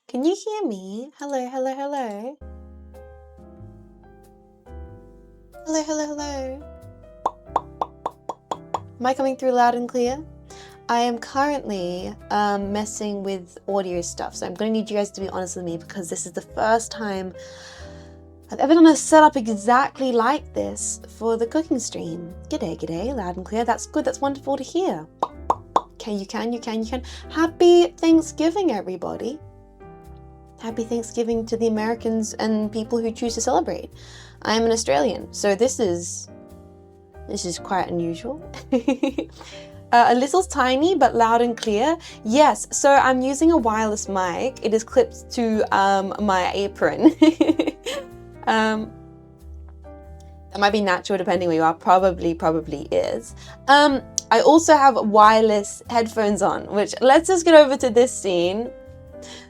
Can you hear me? Hello, hello, hello. Hello, hello, hello. Am I coming through loud and clear? I am currently messing with audio stuff, so I'm going to need you guys to be honest with me because this is the first time I've ever done a setup exactly like this for the cooking stream. G'day, g'day, loud and clear. That's good, that's wonderful to hear. Okay, you can. Happy Thanksgiving, everybody. Happy Thanksgiving to the Americans and people who choose to celebrate. I'm an Australian, so this is quite unusual. A little tiny, but loud and clear. Yes, so I'm using a wireless mic. It is clipped to my apron. That might be natural depending where you are, probably is. I also have wireless headphones on, which let's just get over to this scene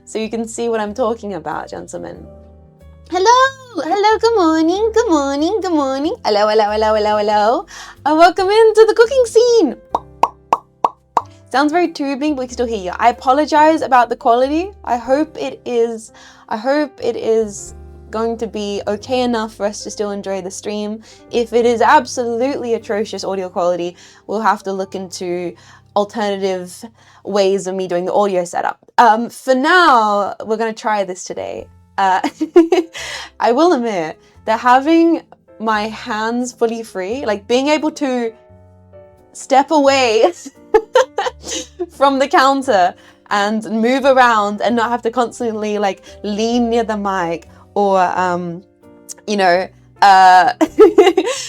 so you can see what I'm talking about, gentlemen. Hello, good morning. Hello. And welcome into the cooking scene. Sounds very tubing, but we can still hear you. I apologize about the quality. I hope it is going to be okay enough for us to still enjoy the stream. If it is absolutely atrocious audio quality, we'll have to look into alternative ways of me doing the audio setup. For now, we're going to try this today. I will admit that having my hands fully free, like being able to step away from the counter and move around and not have to constantly like lean near the mic or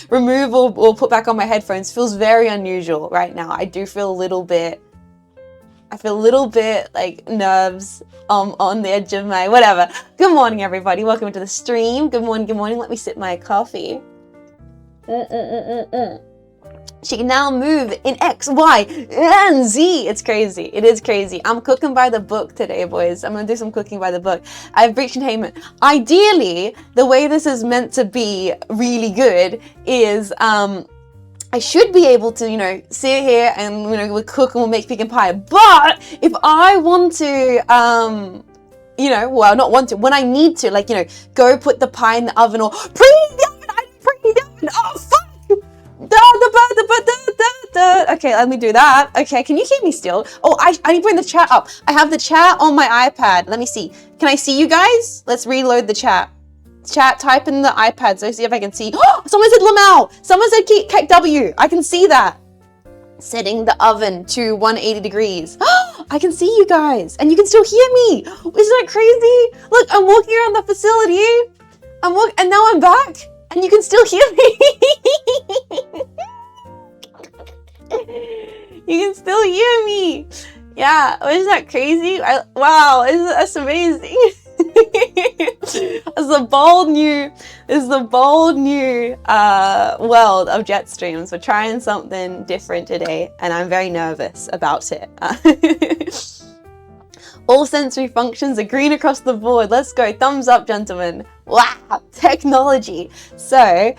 remove or put back on my headphones feels very unusual right now. I feel a little bit like nerves on the edge of my whatever. Good morning, everybody. Welcome to the stream. Good morning. Let me sip my coffee. She can now move in X, Y, and Z. It's crazy. It is crazy. I'm cooking by the book today, boys. I'm going to do some cooking by the book. I've reached entertainment. Ideally, the way this is meant to be really good is I should be able to, sit here and, we'll cook and we'll make pecan pie. But if I want to, not want to, when I need to, go put the pie in the oven or preheat the oven, I didn't preheat the oven. Oh, fuck! Okay, let me do that. Okay, can you hear me still? Oh, I need to bring the chat up. I have the chat on my iPad. Let me see. Can I see you guys? Let's reload the chat. Chat, type in the iPad so see if I can see. Oh, someone said Lamau. Someone said KW. I can see that. Setting the oven to 180 degrees. I can see you guys and you can still hear me. Isn't that crazy? Look, I'm walking around the facility. And now I'm back and you can still hear me. You can still hear me. Yeah, isn't that crazy? Wow, that's amazing. It's the bold new world of jet streams. We're trying something different today, and I'm very nervous about it. All sensory functions are green across the board. Let's go. Thumbs up, gentlemen. Wow, technology. So,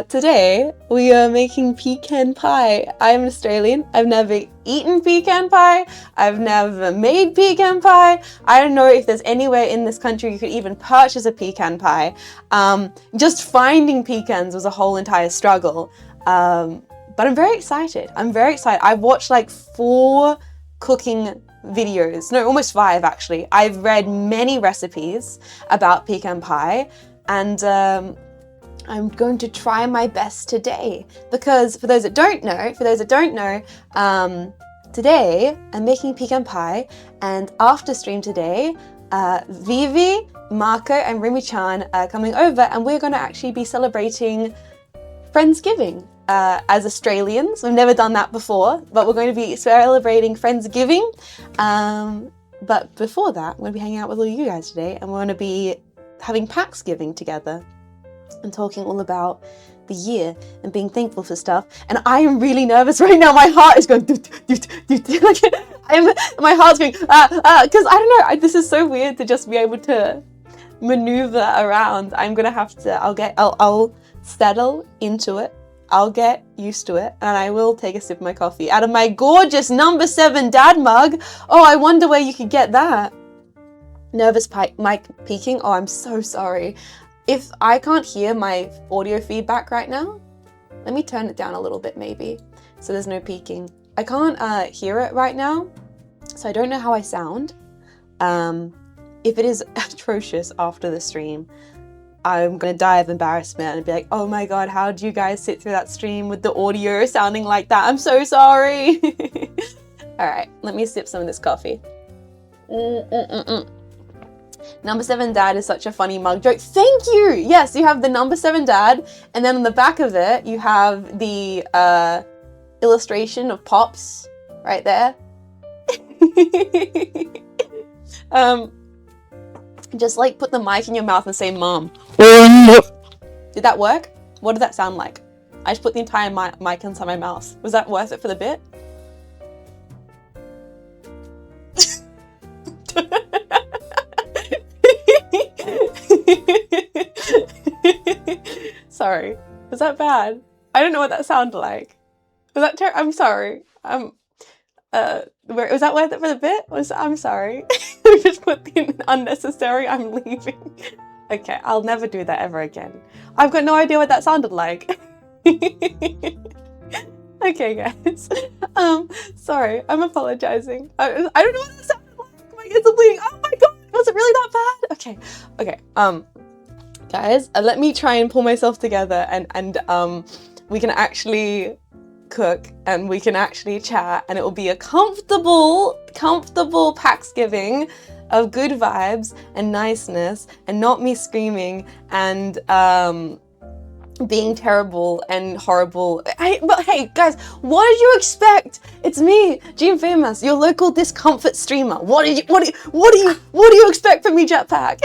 today we are making pecan pie. I'm Australian. I've never eaten pecan pie. I've never made pecan pie. I don't know if there's anywhere in this country you could even purchase a pecan pie. Just finding pecans was a whole entire struggle. But I'm very excited. I've watched like 4 cooking videos. No, almost 5 actually. I've read many recipes about pecan pie and I'm going to try my best today because for those that don't know, today I'm making pecan pie and after stream today, Vivi, Marco and Rimi-chan are coming over and we're going to actually be celebrating Friendsgiving. As Australians, we've never done that before, but we're going to be celebrating Friendsgiving. But before that, we're going to be hanging out with all you guys today and we're going to be having Paxgiving together and talking all about the year and being thankful for stuff. And I am really nervous right now. My heart is going my heart's going because I don't know, this is so weird to just be able to maneuver around. I'm gonna have to, I'll settle into it. I'll get used to it and I will take a sip of my coffee out of my gorgeous number 7 dad mug. Oh, I wonder where you could get that. Nervous mic peaking. Oh, I'm so sorry. If I can't hear my audio feedback right now, let me turn it down a little bit maybe, so there's no peaking. I can't hear it right now, so I don't know how I sound. If it is atrocious after the stream, I'm gonna die of embarrassment and be like, oh my god, how do you guys sit through that stream with the audio sounding like that? I'm so sorry. All right, let me sip some of this coffee. Number 7 dad is such a funny mug joke. Thank you. Yes, you have the number 7 dad, and then on the back of it you have the illustration of Pops right there. Just like put the mic in your mouth and say mom. Did that work? What did that sound like? I just put the entire mic inside my mouth. Was that worth it for the bit? Sorry. Was that bad? I don't know what that sounded like. Was that I'm sorry. Was that worth it for the bit? I'm sorry. I just put the unnecessary, I'm leaving. Okay, I'll never do that ever again. I've got no idea what that sounded like. Okay, guys. Sorry, I'm apologizing. I don't know what that sounded like. My ears are bleeding. Oh my god, was it really that bad? Okay. Guys, let me try and pull myself together and we can actually cook and we can actually chat, and it will be a comfortable Paxgiving of good vibes and niceness, and not me screaming and being terrible and horrible. But hey guys, what did you expect? It's me, Jean Faymas, your local discomfort streamer. What do you expect from me, Jetpack?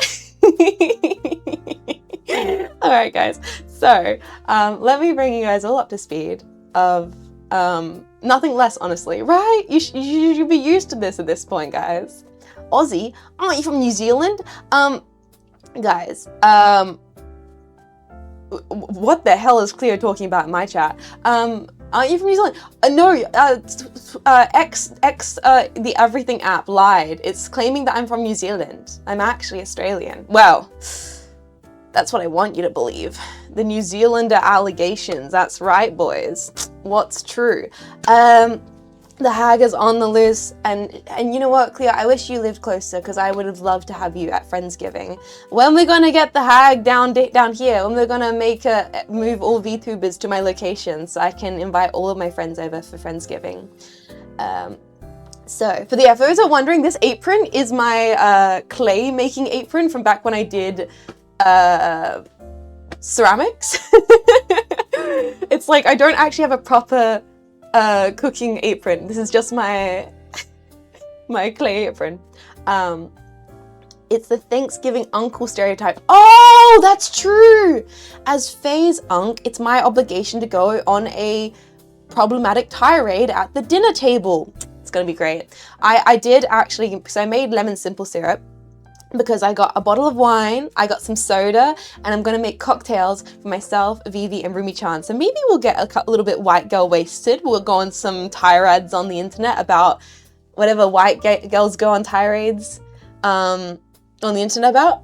All right, guys. So let me bring you guys all up to speed of nothing less, honestly, right? You should be used to this at this point, guys. Aussie, aren't you from New Zealand? Guys, what the hell is Cleo talking about in my chat? Aren't you from New Zealand? No, the Everything app lied. It's claiming that I'm from New Zealand. I'm actually Australian. Well, that's what I want you to believe. The New Zealander allegations, that's right, boys. What's true? The hag is on the loose, and you know what, Cleo, I wish you lived closer, because I would have loved to have you at Friendsgiving. When we're gonna get the hag down here, when we're gonna move all VTubers to my location so I can invite all of my friends over for Friendsgiving. So, for those who are wondering, this apron is my clay making apron from back when I did ceramics. It's like I don't actually have a proper cooking apron. This is just my clay apron. It's the Thanksgiving uncle stereotype. Oh, that's true! As Faye's unc, it's my obligation to go on a problematic tirade at the dinner table. It's gonna be great. I did actually, because I made lemon simple syrup, because I got a bottle of wine, I got some soda, and I'm gonna make cocktails for myself, Vivi, and Rumi-chan. So maybe we'll get a little bit white girl wasted. We'll go on some tirades on the internet about whatever white girls go on tirades on the internet about.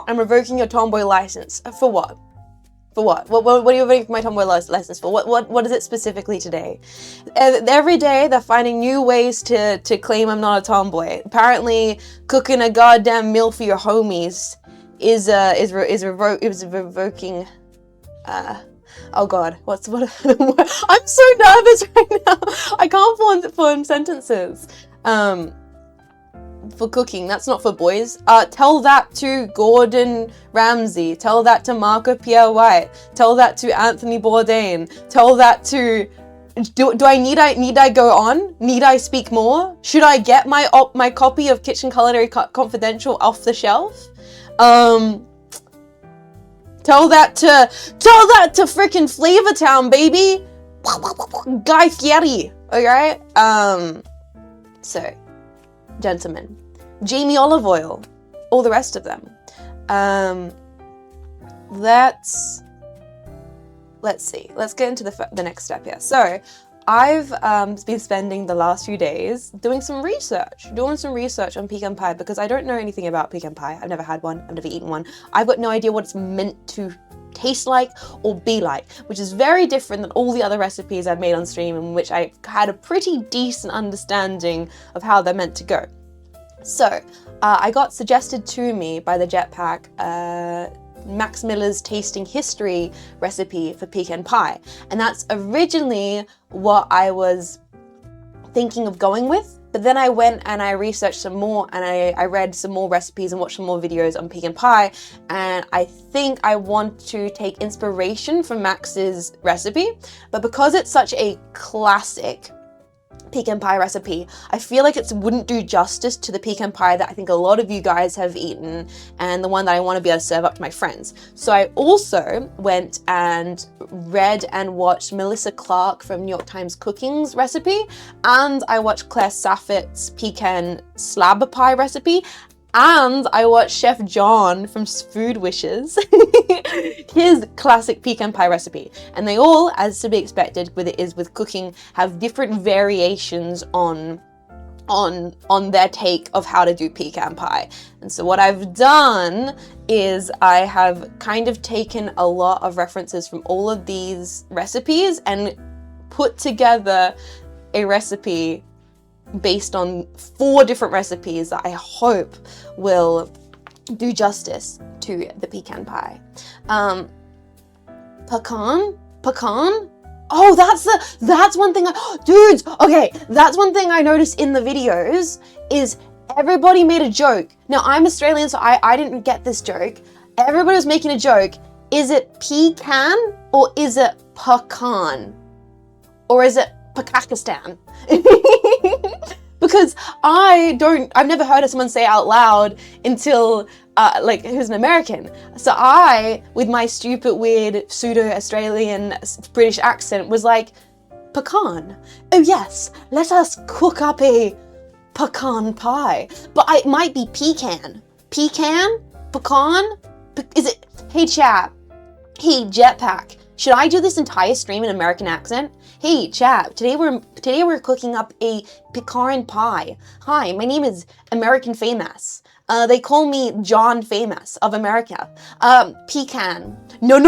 I'm revoking your tomboy license. For what? For what? What are you revoking my tomboy license for? What is it specifically today? Every day they're finding new ways to claim I'm not a tomboy. Apparently, cooking a goddamn meal for your homies is revoking. Oh god, what? I'm so nervous right now. I can't form sentences. For cooking, that's not for boys. Tell that to Gordon Ramsay. Tell that to Marco Pierre White. Tell that to Anthony Bourdain. Tell that to... Need I go on? Need I speak more? Should I get my copy of Kitchen Culinary Confidential off the shelf? Tell that to frickin' Flavortown, baby. Guy Fieri. Alright? So, gentlemen, Jamie Olive Oil, all the rest of them. Let's see. Let's get into the next step here. So, I've been spending the last few days doing some research on pecan pie because I don't know anything about pecan pie. I've never had one, I've never eaten one. I've got no idea what it's meant to taste like or be like, which is very different than all the other recipes I've made on stream, in which I had a pretty decent understanding of how they're meant to go. So I got suggested to me by the Jetpack Max Miller's Tasting History recipe for pecan pie, and that's originally what I was thinking of going with, but then I went and I researched some more, and I read some more recipes and watched some more videos on pecan pie, and I think I want to take inspiration from Max's recipe, but because it's such a classic pecan pie recipe, I feel like it wouldn't do justice to the pecan pie that I think a lot of you guys have eaten and the one that I want to be able to serve up to my friends. So I also went and read and watched Melissa Clark from New York Times Cooking's recipe, and I watched Claire Saffit's pecan slab pie recipe, and I watched Chef John from Food Wishes, his classic pecan pie recipe. And they all, as to be expected with it is with cooking, have different variations on their take of how to do pecan pie. And so what I've done is I have kind of taken a lot of references from all of these recipes and put together a recipe based on 4 different recipes that I hope will do justice to the pecan pie. Pecan? Oh, that's one thing dudes, okay, that's one thing I noticed in the videos is everybody made a joke. Now, I'm Australian, so I didn't get this joke. Everybody was making a joke. Is it pecan or is it pecan? Or is it Pakistan? Because I've never heard of someone say out loud until, who's an American. So I, with my stupid, weird, pseudo-Australian British accent, was like, pecan. Oh yes, let us cook up a pecan pie. But it might be pecan. Pecan? Pecan? Is it? Hey chat. Hey Jetpack. Should I do this entire stream in American accent? Hey chat, today we're cooking up a pecan pie. Hi, my name is American Faymas. They call me Jean Faymas of America. Pecan. No.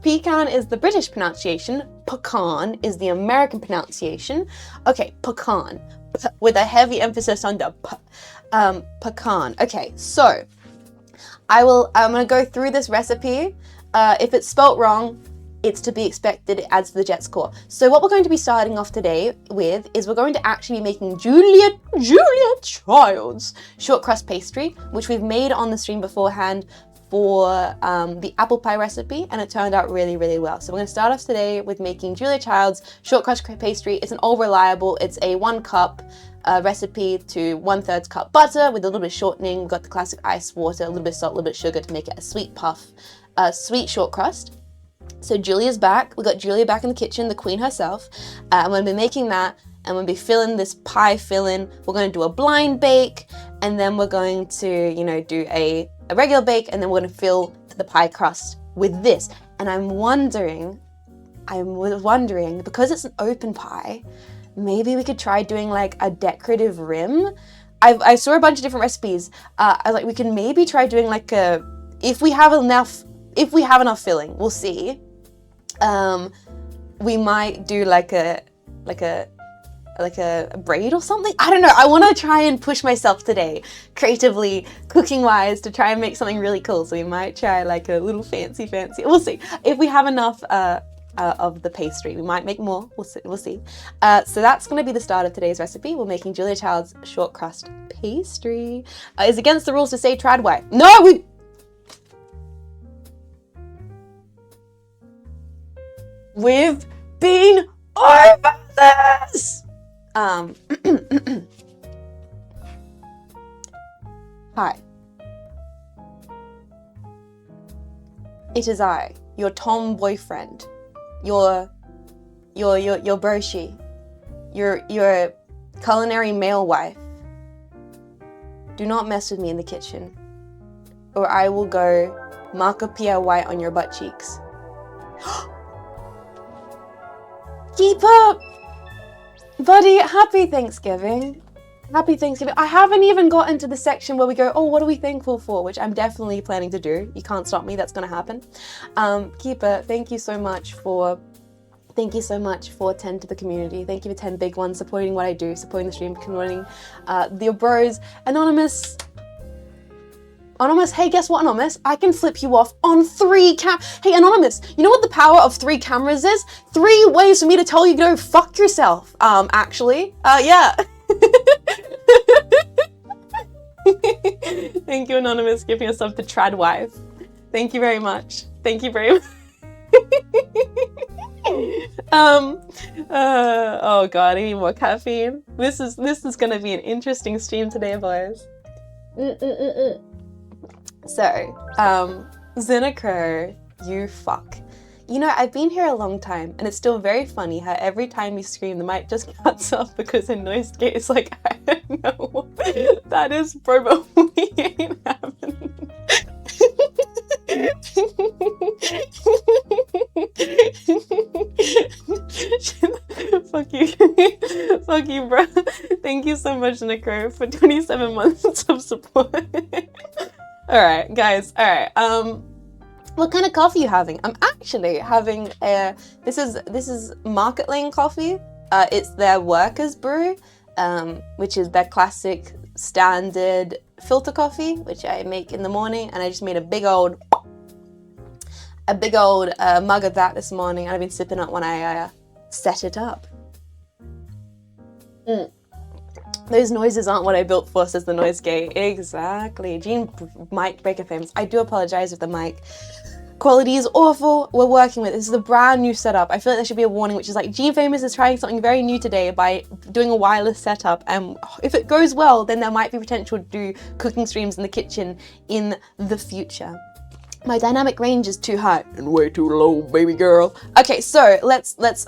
Pecan is the British pronunciation. Pecan is the American pronunciation. Okay, pecan, with a heavy emphasis on the pecan. Okay, so I'm gonna go through this recipe. If it's spelt wrong, it's to be expected, it adds to the Jet score. So what we're going to be starting off today with is we're going to actually be making Julia Child's short crust pastry, which we've made on the stream beforehand for the apple pie recipe, and it turned out really, really well. So we're going to start off today with making Julia Child's short crust pastry. It's an all reliable, it's a 1 cup recipe to 1/3 cup butter with a little bit of shortening. We've got the classic ice water, a little bit of salt, a little bit of sugar to make it a sweet puff, sweet short crust. So Julia's back. We got Julia back in the kitchen, the queen herself. I'm going to be making that, and we'll be filling this pie filling. We're going to do a blind bake, and then we're going to, do a regular bake, and then we're going to fill the pie crust with this. And I'm wondering, because it's an open pie, maybe we could try doing like a decorative rim. I saw a bunch of different recipes. I was like, we can maybe try doing like if we have enough filling, we'll see. We might do like a braid or something. I don't know. I want to try and push myself today, creatively, cooking wise, to try and make something really cool. So we might try like a little fancy. We'll see. If we have enough of the pastry, we might make more. We'll see. So that's going to be the start of today's recipe. We're making Julia Child's short crust pastry. It's against the rules to say trad way. No, we've been over this. Hi. It is I, your Tom boyfriend, your broshi, your culinary male wife. Do not mess with me in the kitchen, or I will go marker Pierre white on your butt cheeks. Keep up! Buddy, happy Thanksgiving. Happy Thanksgiving. I haven't even got into the section where we go, oh, what are we thankful for? Which I'm definitely planning to do. You can't stop me, that's gonna happen. Keeper, thank you so much for 10 to the community. Thank you for 10 big ones, supporting what I do, supporting the stream, supporting your bros. Anonymous, hey, guess what, Anonymous? I can flip you off on 3 Hey, Anonymous, you know what the power of 3 cameras is? 3 ways for me to tell you to go fuck yourself, actually. Yeah. Thank you, Anonymous, giving us up to Trad Wife. Thank you very much. Thank you very much. Oh god, I need more caffeine. This is gonna be an interesting stream today, boys. So, Zinacro, you fuck. You know, I've been here a long time, and it's still very funny how every time you scream, the mic just cuts off because in noise gate, it's like, I don't know what that is, bro, but we ain't having. Fuck you. Fuck you, bro. Thank you so much, Nicro, for 27 months of support. Alright, guys, alright. What kind of coffee are you having? I'm actually having this is Market Lane coffee. It's their workers brew, which is their classic standard filter coffee, which I make in the morning, and I just made a big old mug of that this morning, and I've been sipping it when I set it up. Those noises aren't what I built for, says the noise gate. Exactly. Jean mic breaker Faymas. I do apologize if the mic quality is awful. We're working with it. This is a brand new setup. I feel like there should be a warning, which is like, Jean Faymas is trying something very new today by doing a wireless setup, and if it goes well, then there might be potential to do cooking streams in the kitchen in the future. My dynamic range is too high and way too low, baby girl. Okay, so let's let's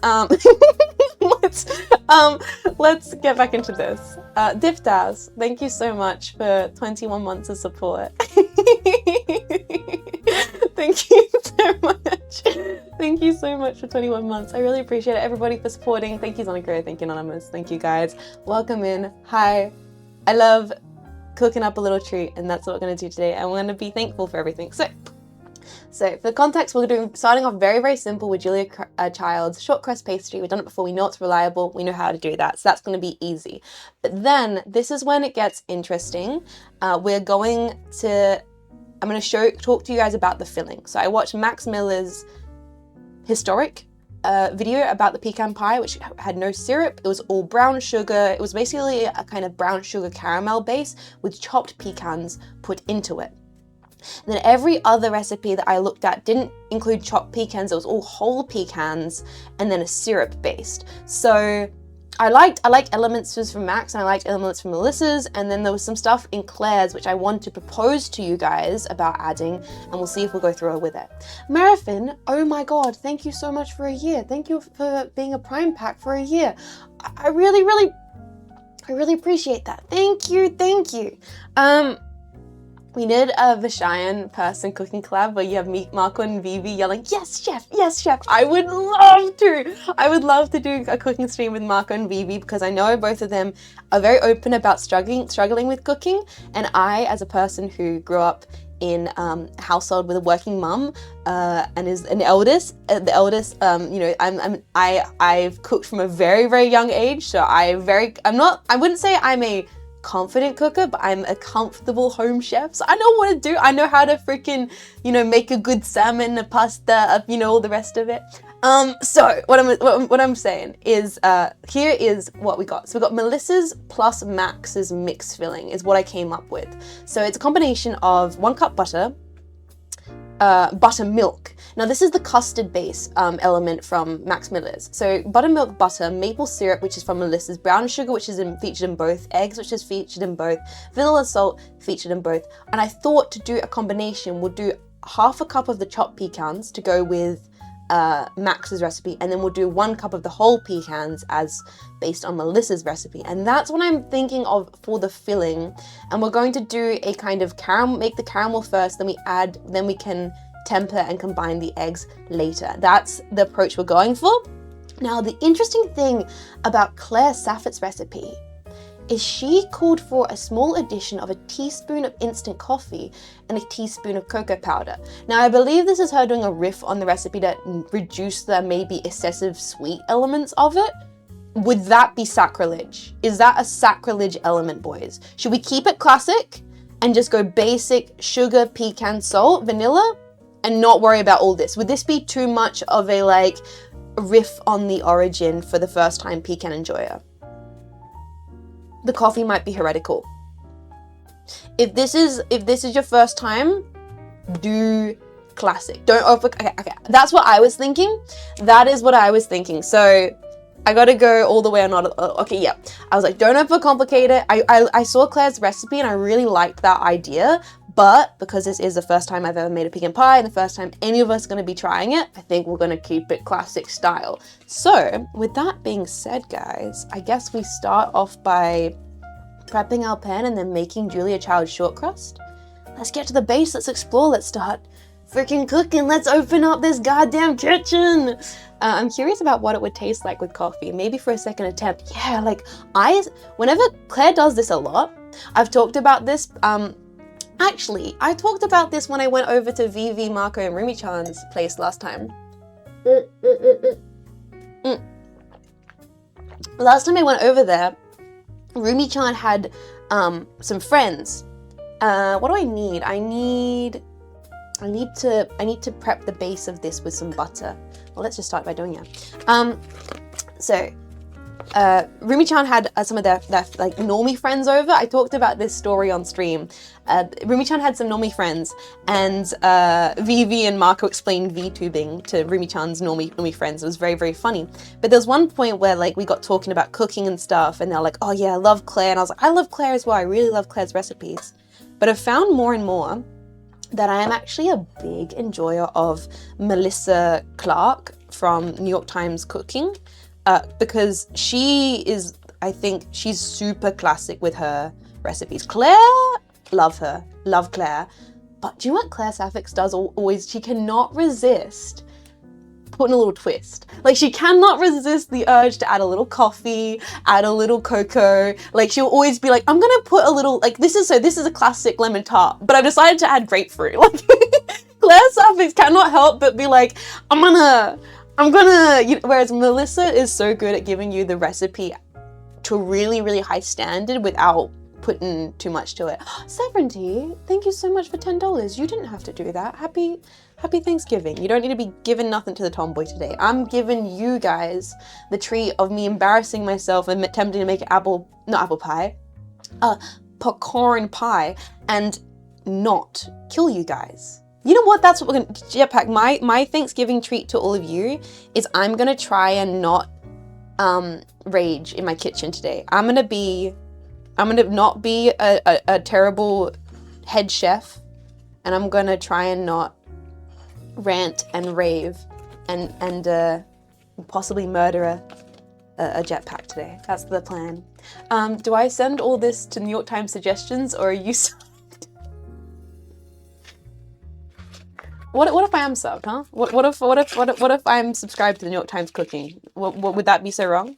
get back into this. Diftas, thank you so much for 21 months of support. Thank you so much. Thank you so much for 21 months. I really appreciate it. Everybody for supporting. Thank you, Zonica. Thank you, Anonymous. Thank you, guys. Welcome in. Hi. I love cooking up a little treat, and that's what we're going to do today. And we're going to be thankful for everything. So for context, we're doing starting off very, very simple with Julia Child's short crust pastry. We've done it before. We know it's reliable. We know how to do that. So that's going to be easy. But then this is when it gets interesting. I'm going to talk to you guys about the filling. So I watched Max Miller's historic video about the pecan pie, which had no syrup. It was all brown sugar. It was basically a kind of brown sugar caramel base with chopped pecans put into it. And then every other recipe that I looked at didn't include chopped pecans. It was all whole pecans and then a syrup based. So I liked elements from Max, and I liked elements from Melissa's, and then there was some stuff in Claire's which I want to propose to you guys about adding, and we'll see if we'll go through with it. Marafin, oh my god, thank you so much for a year. Thank you for being a Prime Pack for a year. I really appreciate that. Thank you. We did a Vishayan person cooking collab where you have Marco and Vivi yelling, yes, chef, yes, chef. I would love to do a cooking stream with Marco and Vivi, because I know both of them are very open about struggling with cooking. And I, as a person who grew up in a household with a working mum and is the eldest, I've cooked from a very, very young age. So I wouldn't say I'm a confident cooker, but I'm a comfortable home chef, so I know what to do. I know how to freaking, make a good salmon, a pasta, all the rest of it. So what I'm saying is, here is what we got. So we got Melissa's plus Max's mix filling is what I came up with. So it's a combination of 1 cup butter, buttermilk. Now this is the custard base element from Max Miller's. So buttermilk butter, maple syrup, which is from Melissa's, brown sugar, which is featured in both, eggs, which is featured in both, vanilla salt, featured in both. And I thought to do a combination, we'll do half a cup of the chopped pecans to go with Max's recipe, and then we'll do 1 cup of the whole pecans as based on Melissa's recipe. And that's what I'm thinking of for the filling. And we're going to do a kind of caramel, make the caramel first, then we can temper and combine the eggs later. That's the approach we're going for. Now, the interesting thing about Claire Saffit's recipe is she called for a small addition of a teaspoon of instant coffee and a teaspoon of cocoa powder. Now, I believe this is her doing a riff on the recipe to reduce the maybe excessive sweet elements of it. Would that be sacrilege? Is that a sacrilege element, boys? Should we keep it classic and just go basic sugar, pecan, salt, vanilla, and not worry about all this? Would this be too much of a like riff on the origin for the first time pecan enjoyer? The coffee might be heretical. If this is your first time, do classic. Don't okay. That's what I was thinking. That is what I was thinking. So I gotta go all the way or not. Okay, yeah. I was like, don't overcomplicate it. I saw Claire's recipe and I really liked that idea. But because this is the first time I've ever made a pecan pie and the first time any of us are going to be trying it, I think we're going to keep it classic style. So with that being said, guys, I guess we start off by prepping our pan and then making Julia Child short crust. Let's get to the base. Let's explore. Let's start freaking cooking. Let's open up this goddamn kitchen. I'm curious about what it would taste like with coffee. Maybe for a second attempt. Yeah, like whenever Claire does this a lot, I've talked about this. Actually, I talked about this when I went over to VV, Marco, and Rumi-chan's place last time. Last time I went over there, Rumi-chan had some friends. What do I need? I need to prep the base of this with some butter. Well, let's just start by doing it. Rumi-chan had some of their like normie friends over. I talked about this story on stream. Rumi-chan had some normie friends, and Vivi and Marco explained VTubing to Rumi-chan's normie friends. It was very, very funny. But there's one point where like we got talking about cooking and stuff, and they're like, oh yeah, I love Claire. And I was like, I love Claire as well. I really love Claire's recipes. But I've found more and more that I am actually a big enjoyer of Melissa Clark from New York Times Cooking. Because she is, I think she's super classic with her recipes. Claire, love her, love Claire. But do you know what Claire Saffix does always? She cannot resist putting a little twist. Like she cannot resist the urge to add a little coffee, add a little cocoa. Like she'll always be like, I'm gonna put a little, like this is a classic lemon tart, but I've decided to add grapefruit. Like Claire Saffix cannot help but be like, I'm gonna, whereas Melissa is so good at giving you the recipe to a really, really high standard without putting too much to it. Severanty, thank you so much for $10. You didn't have to do that. Happy Thanksgiving. You don't need to be giving nothing to the tomboy today. I'm giving you guys the treat of me embarrassing myself and attempting to make pecan pie and not kill you guys. You know what? That's what we're gonna jetpack. My Thanksgiving treat to all of you is I'm gonna try and not rage in my kitchen today. I'm gonna not be a terrible head chef, and I'm gonna try and not rant and rave and possibly murder a jetpack today. That's the plan. Do I send all this to New York Times suggestions, or are you? What if I am subbed, huh? What if I'm subscribed to the New York Times Cooking? What would that be so wrong?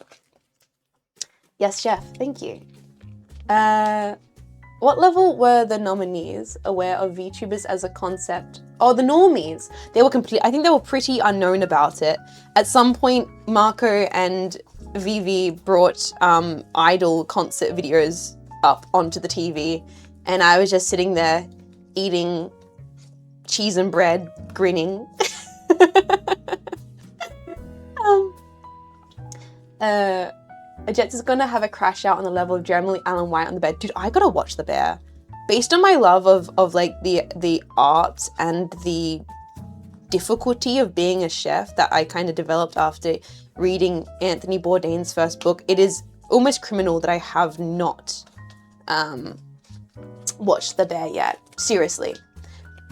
Yes, chef. Thank you. What level were the nominees aware of VTubers as a concept? Oh, the normies. They were I think they were pretty unknown about it. At some point, Marco and Vivi brought idol concert videos up onto the TV, and I was just sitting there eating cheese and bread, grinning. Jets is gonna have a crash out on the level of Jeremy Allen White on the bed. Dude, I gotta watch The Bear. Based on my love of like the art and the difficulty of being a chef that I kind of developed after reading Anthony Bourdain's first book, it is almost criminal that I have not watched The Bear yet. Seriously.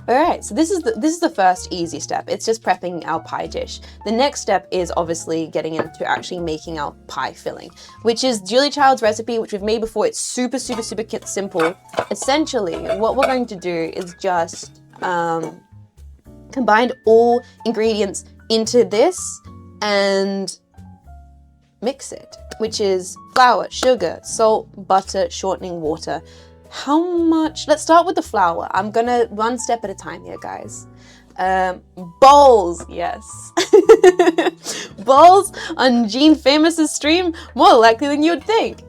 Alright, so this is the first easy step. It's just prepping our pie dish. The next step is obviously getting into actually making our pie filling, which is Julia Child's recipe, which we've made before. It's super, super, super simple. Essentially, what we're going to do is just combine all ingredients into this and mix it, which is flour, sugar, salt, butter, shortening, water. How much? Let's start with the flour. I'm gonna one step at a time here, guys. Bowls, yes. Bowls on Jean Faymas's stream, more likely than you'd think.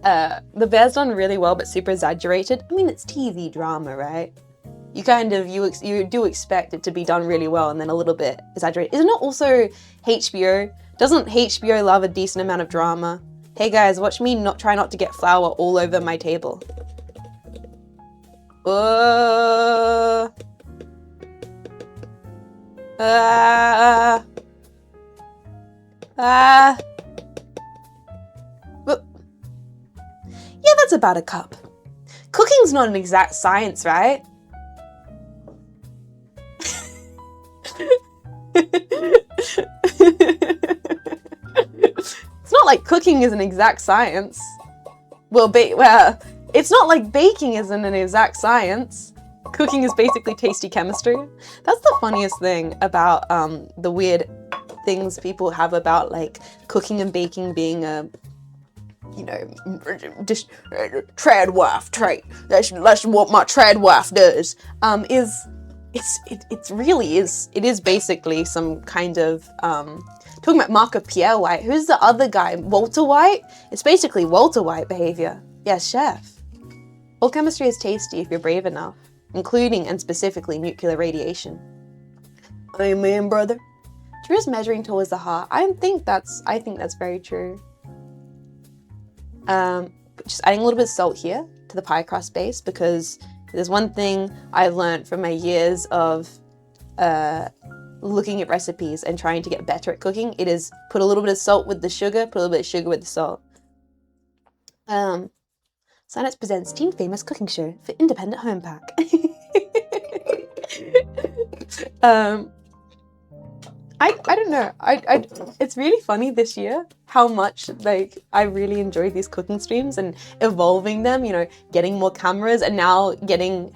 The bear's done really well, but super exaggerated. I mean, it's TV drama, right? You kind of, you do expect it to be done really well and then a little bit exaggerated. Isn't it also HBO? Doesn't HBO love a decent amount of drama? Hey guys, watch me try not to get flour all over my table. Yeah, that's about a cup. Cooking's not an exact science, right? It's not like cooking is an exact science. Well, it's not like baking isn't an exact science. Cooking is basically tasty chemistry. That's the funniest thing about the weird things people have about like cooking and baking being a, you know, just trad wife trait. That's what my trad wife does. It is basically some kind of talking about Marco Pierre White. Who's the other guy? Walter White? It's basically Walter White behavior. Yes, chef. All chemistry is tasty if you're brave enough, including and specifically nuclear radiation. Amen, brother. Truest measuring tool is the heart. I think that's very true. Just adding a little bit of salt here to the pie crust base, because there's one thing I've learned from my years of looking at recipes and trying to get better at cooking. It is put a little bit of salt with the sugar, put a little bit of sugar with the salt. Cynapse presents Jean Faymas cooking show for independent home pack. I don't know. It's really funny this year how much like I really enjoyed these cooking streams and evolving them, you know, getting more cameras and now getting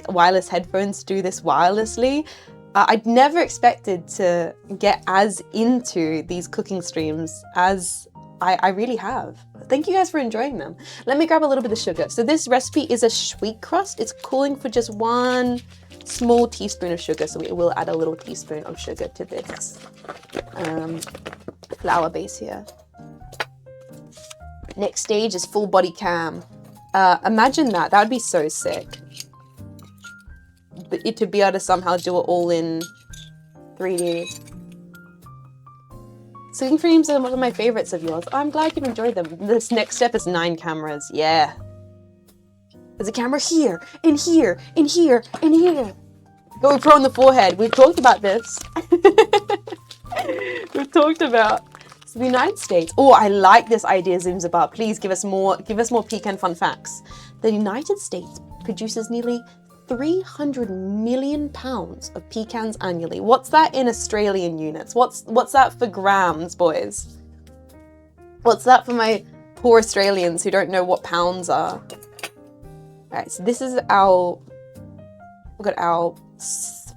wireless headphones to do this wirelessly. I'd never expected to get as into these cooking streams as I really have. Thank you guys for enjoying them. Let me grab a little bit of sugar. So this recipe is a sweet crust. It's calling for just 1 small teaspoon of sugar. So we will add a little teaspoon of sugar to this flour base here. Next stage is full body cam. Imagine that. That would be so sick. But to be able to somehow do it all in 3D. Cooking streams are one of my favorites of yours. Oh, I'm glad you've enjoyed them. This next step is 9 cameras. Yeah. There's a camera here, and here, and here, and here. GoPro on the forehead. We've talked about this. We've talked about the United States. Oh, I like this idea, Zimzabar. Please give us more Pecan fun facts. The United States produces nearly 300 million pounds of pecans annually. What's that in Australian units? What's that for grams, boys? What's that for my poor Australians who don't know what pounds are? Alright, so this is we've got our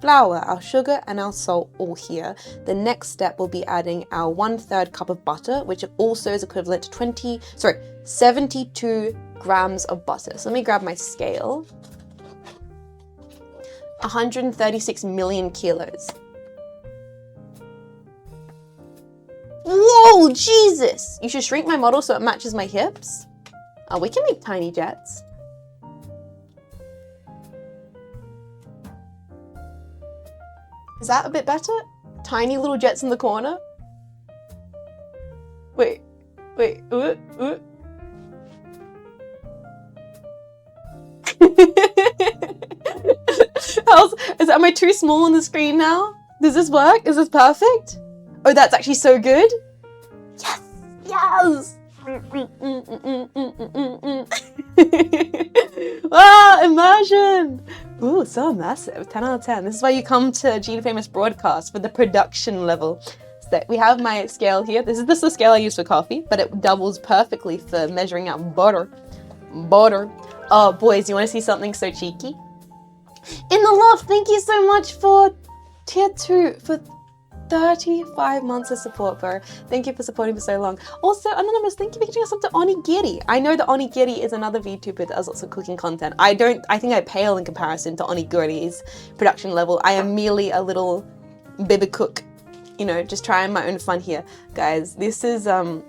flour, our sugar, and our salt all here. The next step will be adding our 1/3 cup of butter, which also is equivalent to 72 grams of butter. So let me grab my scale. 136 million kilos. Whoa, Jesus! You should shrink my model so it matches my hips. Oh, we can make tiny jets. Is that a bit better? Tiny little jets in the corner? Wait. Am I too small on the screen now? Does this work? Is this perfect? Oh, that's actually so good. Yes! Ah, immersion! Ooh, so immersive. 10 out of 10. This is why you come to Jean Faymas broadcast for the production level. So we have my scale here. This is the scale I use for coffee, but it doubles perfectly for measuring out butter. Oh, boys, you want to see something so cheeky? In the loft, thank you so much for tier 2, for 35 months of support, bro. Thank you for supporting for so long. Also, Anonymous, thank you for getting us up to onigiri. I know that onigiri is another VTuber that does lots of cooking content. I think I pale in comparison to onigiri's production level. I am merely a little baby cook, you know, just trying my own fun here. Guys, this is, I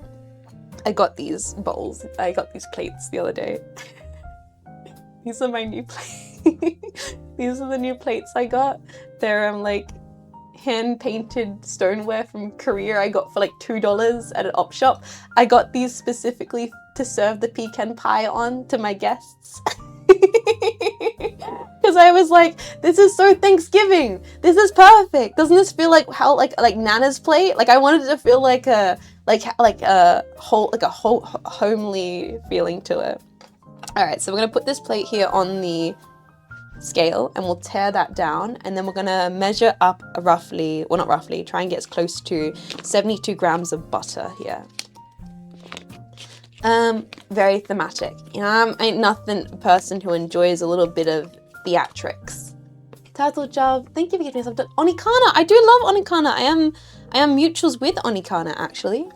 got these bowls. I got these plates the other day. These are my new plates. These are the new plates I got. They're like hand-painted stoneware from Korea. I got for like $2 at an op shop. I got these specifically to serve the pecan pie on to my guests. Because I was like, this is so Thanksgiving. This is perfect. Doesn't this feel like how like Nana's plate? Like I wanted it to feel like a homely feeling to it. All right, so we're gonna put this plate here on the scale and we'll tear that down, and then we're gonna measure up roughly, well not roughly, try and get as close to 72 grams of butter here. Very thematic. You know, I ain't nothing a person who enjoys a little bit of theatrics. Turtle Job, thank you for giving us up to Onikana. I do love Onikana. I am mutuals with Onikana actually.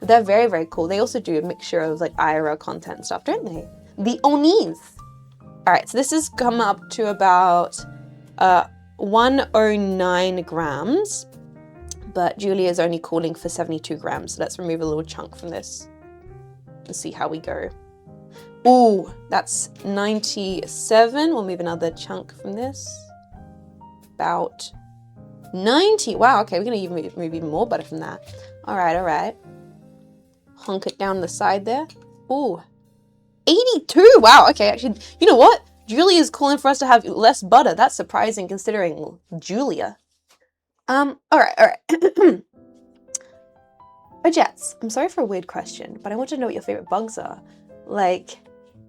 They're very, very cool. They also do a mixture of like IRL content and stuff, don't they? The Onis. All right, so this has come up to about 109 grams, but Julia's only calling for 72 grams. So let's remove a little chunk from this and see how we go. Ooh, that's 97. We'll move another chunk from this. About 90. Wow, okay, we're gonna even move even more butter from that. All right. Honk it down the side there. Ooh, 82. Wow, okay, actually, you know what? Julia's calling for us to have less butter. That's surprising considering Julia. All right. Jets, I'm sorry for a weird question, but I want to know what your favorite bugs are. Like,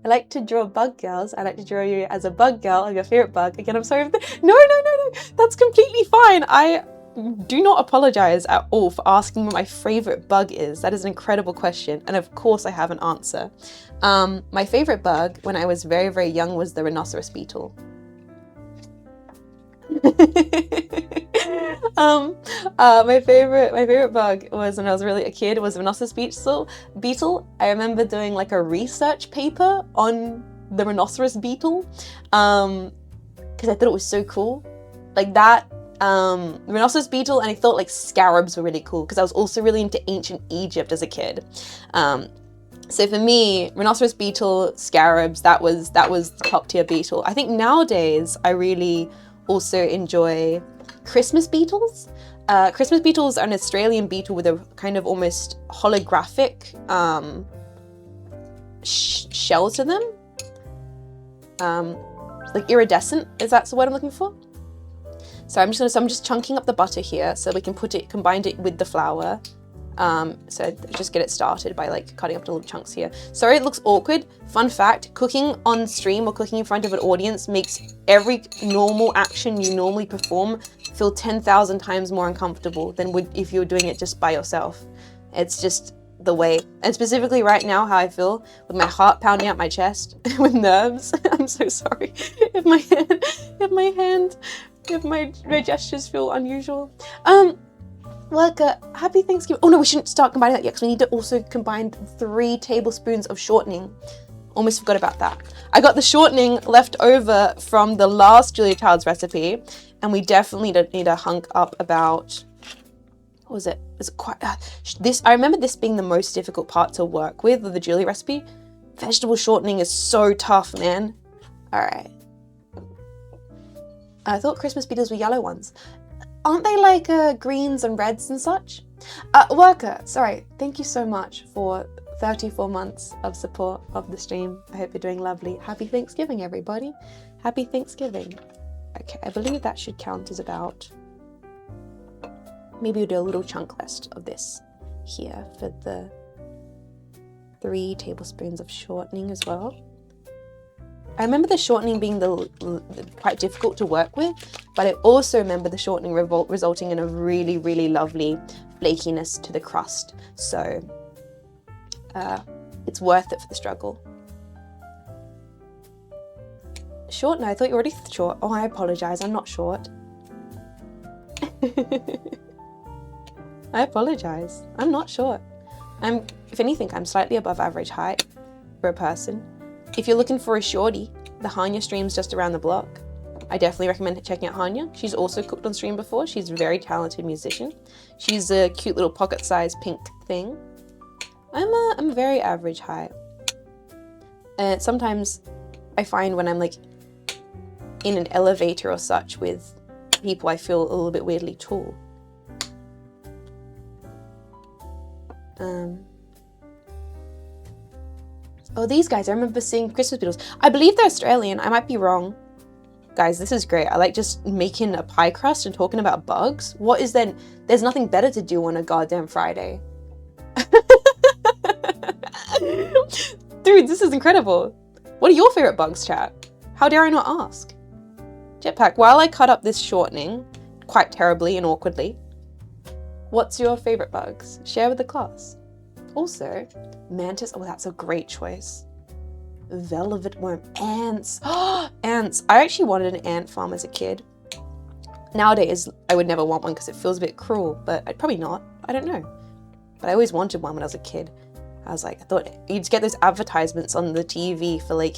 I like to draw bug girls. I like to draw you as a bug girl of your favorite bug. Again, I'm sorry for No. That's completely fine. I do not apologize at all for asking what my favorite bug is. That is an incredible question. And of course I have an answer. My favorite bug when I was very, very young was the rhinoceros beetle. My favorite bug was when I was really a kid was the rhinoceros beetle. I remember doing like a research paper on the rhinoceros beetle because I thought it was so cool. Like that rhinoceros beetle, and I thought like scarabs were really cool because I was also really into ancient Egypt as a kid. So for me, rhinoceros beetle, scarabs, that was top tier beetle. I think nowadays I really also enjoy Christmas beetles. Christmas beetles are an Australian beetle with a kind of almost holographic shell to them. Like iridescent, is that the word I'm looking for? So I'm just chunking up the butter here so we can combine it with the flour. So just get it started by like cutting up the little chunks here. Sorry, it looks awkward. Fun fact, cooking on stream or cooking in front of an audience makes every normal action you normally perform feel 10,000 times more uncomfortable than if you were doing it just by yourself. It's just the way, and specifically right now how I feel with my heart pounding out my chest with nerves. I'm so sorry if my gestures feel unusual. Worker, happy Thanksgiving. Oh no, we shouldn't start combining that yet because we need to also combine 3 tablespoons of shortening. Almost forgot about that. I got the shortening left over from the last Julia Child's recipe, and we definitely need to hunk up about, what was it? Is it quite, I remember this being the most difficult part to work with the Julia recipe. Vegetable shortening is so tough, man. All right. I thought Christmas beetles were yellow ones. Aren't they like greens and reds and such? Worker, sorry, thank you so much for 34 months of support of the stream. I hope you're doing lovely. Happy Thanksgiving, everybody. Happy Thanksgiving. Okay, I believe that should count as about, maybe we'll do a little chunk less of this here for the 3 tablespoons of shortening as well. I remember the shortening being quite difficult to work with, but I also remember the shortening resulting in a really, really lovely flakiness to the crust. So it's worth it for the struggle. Short? No, I thought you were already short. Oh, I apologize. I'm not short. I apologize. I'm not short. If anything, I'm slightly above average height for a person. If you're looking for a shorty, the Hanya stream's just around the block. I definitely recommend checking out Hanya. She's also cooked on stream before. She's a very talented musician. She's a cute little pocket-sized pink thing. I'm a very average height. And sometimes I find when I'm like in an elevator or such with people, I feel a little bit weirdly tall. Oh, these guys, I remember seeing Christmas beetles. I believe they're Australian. I might be wrong. Guys, this is great. I like just making a pie crust and talking about bugs. What is then? There's nothing better to do on a goddamn Friday. Dude, this is incredible. What are your favorite bugs, chat? How dare I not ask? Jetpack, while I cut up this shortening quite terribly and awkwardly, what's your favorite bugs? Share with the class. Also, mantis. Oh, that's a great choice. Velvet worm, ants. Ants. I actually wanted an ant farm as a kid. Nowadays, I would never want one because it feels a bit cruel, but I'd probably not. I don't know. But I always wanted one when I was a kid. I thought you'd get those advertisements on the TV for like,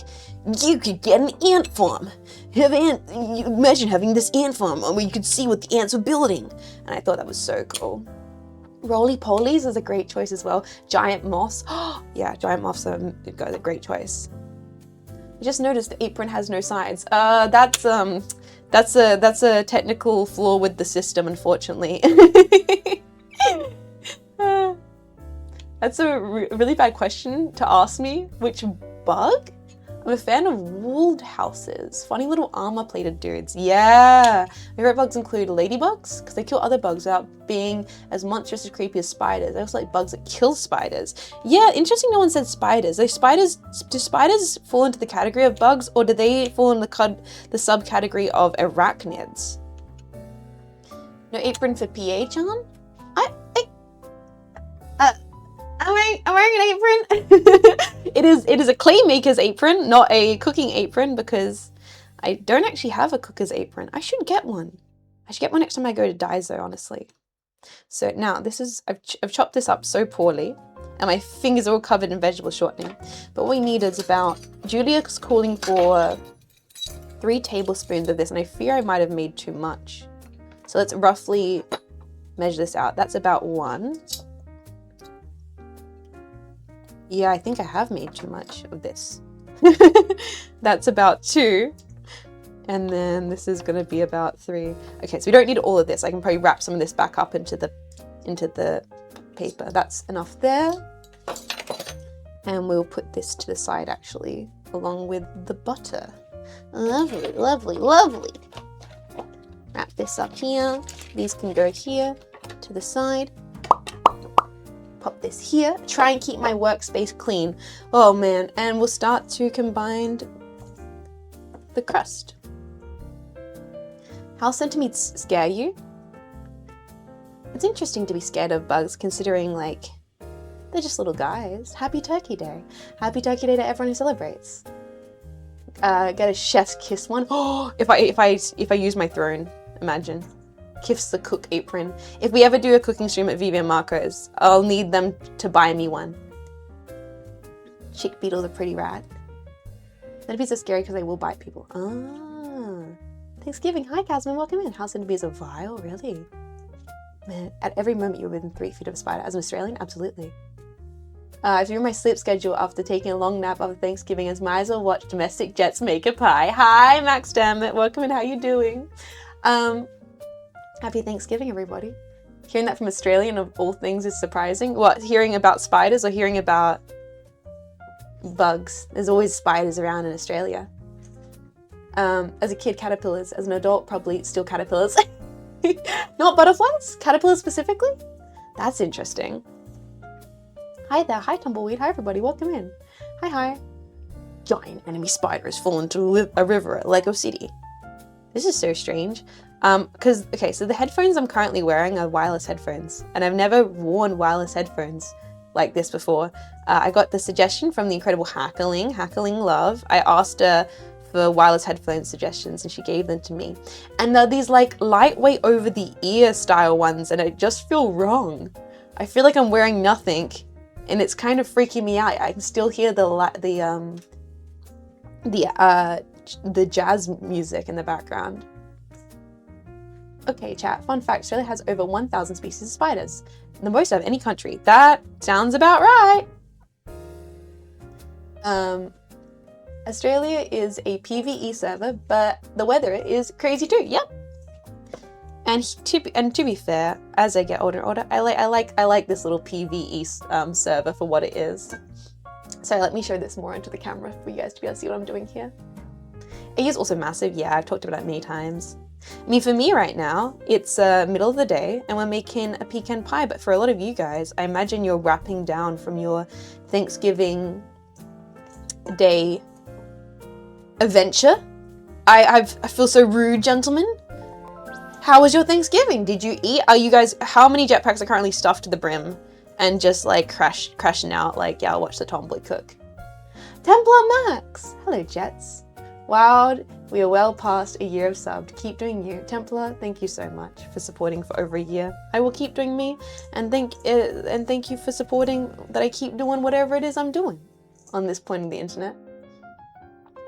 you could get an ant farm. Imagine having this ant farm where you could see what the ants were building. And I thought that was so cool. Roly-polies is a great choice as well. Giant moths. Yeah, giant moths are a great choice. I just noticed the apron has no sides. That's a technical flaw with the system, unfortunately. That's a really bad question to ask me. Which bug? I'm a fan of wooled houses. Funny little armor-plated dudes. Yeah! My favorite bugs include ladybugs, because they kill other bugs without being as monstrous or creepy as spiders. I also like bugs that kill spiders. Yeah, interesting no one said spiders. Do spiders fall into the category of bugs, or do they fall in the subcategory of arachnids? No apron for PA, John? I'm wearing an apron. It is a clay maker's apron, not a cooking apron, because I don't actually have a cooker's apron. I should get one. I should get one next time I go to Daiso, honestly. So now I've chopped this up so poorly, and my fingers are all covered in vegetable shortening. But what we need is Julia's calling for 3 tablespoons of this, and I fear I might have made too much. So let's roughly measure this out. That's about 1. Yeah, I think I have made too much of this. That's about 2. And then this is gonna be about 3. Okay, so we don't need all of this. I can probably wrap some of this back up into the paper. That's enough there. And we'll put this to the side actually, along with the butter. Lovely, lovely, lovely. Wrap this up here. These can go here to the side. Pop this here. Try and keep my workspace clean. Oh man, and we'll start to combine the crust. How centimetres scare you? It's interesting to be scared of bugs considering like they're just little guys. Happy Turkey Day. Happy Turkey Day to everyone who celebrates. Get a chef's kiss one. Oh, if I use my throne, imagine. Kiss the cook apron. If we ever do a cooking stream at Vivian Marco's, I'll need them to buy me one. Chick beetles are pretty rad. Centipedes are scary because they will bite people. Ah, Thanksgiving. Hi, Casman, welcome in. House centipedes are vile, really? Man, at every moment you're within 3 feet of a spider. As an Australian, absolutely. If you're in my sleep schedule after taking a long nap after Thanksgiving, as might as well watch Domestic Jets make a pie. Hi, Max Dammit, welcome in. How you doing? Happy Thanksgiving, everybody. Hearing that from Australian of all things is surprising. What, hearing about spiders or hearing about bugs? There's always spiders around in Australia. As a kid, caterpillars. As an adult, probably still caterpillars. Not butterflies? Caterpillars specifically? That's interesting. Hi there. Hi, Tumbleweed. Hi, everybody. Welcome in. Hi, hi. Giant enemy spiders fall into a river at Lego City. This is so strange. Okay, so the headphones I'm currently wearing are wireless headphones, and I've never worn wireless headphones like this before. I got the suggestion from the incredible Hackling Love. I asked her for wireless headphone suggestions, and she gave them to me. And they're these like lightweight over the ear style ones, and I just feel wrong. I feel like I'm wearing nothing, and it's kind of freaking me out. I can still hear the jazz music in the background. Okay, chat. Fun fact: Australia has over 1,000 species of spiders, the most out of any country. That sounds about right. Australia is a PvE server, but the weather is crazy too. Yep. And to be fair, as I get older and older, I like this little PvE server for what it is. So let me show this more into the camera for you guys to be able to see what I'm doing here. It is also massive. Yeah, I've talked about it many times. I mean, for me right now, it's middle of the day and we're making a pecan pie. But for a lot of you guys, I imagine you're wrapping down from your Thanksgiving Day adventure. I feel so rude, gentlemen. How was your Thanksgiving? Did you eat? Are you guys, how many jetpacks are currently stuffed to the brim and just like crashing out like, yeah, I'll watch the tomboy cook? Templar Max! Hello, Jets. Wow, we are well past a year of subbed. Keep doing you. Templar, thank you so much for supporting for over a year. I will keep doing me, and thank you for supporting that I keep doing whatever it is I'm doing on this point of the internet.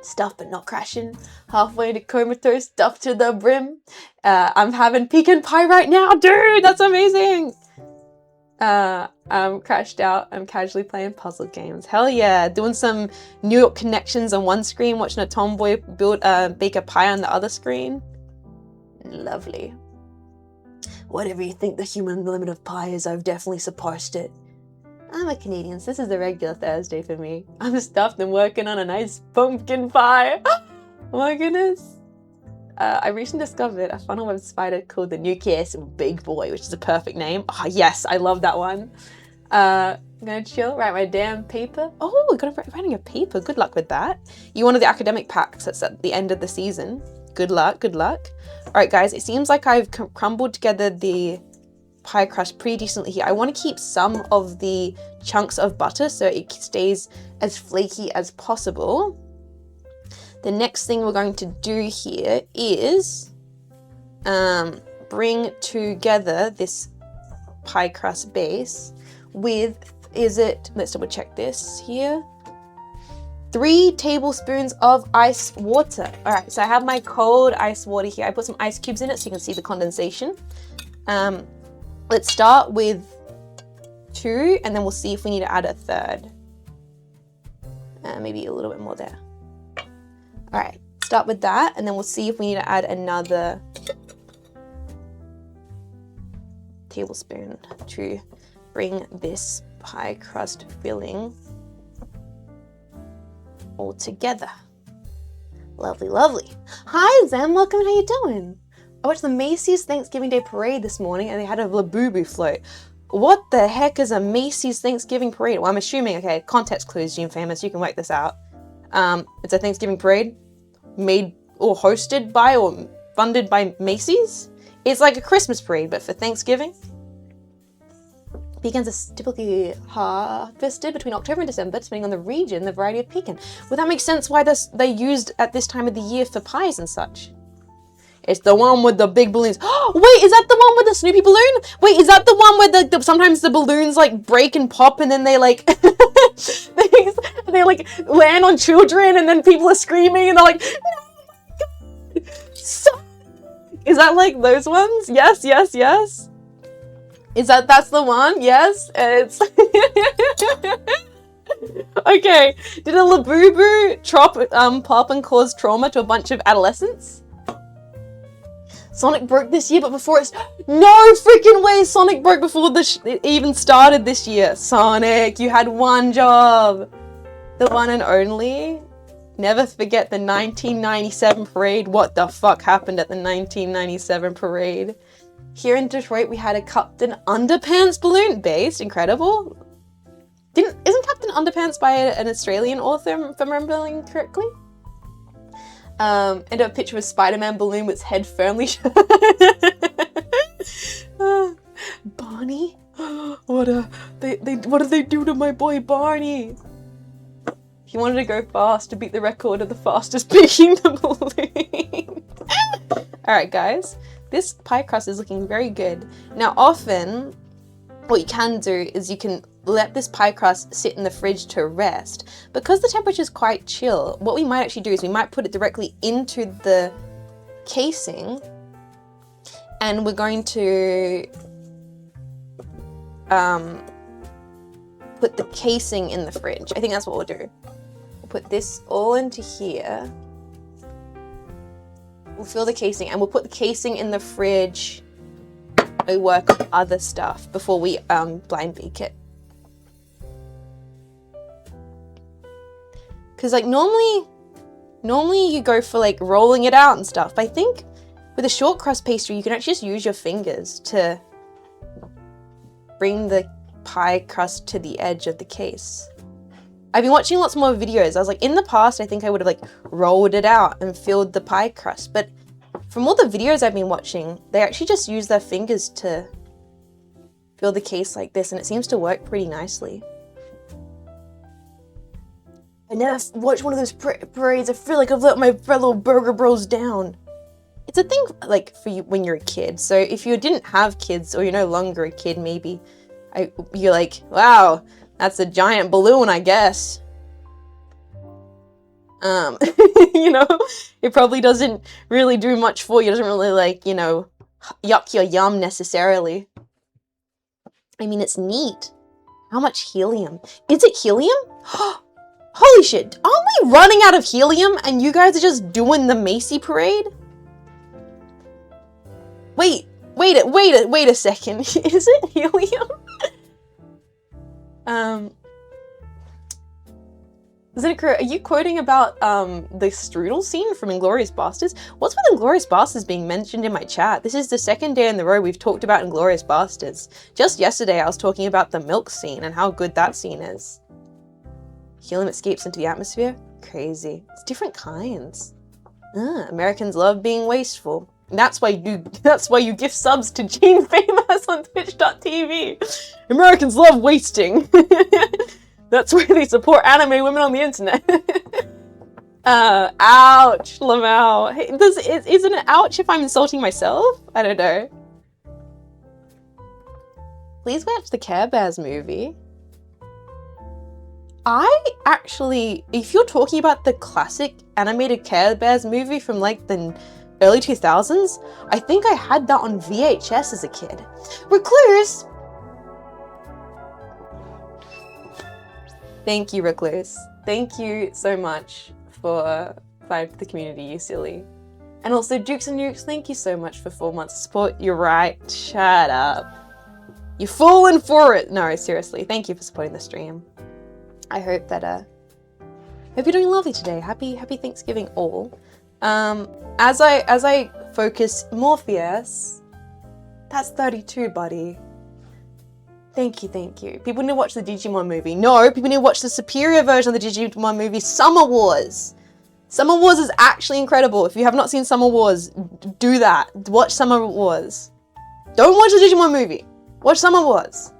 Stuffed but not crashing. Halfway to comatose, stuffed to the brim. I'm having pecan pie right now, dude! That's amazing! I'm crashed out. I'm casually playing puzzle games. Hell yeah! Doing some New York connections on one screen, watching a tomboy bake a pie on the other screen. Lovely. Whatever you think the human limit of pie is, I've definitely surpassed it. I'm a Canadian, so this is the regular Thursday for me. I'm stuffed and working on a nice pumpkin pie. Oh my goodness. I recently discovered a funnel web spider called the Nucleus Big Boy, which is a perfect name. Oh yes, I love that one. I'm gonna chill, write my damn paper. Oh, we're gonna writing a paper. Good luck with that. You wanted the academic packs that's at the end of the season. Good luck, good luck. All right, guys, it seems like I've crumbled together the pie crust pretty decently here. I want to keep some of the chunks of butter so it stays as flaky as possible. The next thing we're going to do here is bring together this pie crust base with, let's double check this here, 3 tablespoons of ice water. All right, so I have my cold ice water here. I put some ice cubes in it so you can see the condensation. Let's start with 2 and then we'll see if we need to add a 3rd. Maybe a little bit more there. All right, start with that and then we'll see if we need to add another tablespoon to bring this pie crust filling all together. Lovely, lovely. Hi Zem, welcome, how you doing? I watched the Macy's Thanksgiving Day Parade this morning and they had a Labubu float. What the heck is a Macy's Thanksgiving Parade? Well, I'm assuming, okay, context clues, Jean Faymas, you can work this out. It's a Thanksgiving parade made or hosted by or funded by Macy's. It's like a Christmas parade, but for Thanksgiving. Pecans are typically harvested between October and December, depending on the region, the variety of pecan. Well, that makes sense why they're used at this time of the year for pies and such. It's the one with the big balloons. Oh, wait, is that the one with the Snoopy balloon? Wait, is that the one where sometimes the balloons like break and pop and then they like they like land on children and then people are screaming and they're like, oh my god. So, is that like those ones? Yes, yes, yes. Is that's the one? Yes. And it's okay. Did a Labubu pop and cause trauma to a bunch of adolescents? Sonic broke this year, but before it's... No freaking way Sonic broke before it even started this year. Sonic, you had one job. The one and only. Never forget the 1997 parade. What the fuck happened at the 1997 parade? Here in Detroit, we had a Captain Underpants balloon based. Incredible. Isn't Captain Underpants by an Australian author, if I'm remembering correctly? And a picture of a Spider-Man balloon with its head firmly shut. Barney? What did they do to my boy Barney? If you wanted to go fast to beat the record of the fastest picking the balloon. Alright guys, this pie crust is looking very good. Now often, what you can do is you can let this pie crust sit in the fridge to rest. Because the temperature is quite chill, what we might actually do is we might put it directly into the casing, and we're going to put the casing in the fridge. I think that's what we'll do. We'll put this all into here. We'll fill the casing and we'll put the casing in the fridge. We work on other stuff before we blind bake it. Cause like normally you go for like rolling it out and stuff. But I think with a short crust pastry, you can actually just use your fingers to bring the pie crust to the edge of the case. I've been watching lots more videos. I was like, in the past, I think I would have like rolled it out and filled the pie crust. But from all the videos I've been watching, they actually just use their fingers to fill the case like this, and it seems to work pretty nicely. I never watched one of those parades. I feel like I've let my fellow burger bros down. It's a thing like for you when you're a kid. So if you didn't have kids or you're no longer a kid, maybe you're like, wow, that's a giant balloon, I guess. You know, it probably doesn't really do much for you. It doesn't really like, you know, yuck your yum necessarily. I mean, it's neat. How much helium? Is it helium? Holy shit, aren't we running out of helium and you guys are just doing the Macy parade? Wait a second. Is it helium? Are you quoting about the strudel scene from Inglourious Basterds? What's with Inglourious Basterds being mentioned in my chat? This is the second day in the row we've talked about Inglourious Basterds. Just yesterday I was talking about the milk scene and how good that scene is. Helium escapes into the atmosphere? Crazy. It's different kinds. Americans love being wasteful. That's why you gift subs to Jean Faymas on twitch.tv. Americans love wasting. That's why they support anime women on the internet. Ouch, Lamau. Hey, isn't it ouch if I'm insulting myself? I don't know. Please watch the Care Bears movie. I actually, if you're talking about the classic animated Care Bears movie from like the early 2000s, I think I had that on VHS as a kid. Recluse! Thank you, Recluse. Thank you so much for the community, you silly. And also, Dukes and Nukes, thank you so much for 4 months of support. You're right. Shut up. You're falling for it. No, seriously. Thank you for supporting the stream. I hope that, hope you're doing lovely today. Happy Thanksgiving all. As I focus, Morpheus, that's 32, buddy. Thank you. People need to watch the Digimon movie. No, people need to watch the superior version of the Digimon movie, Summer Wars. Summer Wars is actually incredible. If you have not seen Summer Wars, do that. Watch Summer Wars. Don't watch the Digimon movie. Watch Summer Wars.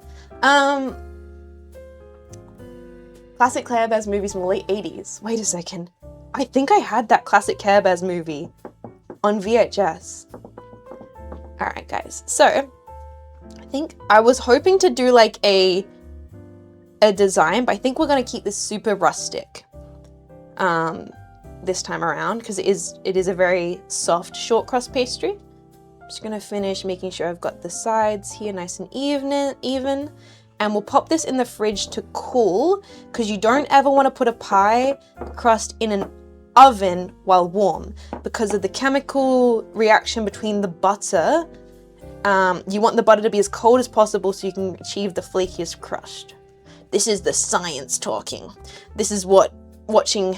Classic Care Bears movies from the late 80s. Wait a second. I think I had that classic Care Bears movie on VHS. Alright guys, so I think I was hoping to do like a design, but I think we're going to keep this super rustic this time around because it is a very soft short crust pastry. I'm just going to finish making sure I've got the sides here nice and even. And we'll pop this in the fridge to cool because you don't ever want to put a pie crust in an oven while warm because of the chemical reaction between the butter. You want the butter to be as cold as possible so you can achieve the flakiest crust. This is the science talking. This is what watching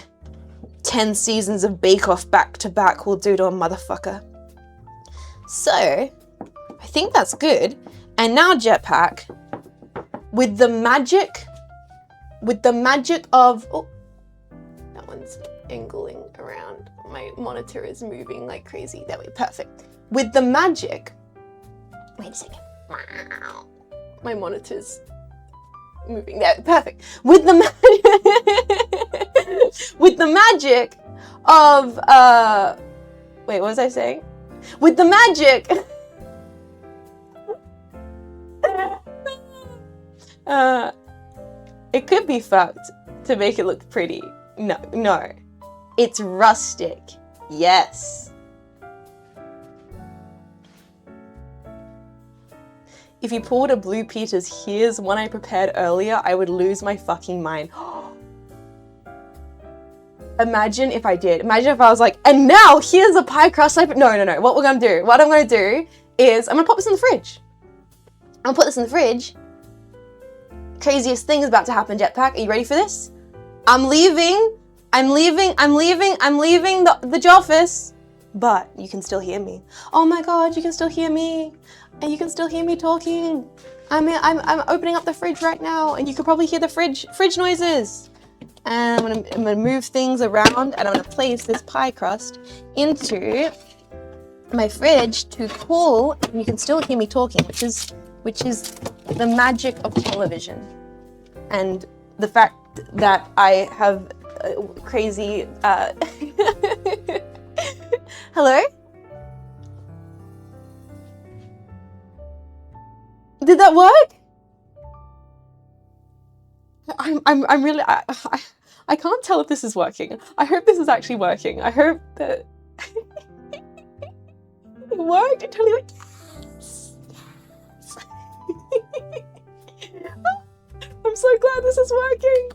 10 seasons of Bake Off back to back will do to a motherfucker. So, I think that's good. And now Jetpack, with the magic of, oh, that one's angling around. My monitor is moving like crazy. That way, perfect. With the magic, wait a second. My monitor's moving there, perfect. With the magic, with the magic of, wait, what was I saying? With the magic it could be fucked to make it look pretty. No. It's rustic. Yes. If you pulled a Blue Peter's here's one I prepared earlier, I would lose my fucking mind. Imagine if I did. Imagine if I was like, and now here's a pie crust. No. What I'm gonna do is I'm gonna pop this in the fridge. I'm gonna put this in the fridge. Craziest thing is about to happen, Jetpack. Are you ready for this? I'm leaving the office, but you can still hear me. Oh my God, you can still hear me. And you can still hear me talking. I'm opening up the fridge right now, and you can probably hear the fridge noises. And I'm gonna move things around, and I'm gonna place this pie crust into my fridge to cool. And you can still hear me talking, which is the magic of television, and the fact that I have crazy. Hello. Did that work? I'm really I can't tell if this is working. I hope this is actually working. I hope that it worked. It totally went. Yes. I'm so glad this is working.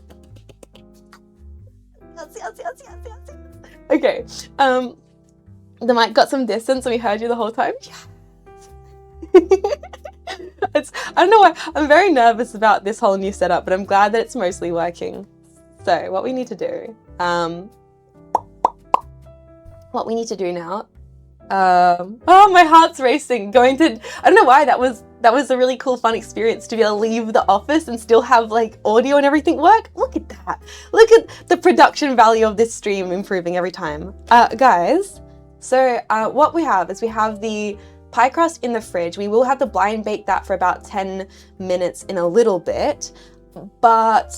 Yes. Okay. The mic got some distance and we heard you the whole time. Yes. I don't know why, I'm very nervous about this whole new setup, but I'm glad that it's mostly working. So what we need to do now, oh, my heart's racing, I don't know why, that was a really cool, fun experience to be able to leave the office and still have like audio and everything work. Look at that. Look at the production value of this stream improving every time. Guys, so what we have is we have the pie crust in the fridge. We will have to blind bake that for about 10 minutes in a little bit, but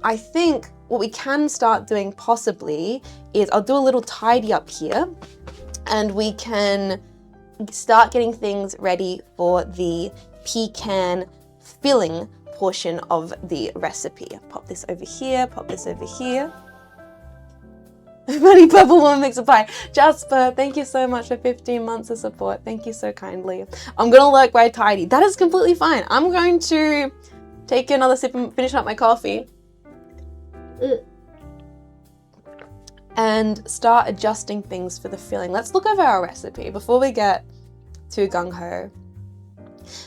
I think what we can start doing possibly is I'll do a little tidy up here and we can start getting things ready for the pecan filling portion of the recipe. Pop this over here, pop this over here. Funny purple woman makes a pie. Jasper, thank you so much for 15 months of support. Thank you so kindly. I'm gonna lurk while I tidy. That is completely fine. I'm going to take another sip and finish up my coffee. And start adjusting things for the filling. Let's look over our recipe before we get too gung-ho.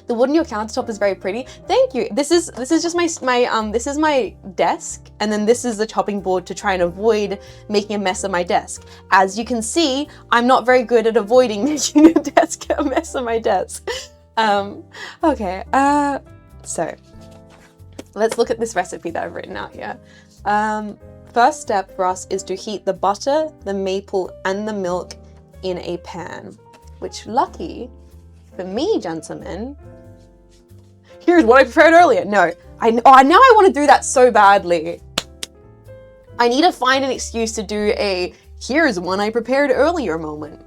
The wood on your countertop is very pretty. Thank you. This is just my desk, and then this is the chopping board to try and avoid making a mess of my desk. As you can see, I'm not very good at avoiding making a mess of my desk. Okay. So let's look at this recipe that I've written out here. First step for us is to heat the butter, the maple, and the milk in a pan. Which, lucky for me, gentlemen, here's what I prepared earlier. No, now I want to do that so badly. I need to find an excuse to do a here's one I prepared earlier moment.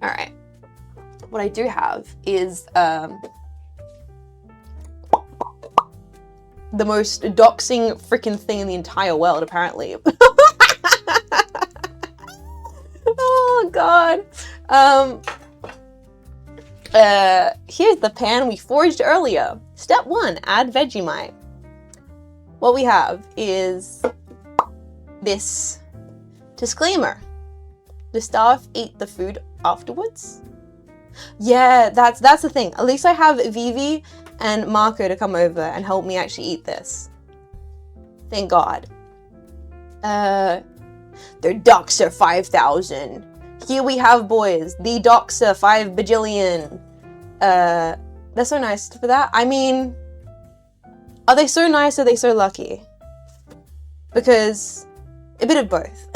All right. What I do have is the most doxing freaking thing in the entire world, apparently. Oh, God. Here's the pan we foraged earlier. Step 1, add Vegemite. What we have is this disclaimer. The staff eat the food afterwards. Yeah, that's the thing. At least I have Vivi and Marco to come over and help me actually eat this. Thank God. Their ducks are 5,000. Here we have boys. The ducks are 5 bajillion. They're so nice for that. I mean, are they so nice or are they so lucky? Because a bit of both.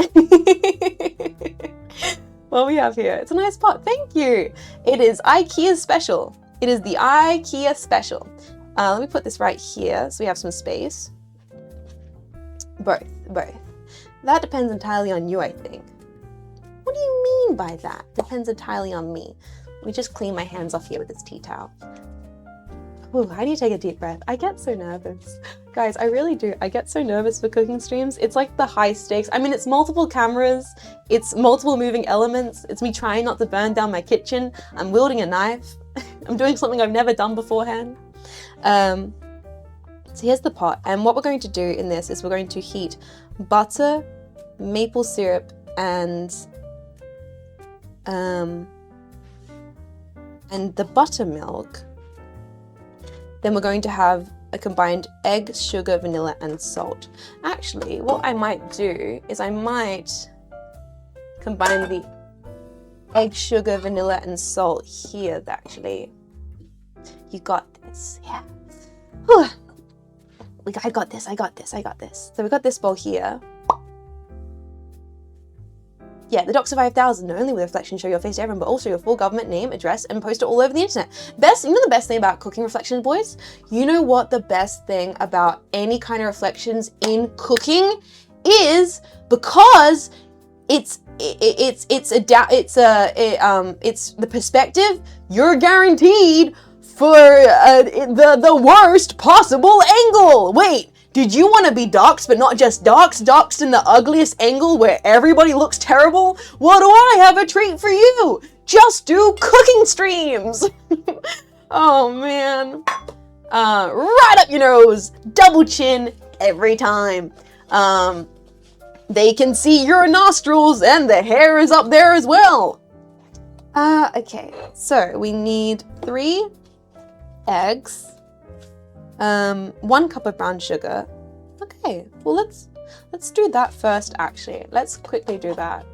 What we have here, it's a nice pot. Thank you. It is IKEA special. It is the IKEA special. Let me put this right here so we have some space. Both. That depends entirely on you, I think. What do you mean by that? Depends entirely on me. Let me just clean my hands off here with this tea towel. Ooh, how do you take a deep breath? I get so nervous. Guys, I really do. I get so nervous for cooking streams. It's like the high stakes. I mean, it's multiple cameras. It's multiple moving elements. It's me trying not to burn down my kitchen. I'm wielding a knife. I'm doing something I've never done beforehand. So here's the pot. And what we're going to do in this is we're going to heat butter, maple syrup, and the buttermilk. Then we're going to have a combined egg, sugar, vanilla, and salt. Actually, what I might do is I might combine the egg, sugar, vanilla, and salt here, actually. You got this, yeah. Whew. I got this. So we got this bowl here. Yeah, the Docs of 5,000, not only will the reflection show your face to everyone, but also your full government name, address, and post it all over the internet. You know the best thing about cooking reflections, boys? You know what the best thing about any kind of reflections in cooking is? Because it's the perspective. You're guaranteed for the worst possible angle. Wait. Did you want to be doxxed, but not just doxxed in the ugliest angle where everybody looks terrible? Well, do I have a treat for you? Just do cooking streams. Oh man. Right up your nose, double chin every time. They can see your nostrils and the hair is up there as well. Okay, so we need 3 eggs. 1 cup of brown sugar. Okay, well let's do that first actually. Let's quickly do that.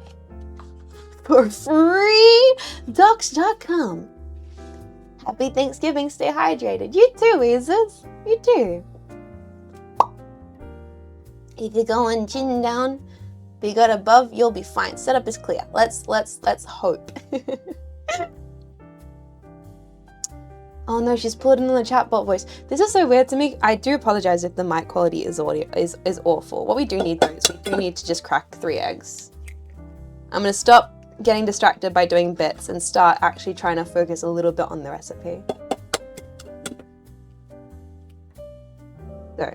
For free! Docs.com. Happy Thanksgiving, stay hydrated. You too, Weezers. You too. If you're going chin down, but you got above, you'll be fine. Setup is clear. Let's hope. Oh no, she's pulled in the chatbot voice. This is so weird to me. I do apologize if the mic quality is awful. What we do need though is we do need to just crack 3 eggs. I'm gonna stop getting distracted by doing bits and start actually trying to focus a little bit on the recipe. So,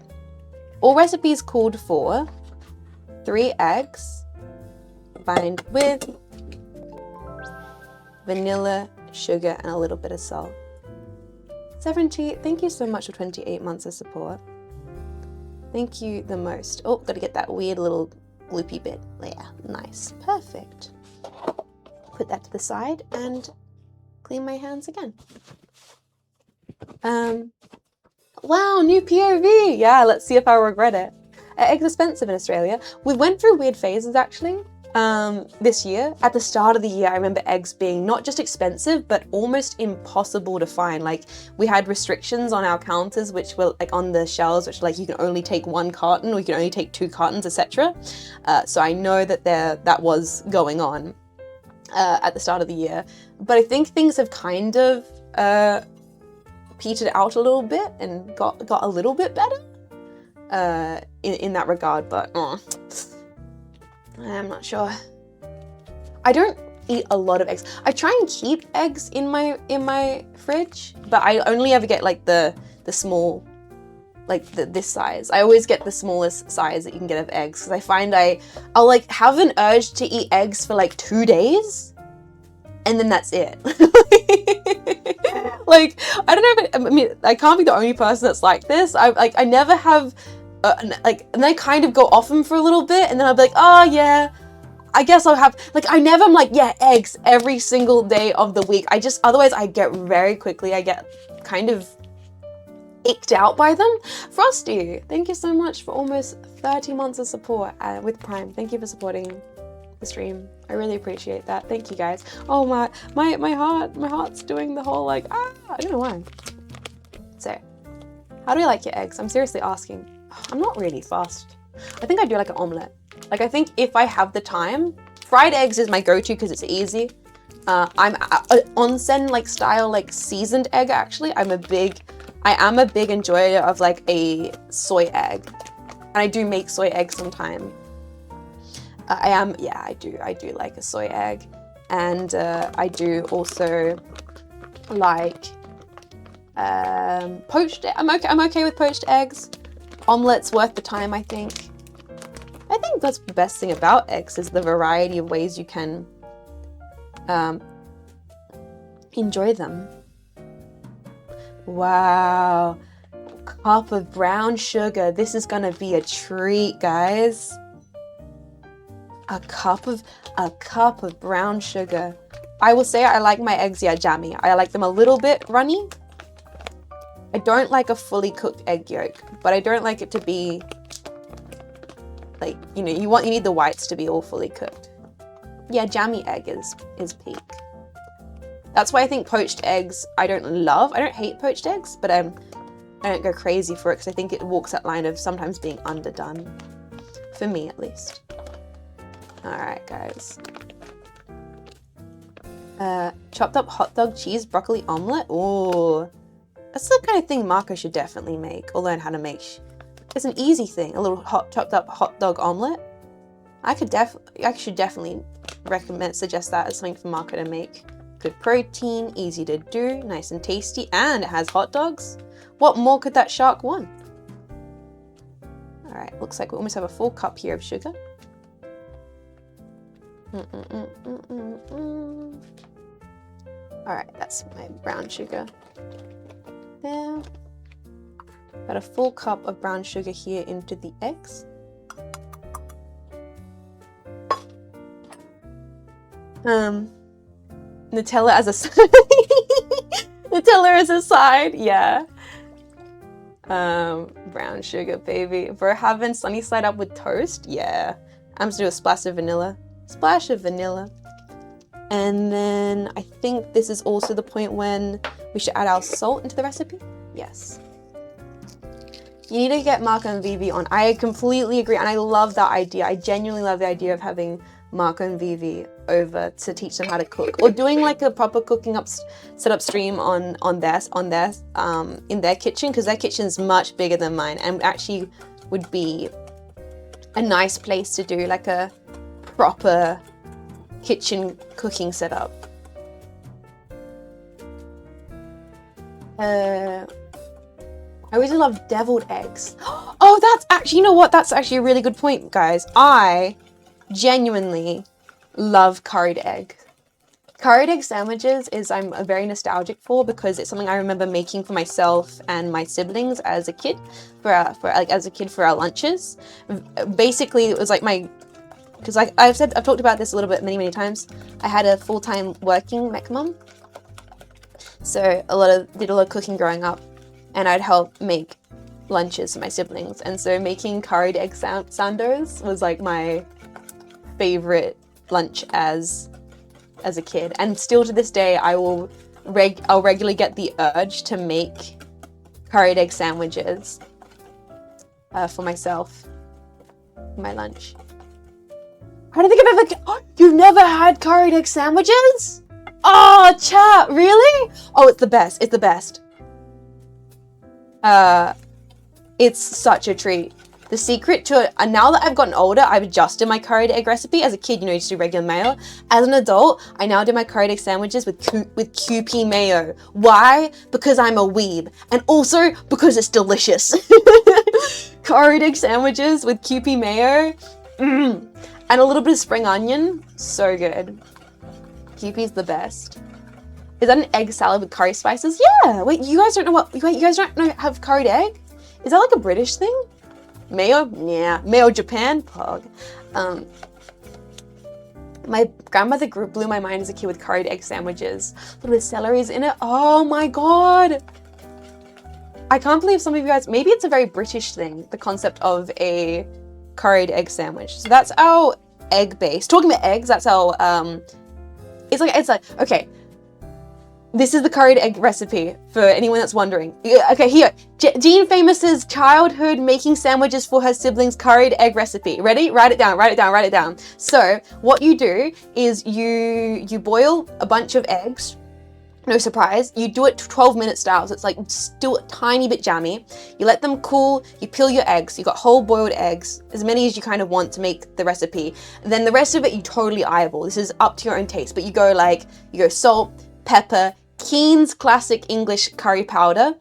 all recipes called for 3 eggs combined with vanilla, sugar, and a little bit of salt. 70, thank you so much for 28 months of support. Thank you the most. Oh, gotta get that weird little gloopy bit. Yeah, nice, perfect. Put that to the side and clean my hands again. Wow, new POV. Yeah, let's see if I regret it. Eggs are expensive in Australia. We went through weird phases actually. This year, at the start of the year, I remember eggs being not just expensive, but almost impossible to find. Like, we had restrictions on our counters, which were like on the shelves, which like you can only take 1 carton or you can only take 2 cartons, etc. So I know that that was going on at the start of the year. But I think things have kind of petered out a little bit and got a little bit better in that regard, but I'm not sure. I don't eat a lot of eggs. I try and keep eggs in my fridge, but I only ever get like the small, like this size. I always get the smallest size that you can get of eggs because I find I'll like have an urge to eat eggs for like 2 days, and then that's it. Like, I don't know if I mean, I can't be the only person that's like this. I never have. And then I kind of go off them for a little bit, and then I'll be like, oh yeah, I guess I'll have, like, I never am like, yeah, eggs every single day of the week. Otherwise I get very quickly, I get kind of icked out by them. Frosty, thank you so much for almost 30 months of support with Prime. Thank you for supporting the stream. I really appreciate that. Thank you guys. Oh my heart's doing the whole like, I don't know why. So, how do you like your eggs? I'm seriously asking. I'm not really fast. I think I do like an omelette. Like, I think if I have the time, fried eggs is my go-to because it's easy. I'm onsen like style, like seasoned egg actually. I am a big enjoyer of like a soy egg. And I do make soy eggs sometimes. I do like a soy egg. And I do also like poached. I'm okay with poached eggs. Omelets worth the time, I think. I think that's the best thing about eggs is the variety of ways you can enjoy them. Wow, cup of brown sugar. This is gonna be a treat, guys. A cup of brown sugar. I will say I like my eggs, jammy. I like them a little bit runny. I don't like a fully cooked egg yolk, but I don't like it to be like, you know, you need the whites to be all fully cooked. Yeah, jammy egg is peak. That's why I think poached eggs I don't hate poached eggs, but I don't go crazy for it because I think it walks that line of sometimes being underdone. For me, at least. Alright, guys. Chopped up hot dog, cheese, broccoli omelette. Ooh. That's the kind of thing Marco should definitely make or learn how to make. It's an easy thing. A little chopped up hot dog omelette. I should definitely suggest that as something for Marco to make. Good protein, easy to do, nice and tasty, and it has hot dogs. What more could that shark want? Alright, looks like we almost have a full cup here of sugar. Alright, that's my brown sugar. There. Got a full cup of brown sugar here into the eggs. Nutella as a side. Nutella as a side, yeah. Brown sugar, baby. We're having sunny side up with toast, yeah. I'm just gonna do a splash of vanilla. Splash of vanilla. And then I think this is also the point when we should add our salt into the recipe. Yes. You need to get Marco and Vivi on. I completely agree, and I love that idea. I genuinely love the idea of having Marco and Vivi over to teach them how to cook, or doing like a proper cooking setup stream in their kitchen, because their kitchen is much bigger than mine, and actually would be a nice place to do like a proper kitchen cooking setup. I really love deviled eggs. Oh, that's actually, you know what? That's actually a really good point, guys. I genuinely love curried egg. Curried egg sandwiches I'm very nostalgic for, because it's something I remember making for myself and my siblings as a kid for our lunches. Basically, it was like because like I've talked about this a little bit many times. I had a full-time working mech mum, so did a lot of cooking growing up, and I'd help make lunches for my siblings, and so making curried egg sandos was like my favorite lunch as a kid, and still to this day I'll regularly get the urge to make curried egg sandwiches for myself for my lunch. I don't think I've ever. Oh, you've never had curried egg sandwiches? Oh, chat, really? Oh, it's the best. It's the best. It's such a treat. The secret to it, and now that I've gotten older, I've adjusted my curried egg recipe. As a kid, you just do regular mayo. As an adult, I now do my curried egg sandwiches with QP mayo. Why? Because I'm a weeb, and also because it's delicious. Curried egg sandwiches with QP mayo, and a little bit of spring onion, so good. QP's the best. Is that an egg salad with curry spices? Yeah. Wait, you guys don't have curried egg? Is that like a British thing? Mayo? Yeah. Mayo Japan? Pog. My grandmother blew my mind as a kid with curried egg sandwiches. A little bit of celery's in it. Oh my god. I can't believe some of you guys, maybe it's a very British thing, the concept of a curried egg sandwich. So that's our egg base. Talking about eggs, that's our, it's like, okay. This is the curried egg recipe for anyone that's wondering. Okay, here. Jean Faymas's childhood making sandwiches for her siblings curried egg recipe. Ready? Write it down. So what you do is you boil a bunch of eggs. no surprise, you do it 12-minute style, so it's like still a tiny bit jammy. You let them cool, you peel your eggs, you got whole boiled eggs, as many as you kind of want to make the recipe. Then the rest of it you totally eyeball. This is up to your own taste, but you go salt, pepper, Keen's classic English curry powder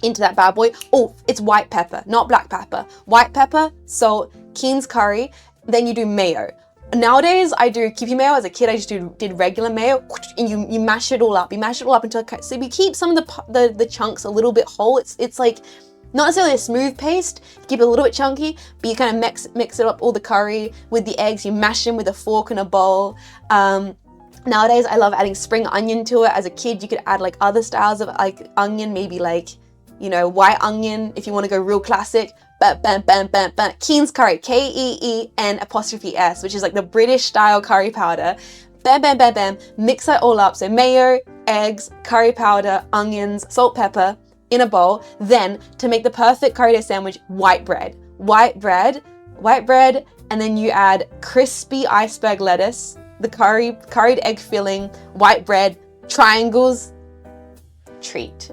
into that bad boy. Oh, it's white pepper, not black pepper. White pepper, salt, Keen's curry, then you do mayo. Nowadays, I do Kiwi mayo. As a kid, I just did regular mayo, and you mash it all up. You mash it all up until so you keep some of the chunks a little bit whole. It's like not necessarily a smooth paste. You keep it a little bit chunky, but you kind of mix it up, all the curry with the eggs. You mash them with a fork in a bowl. Nowadays, I love adding spring onion to it. As a kid, you could add like other styles of like onion, maybe like, you know, white onion if you want to go real classic. Keen's curry, Keen''S, which is like the British style curry powder. Bam, mix that all up. So mayo, eggs, curry powder, onions, salt, pepper in a bowl. Then to make the perfect curry day sandwich, white bread, and then you add crispy iceberg lettuce, the curried egg filling, white bread, triangles, treat.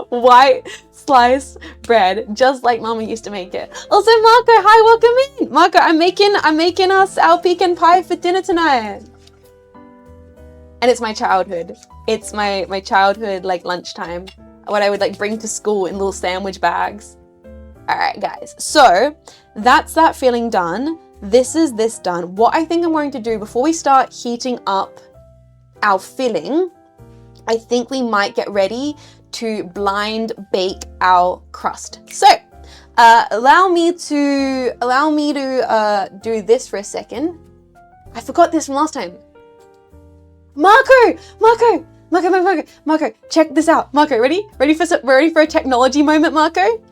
White sliced bread, just like Mama used to make it. Also, Marco, hi, welcome in. Marco, I'm making us our pecan pie for dinner tonight. And it's my childhood. It's my childhood, like lunchtime, what I would like bring to school in little sandwich bags. All right, guys. So that's that filling done. This is this done. What I think I'm going to do before we start heating up our filling, I think we might get ready to blind bake our crust. So allow me to do this for a second. I forgot this from last time. Marco, check this out. Marco, ready for a technology moment, Marco?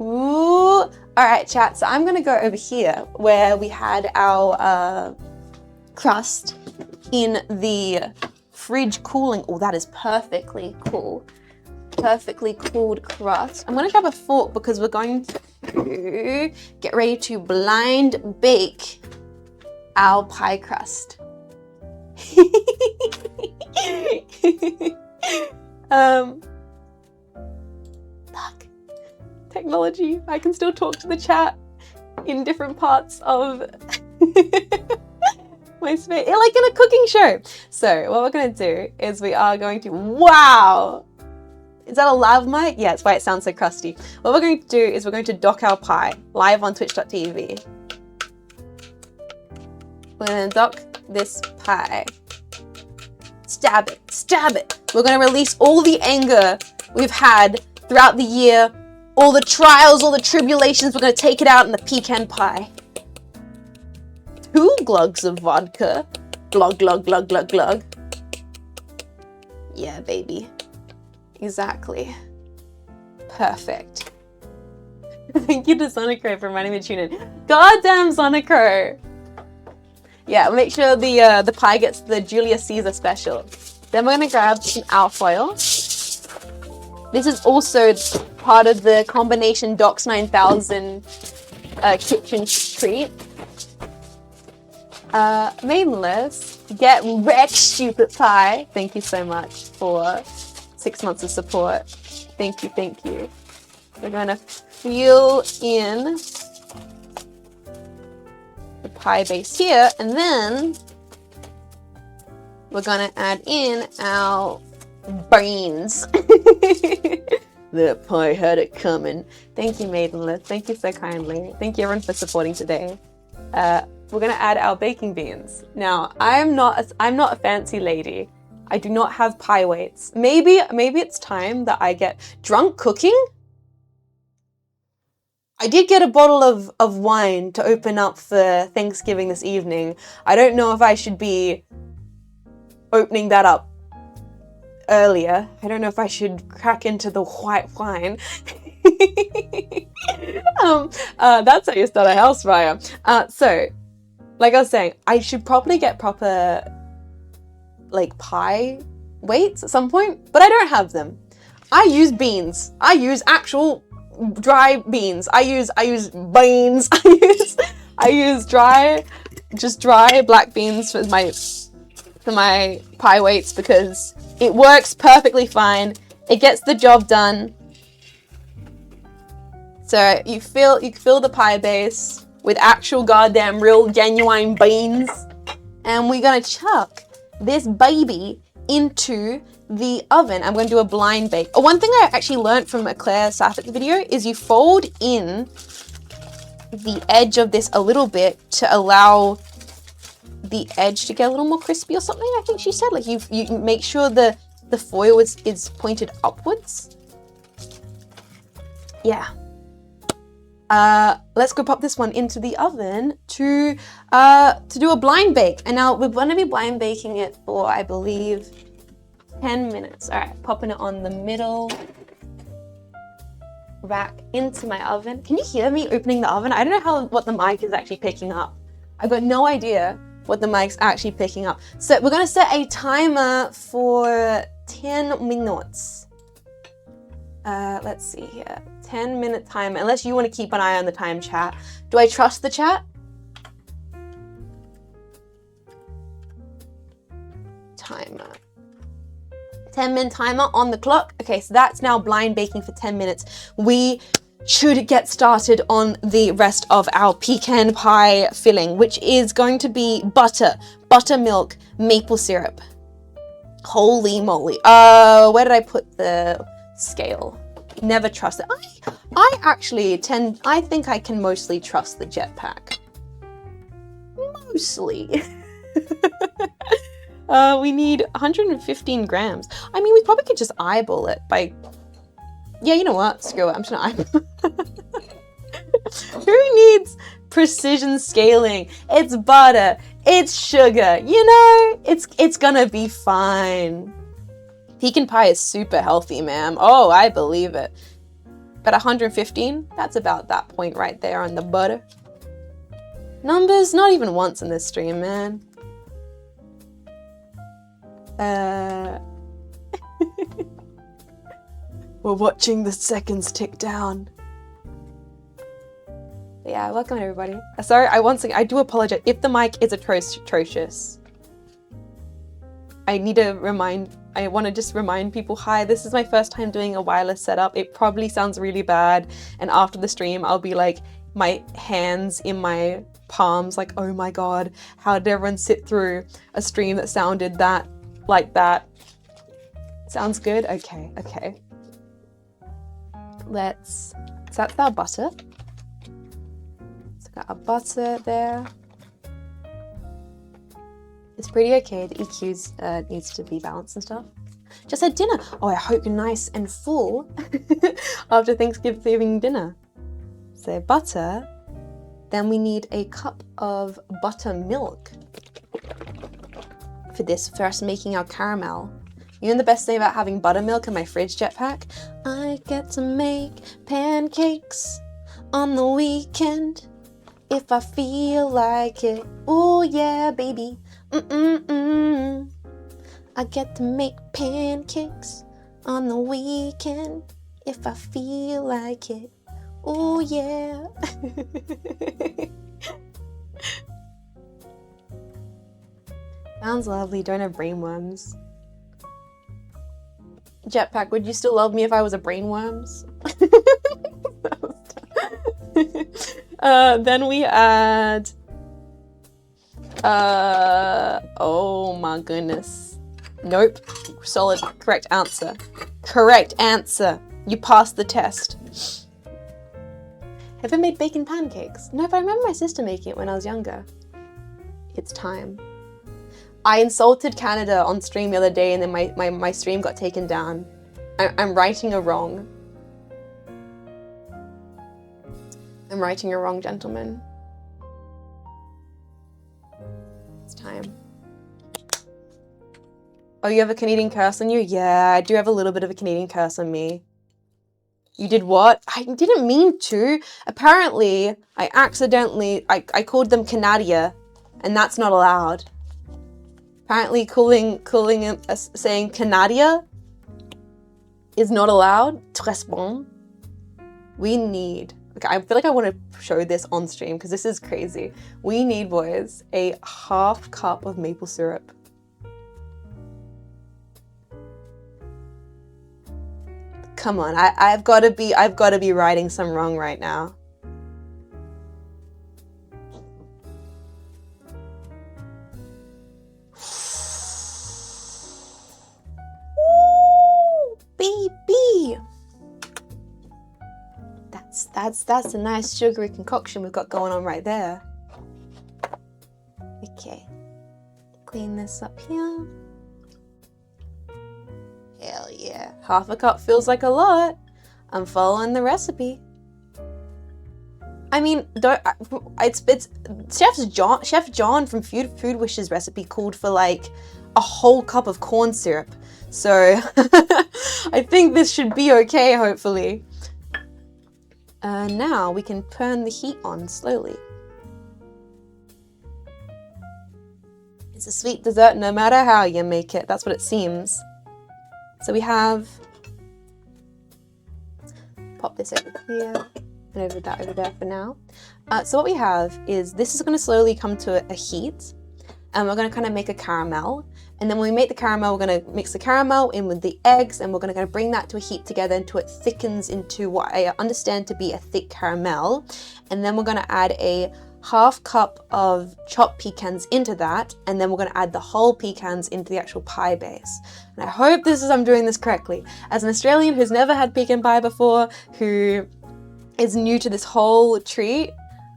Ooh. All right, chat. So I'm gonna go over here where we had our crust in the fridge cooling. Oh, that is perfectly cool. Perfectly cooled crust. I'm gonna grab a fork because we're going to get ready to blind bake our pie crust. Look, technology. I can still talk to the chat in different parts of my space, like in a cooking show. So what we're gonna do is we are going to, wow! Is that a lav mic? Yeah, that's why it sounds so crusty. What we're going to do is we're going to dock our pie live on twitch.tv. We're gonna dock this pie. Stab it. We're gonna release all the anger we've had throughout the year, all the trials, all the tribulations. We're gonna take it out in the pecan pie. 2 glugs of vodka. Glug, glug, glug, glug, glug. Yeah, baby. Exactly. Perfect. Thank you to Sonico for reminding me to tune in. Goddamn Sonico! Yeah, make sure the pie gets the Julius Caesar special. Then we're gonna grab some alfoil. This is also part of the combination Docs 9000 kitchen treat. Maidenless, get wrecked, stupid pie. Thank you so much for 6 months of support. Thank you. We're gonna fill in the pie base here, and then we're gonna add in our beans. That pie had it coming. Thank you, Maidenless. Thank you so kindly. Thank you everyone for supporting today. We're gonna add our baking beans. Now, I'm not a fancy lady. I do not have pie weights. Maybe it's time that I get drunk cooking. I did get a bottle of wine to open up for Thanksgiving this evening. I don't know if I should be opening that up earlier. I don't know if I should crack into the white wine. That's how you start a house fire. So, like I was saying, I should probably get proper like pie weights at some point, but I don't have them. I use beans. I use actual dry beans. I use beans. I use dry black beans for for my pie weights because it works perfectly fine. It gets the job done. So you fill the pie base with actual goddamn real genuine beans, and we're gonna chuck this baby into the oven. I'm gonna do a blind bake. Oh, one thing I actually learned from a Claire Sapphic video is you fold in the edge of this a little bit to allow the edge to get a little more crispy or something. I think she said, like, you make sure the foil is pointed upwards. Yeah. Let's go pop this one into the oven to do a blind bake. And now we're going to be blind baking it for, I believe, 10 minutes. All right, popping it on the middle rack into my oven. Can you hear me opening the oven? I don't know what the mic is actually picking up. I've got no idea what the mic's actually picking up. So we're going to set a timer for 10 minutes. Let's see here. 10-minute timer, unless you want to keep an eye on the time, chat. Do I trust the chat? Timer. 10-minute timer on the clock. Okay, so that's now blind baking for 10 minutes. We should get started on the rest of our pecan pie filling, which is going to be buttermilk, maple syrup. Holy moly. Where did I put the scale? Never trust it. I actually I think I can mostly trust the jetpack. Mostly. We need 115 grams. I mean, we probably could just eyeball it by... Yeah, you know what? Screw it. I'm just gonna eyeball. Who needs precision scaling? It's butter. It's sugar. You know, it's gonna be fine. Pecan pie is super healthy, ma'am. Oh, I believe it. But 115, that's about that point right there on the butter. Numbers, not even once in this stream, man. We're watching the seconds tick down. But yeah, welcome everybody. Sorry, I do apologize if the mic is atrocious. I want to just remind people, hi, this is my first time doing a wireless setup. It probably sounds really bad. And after the stream, I'll be like, my hands in my palms, like, oh my God, how did everyone sit through a stream that sounded like that? Sounds good? Okay. So that's our butter. So got our butter there. It's pretty okay. The EQs needs to be balanced and stuff. Just had dinner. Oh, I hope you're nice and full after Thanksgiving dinner. So butter. Then we need a cup of buttermilk for this, for us making our caramel. You know the best thing about having buttermilk in my fridge jetpack? I get to make pancakes on the weekend if I feel like it. Oh yeah, baby. I get to make pancakes on the weekend if I feel like it. Oh yeah. Sounds lovely. Don't have brainworms. Jetpack, would you still love me if I was a brainworms? Then we add... oh my goodness. Nope. Solid. Correct answer. Correct answer. You passed the test. Have I made bacon pancakes? No, but I remember my sister making it when I was younger. It's time. I insulted Canada on stream the other day and then my stream got taken down. I'm righting a wrong. I'm righting a wrong, gentlemen. It's time. Oh, you have a Canadian curse on you? Yeah, I do have a little bit of a Canadian curse on me. You did what? I didn't mean to. Apparently, I accidentally, I called them Canadia, and that's not allowed. Apparently saying Canadia is not allowed. Très bon. We need, okay, I feel like I want to show this on stream because this is crazy. We need, boys, a half cup of maple syrup. Come on, I've got to be righting some wrong right now. Ooh, baby. That's a nice sugary concoction we've got going on right there. Okay. Clean this up here. Hell yeah. Half a cup feels like a lot. I'm following the recipe. I mean, it's Chef John from Food Wishes recipe called for like a whole cup of corn syrup. So I think this should be okay, hopefully. Now we can turn the heat on slowly. It's a sweet dessert no matter how you make it. That's what it seems. So we have, pop this over here and over that over there for now. So what we have is this is going to slowly come to a heat, and we're going to kind of make a caramel. And then when we make the caramel, we're going to mix the caramel in with the eggs, and we're going to bring that to a heat together until it thickens into what I understand to be a thick caramel. And then we're going to add a half cup of chopped pecans into that, and then we're going to add the whole pecans into the actual pie base. And I hope I'm doing this correctly. As an Australian who's never had pecan pie before, who is new to this whole treat,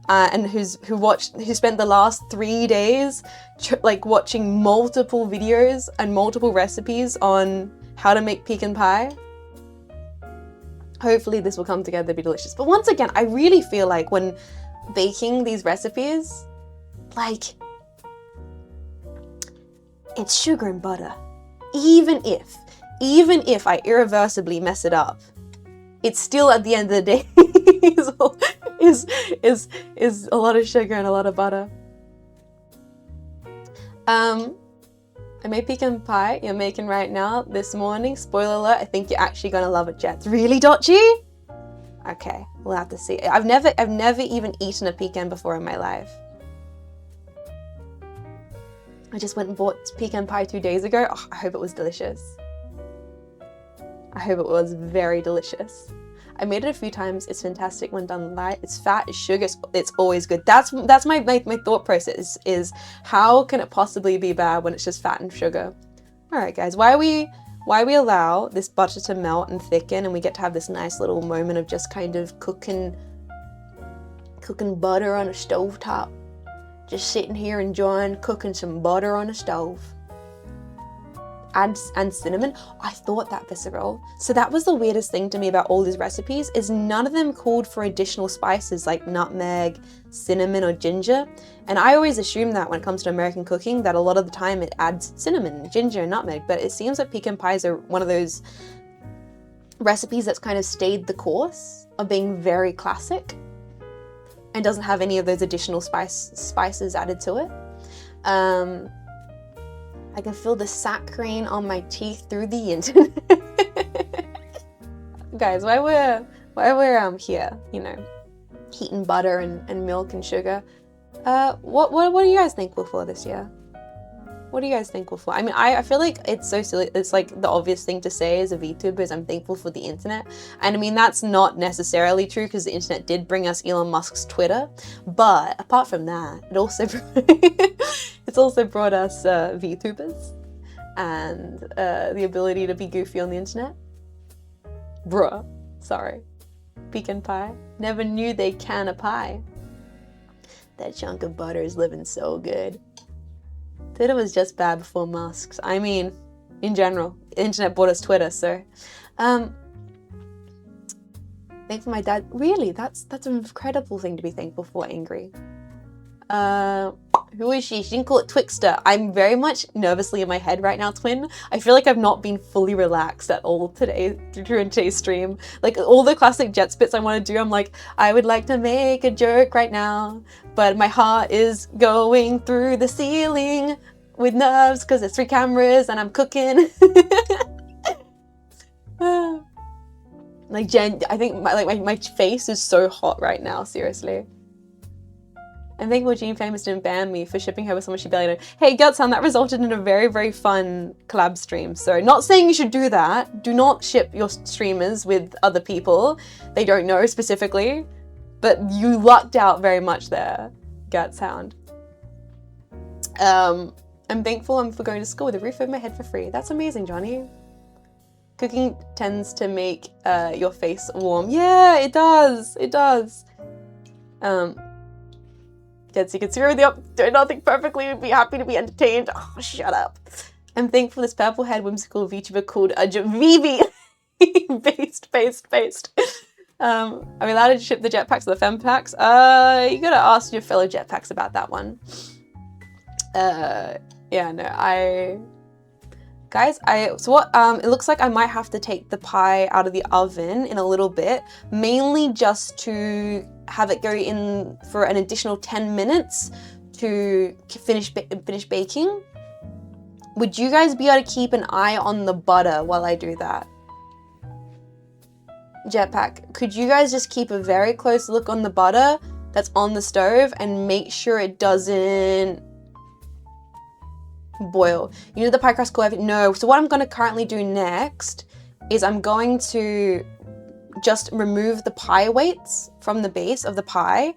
and who spent the last 3 days watching multiple videos and multiple recipes on how to make pecan pie. Hopefully this will come together to be delicious. But once again, I really feel like when baking these recipes, like, it's sugar and butter. Even if I irreversibly mess it up, it's still at the end of the day is a lot of sugar and a lot of butter. I made pecan pie you're making right now this morning. Spoiler alert, I think you're actually gonna love it, Jets. Really, Dotchi? Okay, we'll have to see. I've never even eaten a pecan before in my life. I just went and bought pecan pie 2 days ago. Oh, I hope it was delicious. I hope it was very delicious. I made it a few times. It's fantastic when done right. It's fat, it's sugar, it's always good. That's my thought process is how can it possibly be bad when it's just fat and sugar? All right, guys, why we allow this butter to melt and thicken, and we get to have this nice little moment of just kind of cooking butter on a stovetop. Just sitting here enjoying cooking some butter on a stove. And cinnamon. I thought that visceral. So that was the weirdest thing to me about all these recipes, is none of them called for additional spices like nutmeg, cinnamon, or ginger. And I always assume that when it comes to American cooking, that a lot of the time it adds cinnamon, ginger, and nutmeg. But it seems that pecan pies are one of those recipes that's kind of stayed the course of being very classic and doesn't have any of those additional spices added to it. I can feel the saccharine on my teeth through the internet. Guys, while we're here, heating butter and milk and sugar, what are you guys thankful for this year? What are you guys thankful for? I mean, I feel like it's so silly. It's like the obvious thing to say as a VTuber is I'm thankful for the internet. And I mean, that's not necessarily true because the internet did bring us Elon Musk's Twitter. But apart from that, it's also brought us VTubers and the ability to be goofy on the internet. Bruh, sorry. Pecan pie. Never knew they can a pie. That chunk of butter is living so good. Twitter was just bad before masks. I mean, in general, the internet bought us Twitter, so. Thankful for my dad. Really, that's an incredible thing to be thankful for, Angry. Who is she? She didn't call it Twixter. I'm very much nervously in my head right now, Twin. I feel like I've not been fully relaxed at all today during today's stream. Like all the classic jet spits I want to do, I'm like, I would like to make a joke right now, but my heart is going through the ceiling with nerves because there's 3 cameras and I'm cooking. Like Jen, I think my face is so hot right now, seriously. And thankful Jean Faymas didn't ban me for shipping her with someone she barely knew. Hey, Gutsound, that resulted in a very, very fun collab stream. So not saying you should do that. Do not ship your streamers with other people they don't know specifically. But you lucked out very much there, Gutsound. I'm thankful I'm for going to school with a roof over my head for free. That's amazing, Johnny. Cooking tends to make your face warm. Yeah, it does. It does. Dead Secret Zero, do not think perfectly, would be happy to be entertained. Oh, shut up. I'm thankful this purple-haired whimsical VTuber called Vivi. Based. Are we allowed to ship the jetpacks or the fem packs? You gotta ask your fellow jetpacks about that one. Yeah, no, Guys, it looks like I might have to take the pie out of the oven in a little bit, mainly just to have it go in for an additional 10 minutes to finish baking. Would you guys be able to keep an eye on the butter while I do that? Jetpack, could you guys just keep a very close look on the butter that's on the stove and make sure it doesn't boil? You know the pie crust cool? No. So what I'm going to currently do next is I'm going to just remove the pie weights from the base of the pie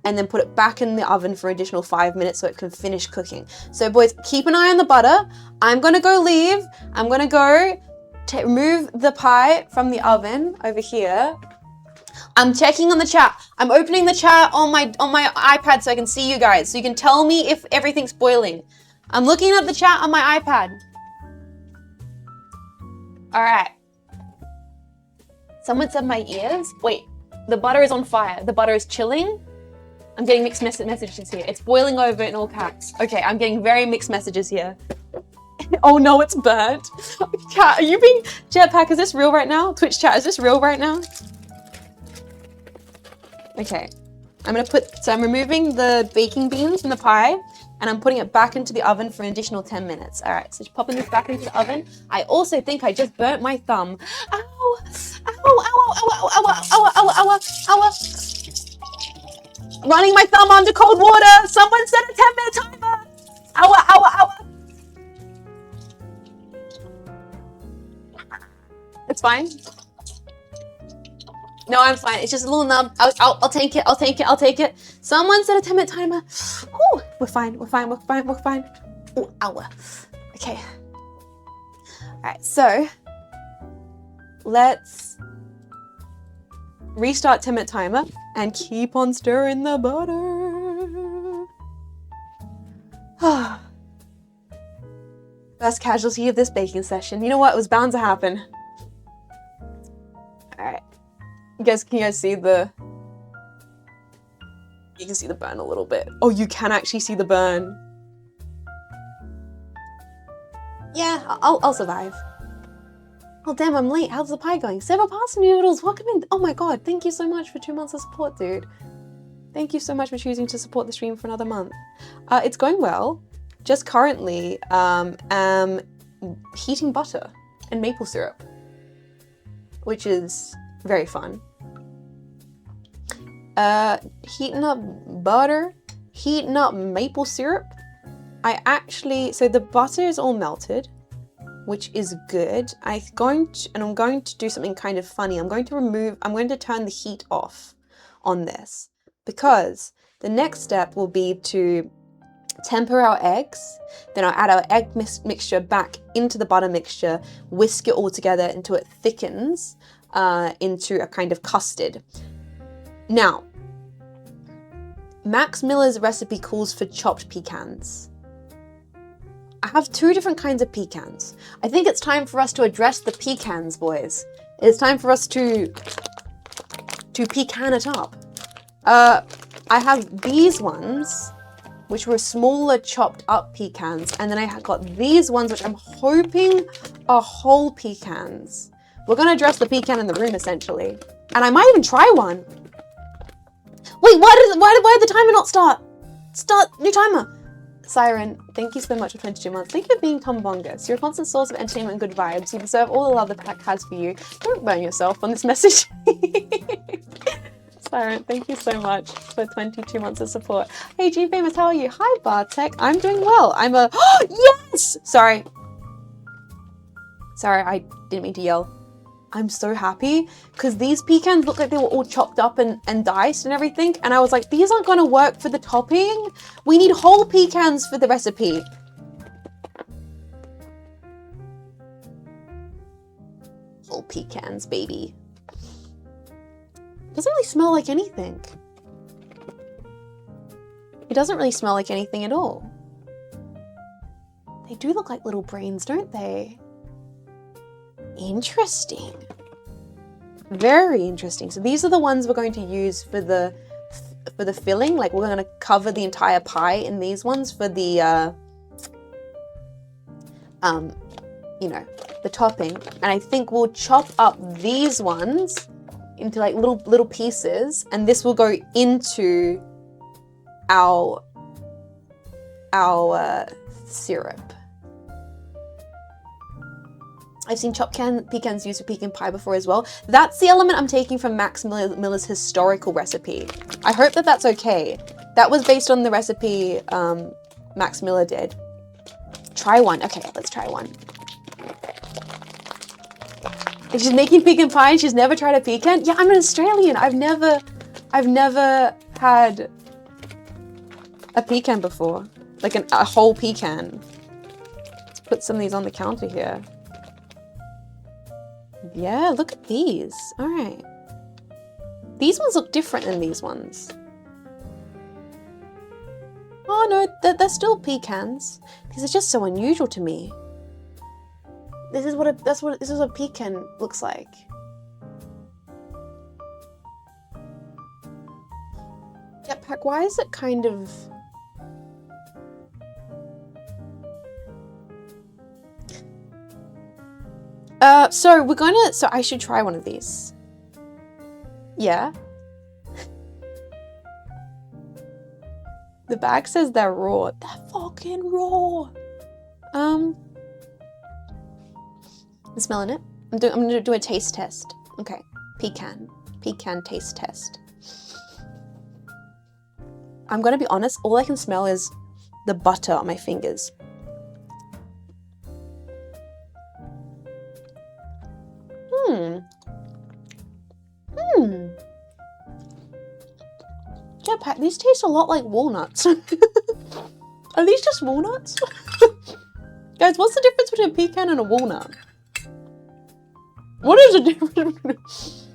and then put it back in the oven for an additional 5 minutes so it can finish cooking. So boys, keep an eye on the butter. I'm going to go leave. I'm going to go remove the pie from the oven over here. I'm checking on the chat. I'm opening the chat on my iPad so I can see you guys. So you can tell me if everything's boiling. I'm looking at the chat on my iPad. All right. Someone said my ears. Wait, the butter is on fire. The butter is chilling. I'm getting mixed messages here. It's boiling over in all caps. Okay, I'm getting very mixed messages here. Oh no, it's burnt. Cat, are you being... Jetpack, is this real right now? Twitch chat, is this real right now? Okay. I'm removing the baking beans from the pie and I'm putting it back into the oven for an additional 10 minutes. All right, so just popping this back into the oven. I also think I just burnt my thumb. Ow! Ow, ow, ow, ow, ow, ow, ow, ow, ow. Running my thumb under cold water. Someone set a 10-minute timer. Ow, ow, ow. It's fine. No, I'm fine. It's just a little numb. I'll take it. I'll take it. I'll take it. Someone set a 10-minute timer. Whew, we're fine. We're fine. We're fine. We're fine. Ooh, ow. Okay. All right. So let's restart 10-minute timer and keep on stirring the butter. First casualty of this baking session. You know what? It was bound to happen. All right. Can you guys see the... You can see the burn a little bit. Oh, you can actually see the burn. Yeah, I'll survive. Oh, damn, I'm late. How's the pie going? Several pasta noodles. Welcome in. Oh my god, thank you so much for 2 months of support, dude. Thank you so much for choosing to support the stream for another month. It's going well. Just currently, am heating butter and maple syrup, which is very fun. Heating up butter, heating up maple syrup. So the butter is all melted, which is good. I'm going to do something kind of funny. I'm going to turn the heat off on this because the next step will be to temper our eggs. Then I'll add our egg mixture back into the butter mixture, whisk it all together until it thickens into a kind of custard. Now, Max Miller's recipe calls for chopped pecans. I have 2 different kinds of pecans. I think it's time for us to address the pecans, boys. It's time for us to pecan it up. I have these ones, which were smaller chopped up pecans, and then I got these ones, which I'm hoping are whole pecans. We're gonna address the pecan in the room, essentially. And I might even try one. Wait, why did the timer not start? Start new timer. Siren, thank you so much for 22 months. Thank you for being Tom Bongus. You're a constant source of entertainment and good vibes. You deserve all the love the pack has for you. Don't burn yourself on this message. Tyrant, thank you so much for 22 months of support. Hey, Jean Faymas, how are you? Hi, Bartek. I'm doing well. I'm a... Yes! Sorry, I didn't mean to yell. I'm so happy because these pecans look like they were all chopped up and diced and everything. And I was like, these aren't going to work for the topping. We need whole pecans for the recipe. Whole pecans, baby. Doesn't really smell like anything. It doesn't really smell like anything at all. They do look like little brains, don't they? Interesting. Very interesting. So these are the ones we're going to use for the filling. Like we're going to cover the entire pie in these ones for the you know, the topping. And I think we'll chop up these ones into like little pieces, and this will go into our syrup. I've seen chopped pecans used for pecan pie before as well. That's the element I'm taking from Max Miller's historical recipe. I hope that that's okay. That was based on the recipe Max Miller did. Try one. Okay, let's try one. If she's making pecan pie and she's never tried a pecan? Yeah, I'm an Australian. I've never had a pecan before. Like a whole pecan. Let's put some of these on the counter here. Yeah, look at these. All right. These ones look different than these ones. Oh no, they're still pecans. These are just so unusual to me. This is what a pecan looks like. Jetpack, why is it kind of... So I should try one of these. Yeah. The bag says they're raw. They're fucking raw. I'm smelling it. I'm gonna do a taste test. Okay, pecan taste test. I'm gonna be honest, all I can smell is the butter on my fingers. Jetpack, these taste a lot like walnuts. Are these just walnuts? Guys, what's the difference between a pecan and a walnut? What is the difference?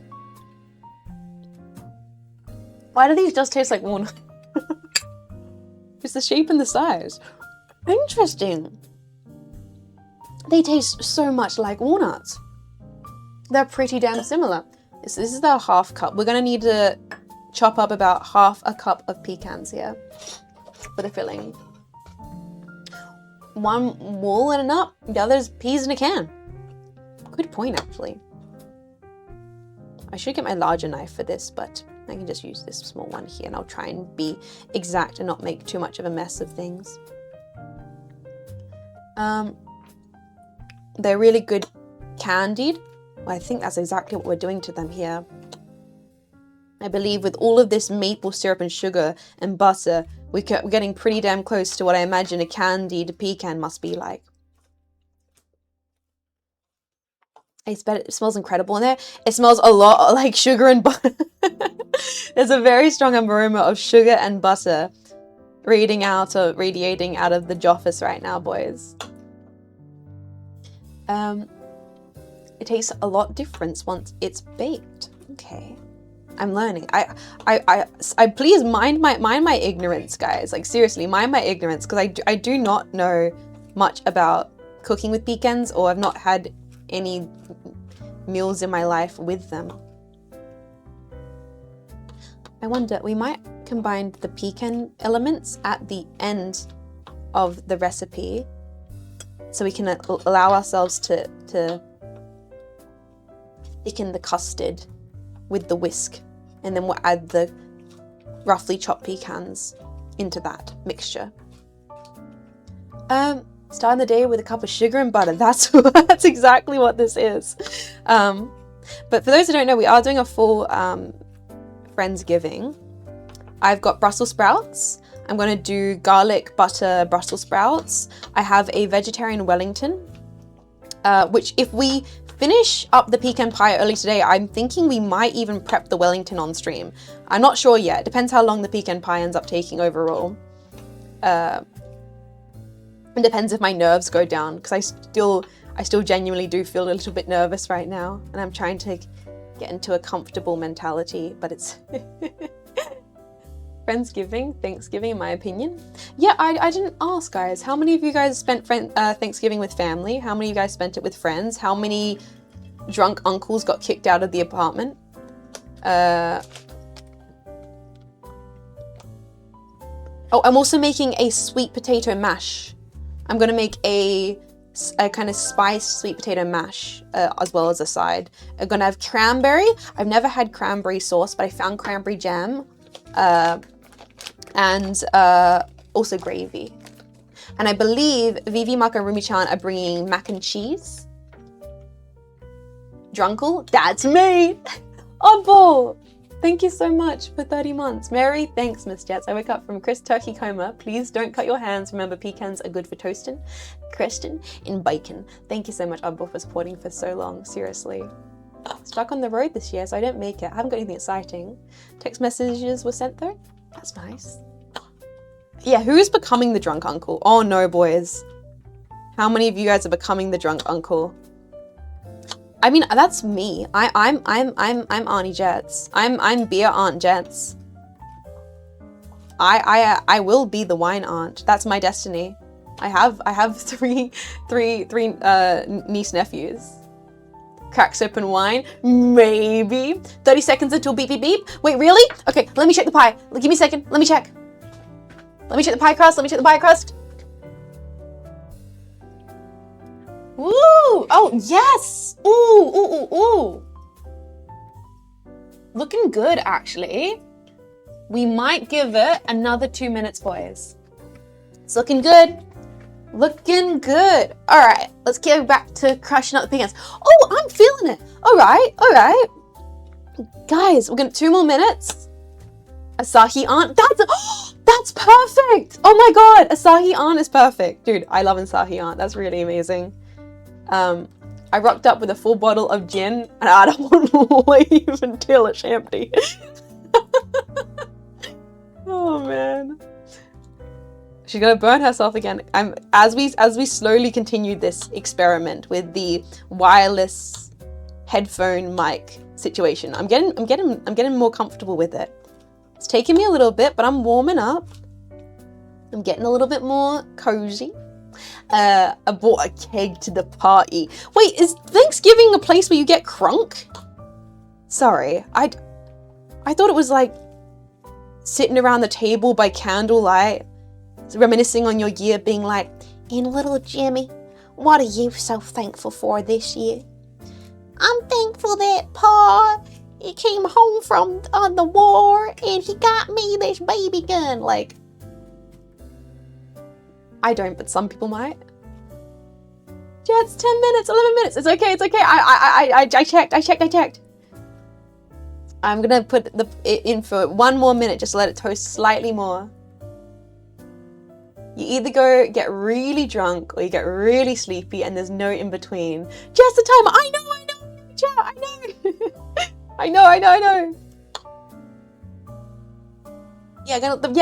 Why do these just taste like walnut? It's the shape and the size. Interesting. They taste so much like walnuts. They're pretty damn similar. This is our half cup. We're gonna need to chop up about half a cup of pecans here for the filling. One wool in a nut, the other's peas in a can. Good point, actually. I should get my larger knife for this, but I can just use this small one here, and I'll try and be exact and not make too much of a mess of things. They're really good candied. Well, I think that's exactly what we're doing to them here. I believe with all of this maple syrup and sugar and butter, we're getting pretty damn close to what I imagine a candied pecan must be like. I bet it smells incredible in there. It smells a lot like sugar and butter. There's a very strong aroma of sugar and butter radiating out of the Joffus right now, boys. It tastes a lot different once it's baked. Okay. I'm learning. I please mind my ignorance, guys. Like seriously, mind my ignorance, because I do not know much about cooking with pecans, or I've not had any meals in my life with them. I wonder, we might combine the pecan elements at the end of the recipe, so we can allow ourselves to thicken the custard with the whisk, and then we'll add the roughly chopped pecans into that mixture. Starting the day with a cup of sugar and butter. That's exactly what this is. But for those who don't know, we are doing a full Friendsgiving, I've got Brussels sprouts. I'm gonna do garlic butter Brussels sprouts. I have a vegetarian Wellington, which if we finish up the pecan pie early today, I'm thinking we might even prep the Wellington on stream. I'm not sure yet. It depends how long the pecan pie ends up taking overall. It depends if my nerves go down, because I still genuinely do feel a little bit nervous right now, and I'm trying to get into a comfortable mentality, but it's Friendsgiving, Thanksgiving in my opinion. Yeah, I didn't ask, guys. How many of you guys spent Thanksgiving with family? How many of you guys spent it with friends? How many drunk uncles got kicked out of the apartment? Oh, I'm also making a sweet potato mash. I'm gonna make a kind of spiced sweet potato mash as well as a side. I'm gonna have cranberry. I've never had cranberry sauce, but I found cranberry jam. And also gravy. And I believe Vivi, Mark, and Rumi-chan are bringing mac and cheese. Drunkle, that's me! Oh, thank you so much for 30 months. Mary, thanks, Miss Jets. I wake up from Chris Turkey coma. Please don't cut your hands. Remember, pecans are good for toasting. Kristen in bacon. Thank you so much, Abbo, for supporting for so long. Seriously. Stuck on the road this year, so I didn't make it. I haven't got anything exciting. Text messages were sent though. That's nice. Yeah, who's becoming the drunk uncle? Oh no, boys. How many of you guys are becoming the drunk uncle? I mean, that's me. I'm Auntie Jets. I'm beer Aunt Jets. I will be the wine aunt. That's my destiny. I have three niece nephews. Cracks open wine, maybe. 30 seconds until beep beep beep. Wait, really? Okay, let me check the pie. Give me a second. Let me check. Let me check the pie crust. Let me check the pie crust. Woo! Oh yes! Ooh. Looking good, actually. We might give it another 2 minutes, boys. It's looking good. Looking good. All right, let's get back to crushing up the pecans. Oh, I'm feeling it. All right. Guys, we're gonna 2 more minutes. Asahi aunt, that's perfect. Oh my God, Asahi aunt is perfect. Dude, I love Asahi aunt. That's really amazing. I rocked up with a full bottle of gin and I don't want to leave until it's empty. Oh man. She's gonna burn herself again. As we slowly continue this experiment with the wireless headphone mic situation, I'm getting more comfortable with it. It's taking me a little bit, but I'm warming up. I'm getting a little bit more cozy. I brought a keg to the party. Wait, is Thanksgiving a place where you get crunk? Sorry, I thought it was like sitting around the table by candlelight, reminiscing on your year, being like, "And little Jimmy, what are you so thankful for this year?" "I'm thankful that Pa, he came home from the war and he got me this baby gun." Like, I don't, but some people might. Yeah, it's 10 minutes, 11 minutes. It's okay. I checked. I'm gonna put it in for 1 more minute, just to let it toast slightly more. You either go get really drunk or you get really sleepy and there's no in between. Just the time. I know. I know. Yeah,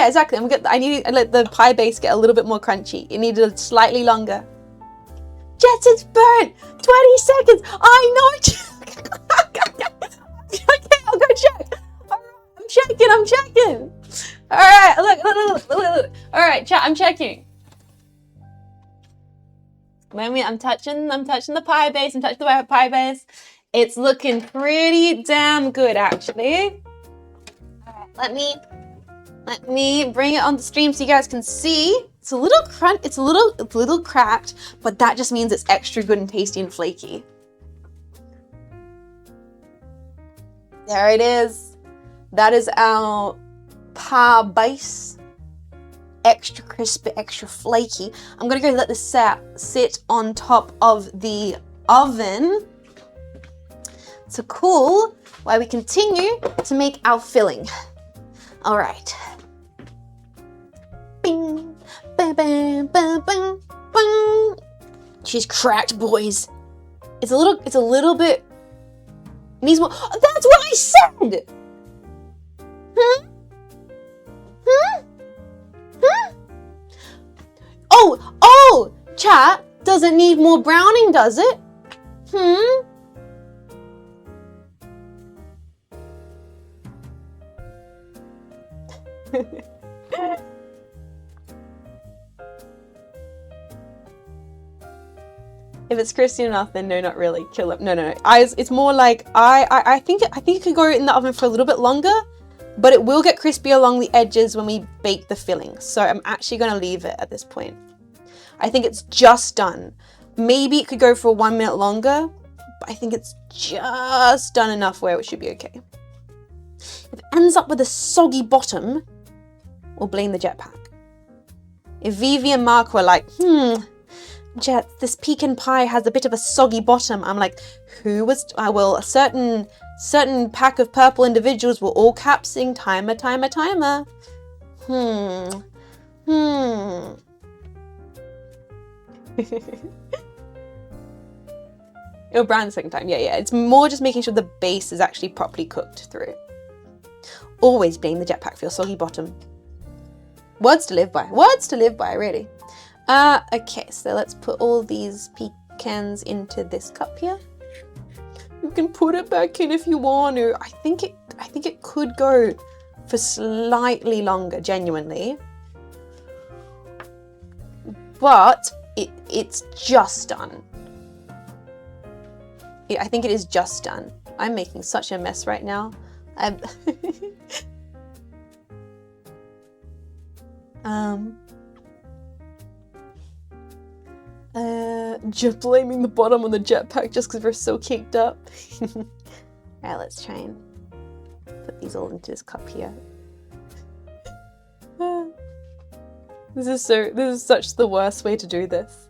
exactly. I need to let the pie base get a little bit more crunchy. It needed slightly longer. Jets, it's burnt. 20 seconds. I know. Okay, I'll go check. I'm checking. All right, look. All right, chat, I'm checking. I'm touching the pie base. It's looking pretty damn good, actually. All right, let me bring it on the stream so you guys can see. It's a little cracked, but that just means it's extra good and tasty and flaky. There it is. That is our pie base. Extra crispy, extra flaky. I'm gonna go let this sit on top of the oven to cool. while we continue to make our filling. All right. Bing, bam, bam, bam, bam, bam. She's cracked, boys. It's a little bit. Needs more. That's what I said. Hmm? Oh, chat. Doesn't need more browning, does it? If it's crispy enough, then no, not really. Kill it. No. It's more like I think it could go in the oven for a little bit longer, but it will get crispy along the edges when we bake the filling. So I'm actually going to leave it at this point. I think it's just done. Maybe it could go for 1 minute longer, but I think it's just done enough where it should be okay. If it ends up with a soggy bottom, we'll blame the jetpack. If Vivi and Mark were like, Jet, this pecan pie has a bit of a soggy bottom. I'm like, well, a certain pack of purple individuals were all capsing timer. It'll brown the second time. Yeah. It's more just making sure the base is actually properly cooked through. Always blame the jetpack for your soggy bottom. Words to live by. Really. Okay, so let's put all these pecans into this cup here. You can put it back in if you want to. I think it could go for slightly longer, genuinely. But it's just done. I think it is just done. I'm making such a mess right now. Just blaming the bottom on the jetpack just because we're so caked up. Alright, let's try and put these all into this cup here. This is such the worst way to do this.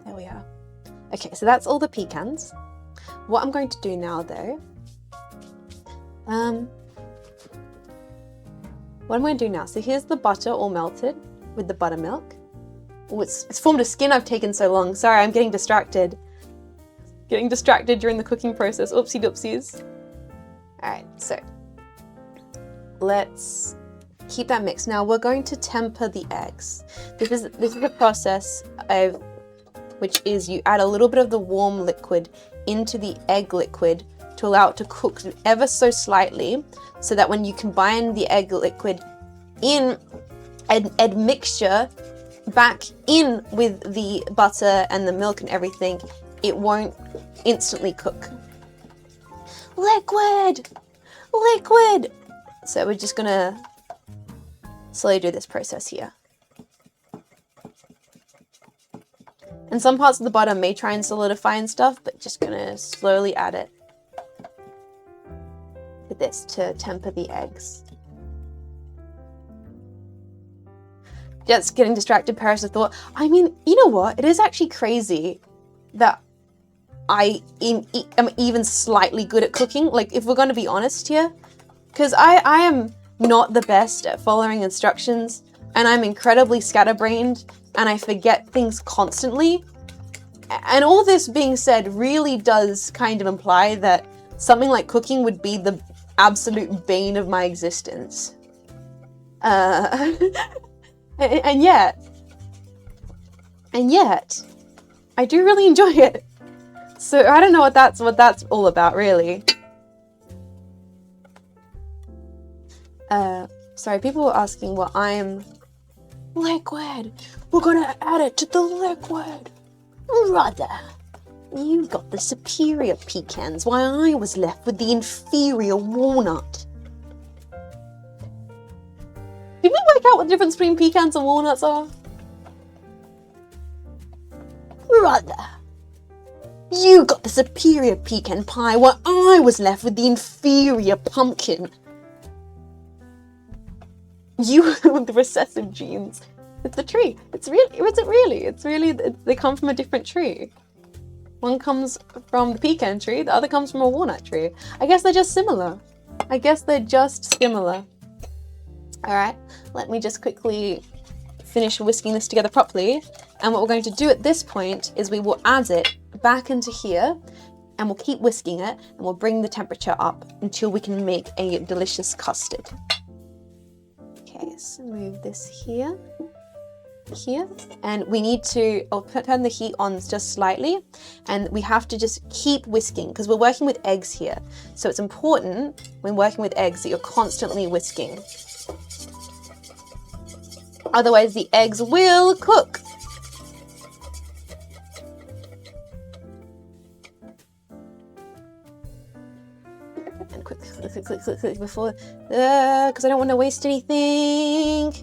There we are. Okay, so that's all the pecans. What I'm going to do now, though, what I'm going to do now, so here's the butter all melted with the buttermilk. Oh, it's formed a skin. I've taken so long. Sorry, I'm getting distracted. Getting distracted during the cooking process. Oopsie doopsies. Alright, so let's keep that mixed. Now we're going to temper the eggs. This is the process of which is you add a little bit of the warm liquid into the egg liquid to allow it to cook ever so slightly, so that when you combine the egg liquid in egg mixture back in with the butter and the milk and everything, it won't instantly cook. Liquid! So we're just gonna slowly do this process here. And some parts of the butter may try and solidify and stuff, but just gonna slowly add it with this to temper the eggs. Just getting distracted, Paris of thought. I mean, you know what? It is actually crazy that I am even slightly good at cooking. Like, if we're going to be honest here, because I am not the best at following instructions, and I'm incredibly scatterbrained, and I forget things constantly. And all this being said really does kind of imply that something like cooking would be the absolute bane of my existence. And yet, I do really enjoy it. So I don't know what that's all about, really. Sorry, people were asking what I'm... Liquid! We're gonna add it to the liquid! Brother, you got the superior pecans while I was left with the inferior walnut. Did we work out what the difference between pecans and walnuts are? Brother, you got the superior pecan pie while I was left with the inferior pumpkin. You with the recessive genes. It's the tree. It's really, or is it really? It's really, they come from a different tree. One comes from the pecan tree, the other comes from a walnut tree. I guess they're just similar. Alright, let me just quickly finish whisking this together properly. And what we're going to do at this point is we will add it back into here, and we'll keep whisking it, and we'll bring the temperature up until we can make a delicious custard. Okay, so move this here, and we need to, I'll turn the heat on just slightly, and we have to just keep whisking because we're working with eggs here. So it's important when working with eggs that you're constantly whisking. Otherwise the eggs will cook. And quick before, because I don't want to waste anything.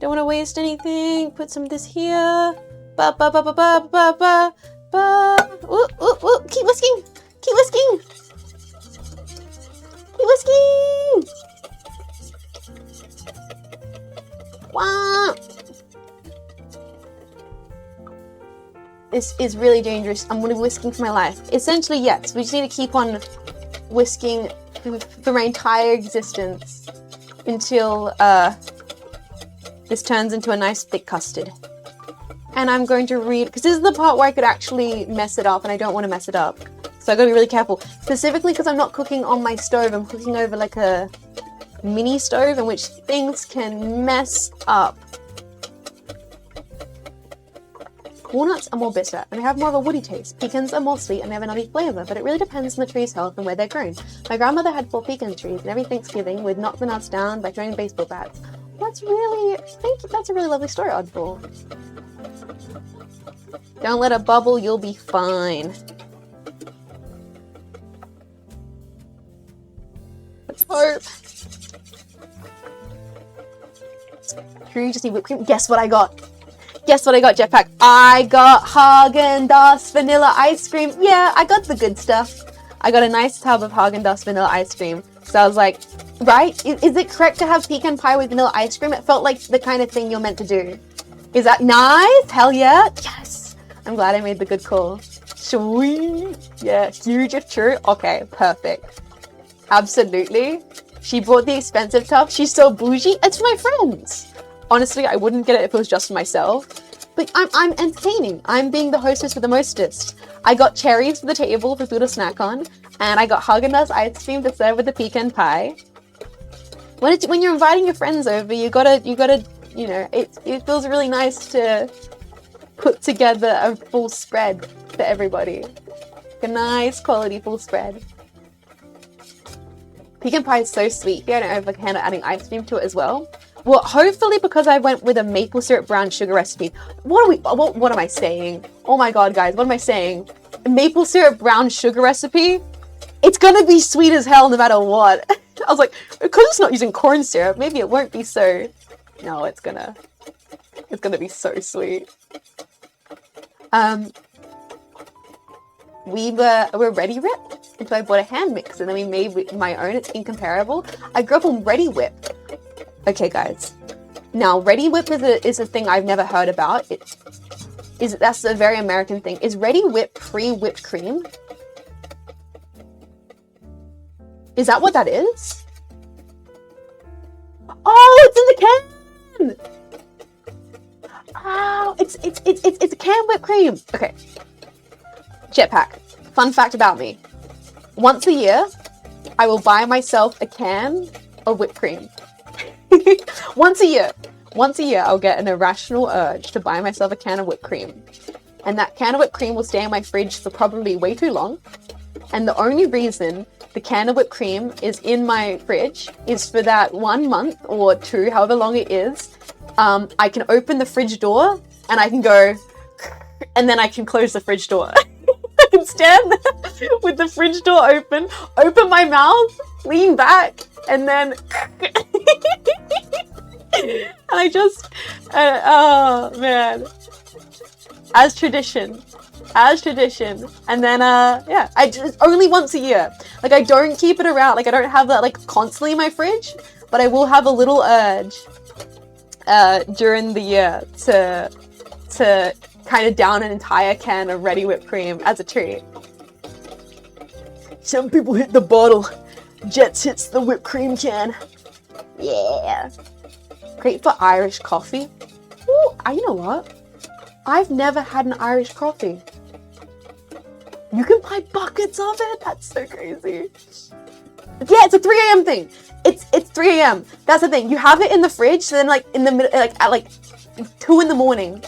Don't want to waste anything. Put some of this here. Ba ba ba ba ba ba ba ba. Ooh, ooh, ooh. Keep whisking. Keep whisking. Keep whisking. Wow. This is really dangerous. I'm going to be whisking for my life. Essentially, yes. We just need to keep on whisking for my entire existence until this turns into a nice thick custard. And I'm going to read, because this is the part where I could actually mess it up, and I don't want to mess it up. So I gotta be really careful. Specifically because I'm not cooking on my stove, I'm cooking over like a mini stove in which things can mess up. Walnuts are more bitter and they have more of a woody taste. Pecans are more sweet and they have a nutty flavour, but it really depends on the tree's health and where they're grown. My grandmother had 4 pecan trees, and every Thanksgiving we'd knock the nuts down by throwing baseball bats. That's really, that's a really lovely story, Oddball. Don't let it bubble, you'll be fine. Let's hope. True, you just need whipped cream. Guess what I got? Guess what I got, Jetpack? I got Haagen-Dazs vanilla ice cream. Yeah, I got the good stuff. I got a nice tub of Haagen-Dazs vanilla ice cream. So I was like, right? Is it correct to have pecan pie with vanilla ice cream? It felt like the kind of thing you're meant to do. Is that nice? Hell yeah. Yes. I'm glad I made the good call. Sweet. Yeah, huge if true. Okay, perfect. Absolutely. She bought the expensive stuff. She's so bougie. It's for my friends. Honestly, I wouldn't get it if it was just for myself. But I'm entertaining. I'm being the hostess with the mostest. I got cherries for the table for food to snack on, and I got Haagen-Dazs ice cream to serve with the pecan pie. When you're inviting your friends over, you gotta, you know, it feels really nice to put together a full spread for everybody. A nice quality full spread. Pecan pie is so sweet. I don't know if I can handle adding ice cream to it as well. Well, hopefully because I went with a maple syrup brown sugar recipe. What am I saying? Oh my god, guys, what am I saying? A maple syrup brown sugar recipe? It's gonna be sweet as hell no matter what. I was like, because it's not using corn syrup, maybe it won't be so... No, it's gonna be so sweet. We're Ready Whip until I bought a hand mix, and then we made my own. It's incomparable. I grew up on Ready Whip. Okay, guys. Now, Ready Whip is a thing I've never heard about. That's a very American thing. Is Ready Whip pre-whipped cream? Is that what that is? Oh, it's in the can! Oh, it's a canned whipped cream. Okay. Jetpack. Fun fact about me. Once a year, I will buy myself a can of whipped cream. Once a year, I'll get an irrational urge to buy myself a can of whipped cream. And that can of whipped cream will stay in my fridge for probably way too long. And the only reason the can of whipped cream is in my fridge is for that 1 month or 2, however long it is. I can open the fridge door and I can go, and then I can close the fridge door. I can stand there with the fridge door open my mouth, lean back, and then and I just oh man, as tradition, and then yeah, I just only once a year. Like, I don't keep it around, like I don't have that like constantly in my fridge, but I will have a little urge during the year to kind of down an entire can of ready whipped cream as a treat. Some people hit the bottle. Jets hits the whipped cream can. Yeah. Great for Irish coffee. Ooh, you know what? I've never had an Irish coffee. You can buy buckets of it? That's so crazy. Yeah, it's a 3 a.m. thing. It's 3 a.m. That's the thing. You have it in the fridge, so then like in the middle, like at like 2 in the morning,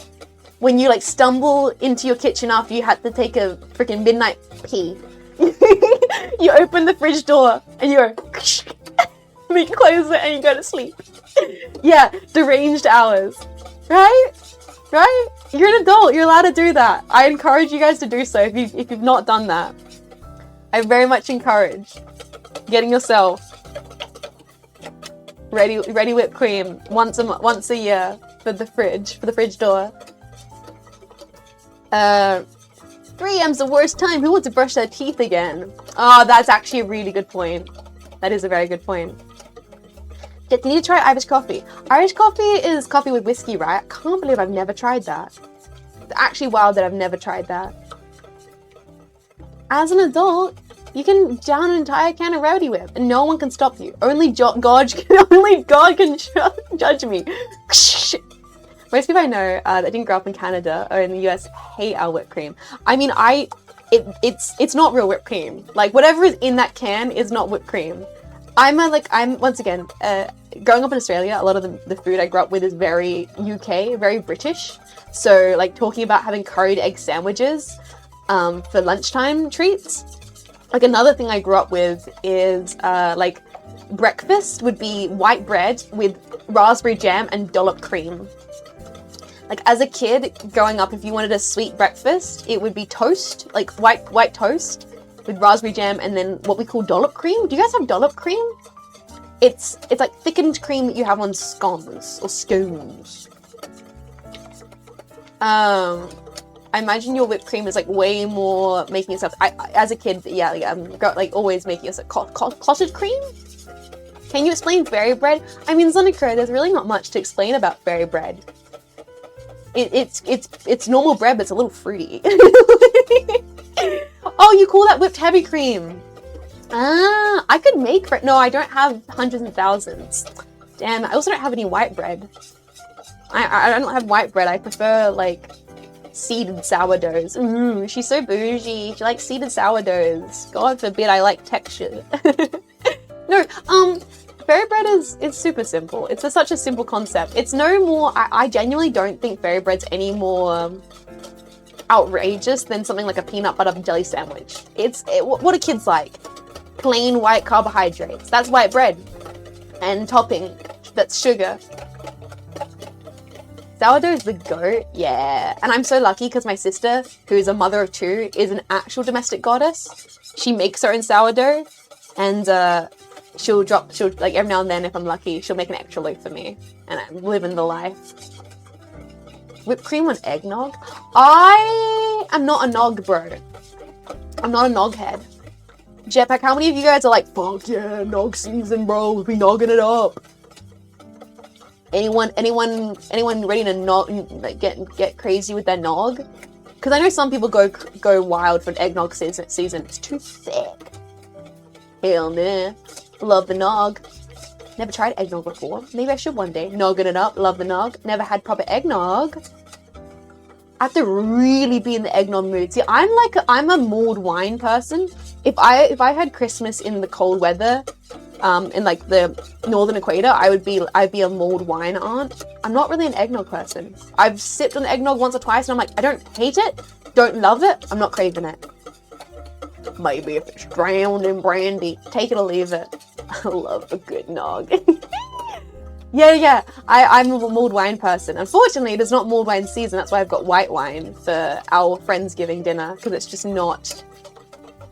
when you like stumble into your kitchen after you had to take a freaking midnight pee, you open the fridge door and you go, then you close it and you go to sleep. Yeah, deranged hours. Right? Right? You're an adult. You're allowed to do that. I encourage you guys to do so if you've not done that. I very much encourage getting yourself ready whipped cream once a year for the fridge door. 3 a.m.'s the worst time. Who wants to brush their teeth again? Oh, that's actually a really good point. That is a very good point. You need to try Irish coffee. Irish coffee is coffee with whiskey, right? I can't believe I've never tried that. It's actually wild that I've never tried that. As an adult, you can down an entire can of Rowdy Whip and no one can stop you. Only God can judge me. Most people I know that didn't grow up in Canada or in the US hate our whipped cream. I mean, it's not real whipped cream. Like whatever is in that can is not whipped cream. I'm once again, growing up in Australia, a lot of the food I grew up with is very UK, very British. So like talking about having curried egg sandwiches for lunchtime treats. Like another thing I grew up with is like breakfast would be white bread with raspberry jam and dollop cream. Like as a kid growing up, if you wanted a sweet breakfast, it would be toast, like white toast with raspberry jam and then what we call dollop cream. Do you guys have dollop cream? It's like thickened cream that you have on scones or scones. I imagine your whipped cream is like way more making yourself. As a kid, yeah, like always making yourself clotted cream. Can you explain fairy bread? I mean, Zonica, there's really not much to explain about fairy bread. It's normal bread, but it's a little fruity. Oh, you call that whipped heavy cream? Ah, I could make bread. No, I don't have hundreds and thousands. Damn, I also don't have any white bread. I don't have white bread. I prefer like seeded sourdoughs. Ooh, she's so bougie. She likes seeded sourdoughs. God forbid I like texture. No, fairy bread is super simple. It's such a simple concept. It's no more. I genuinely don't think fairy bread's any more outrageous than something like a peanut butter jelly sandwich. What do kids like? Plain white carbohydrates. That's white bread. And topping, that's sugar. Sourdough is the goat, yeah. And I'm so lucky because my sister, who's a mother of 2, is an actual domestic goddess. She makes her own sourdough, and she'll like every now and then, if I'm lucky, she'll make an extra loaf for me, and I'm living the life. Whipped cream on eggnog? I am not a nog, bro. I'm not a nog head. Jetpack, how many of you guys are like, fuck yeah, nog season, bro, we'll be nogging it up? Anyone ready to nog, like, get crazy with their nog? Because I know some people go wild for an eggnog season. It's too thick. Hell nah. Love the nog. Never tried eggnog before. Maybe I should one day. Nogging it up. Love the nog. Never had proper eggnog. I have to really be in the eggnog mood. See, I'm a mulled wine person. If I had Christmas in the cold weather, in like the northern equator, I'd be a mulled wine aunt. I'm not really an eggnog person. I've sipped on eggnog once or twice and I'm like, I don't hate it, don't love it, I'm not craving it. Maybe if it's drowned in brandy, take it or leave it. I love a good nog. Yeah, I'm a mulled wine person. Unfortunately, it is not mulled wine season. That's why I've got white wine for our Friendsgiving dinner, because it's just not...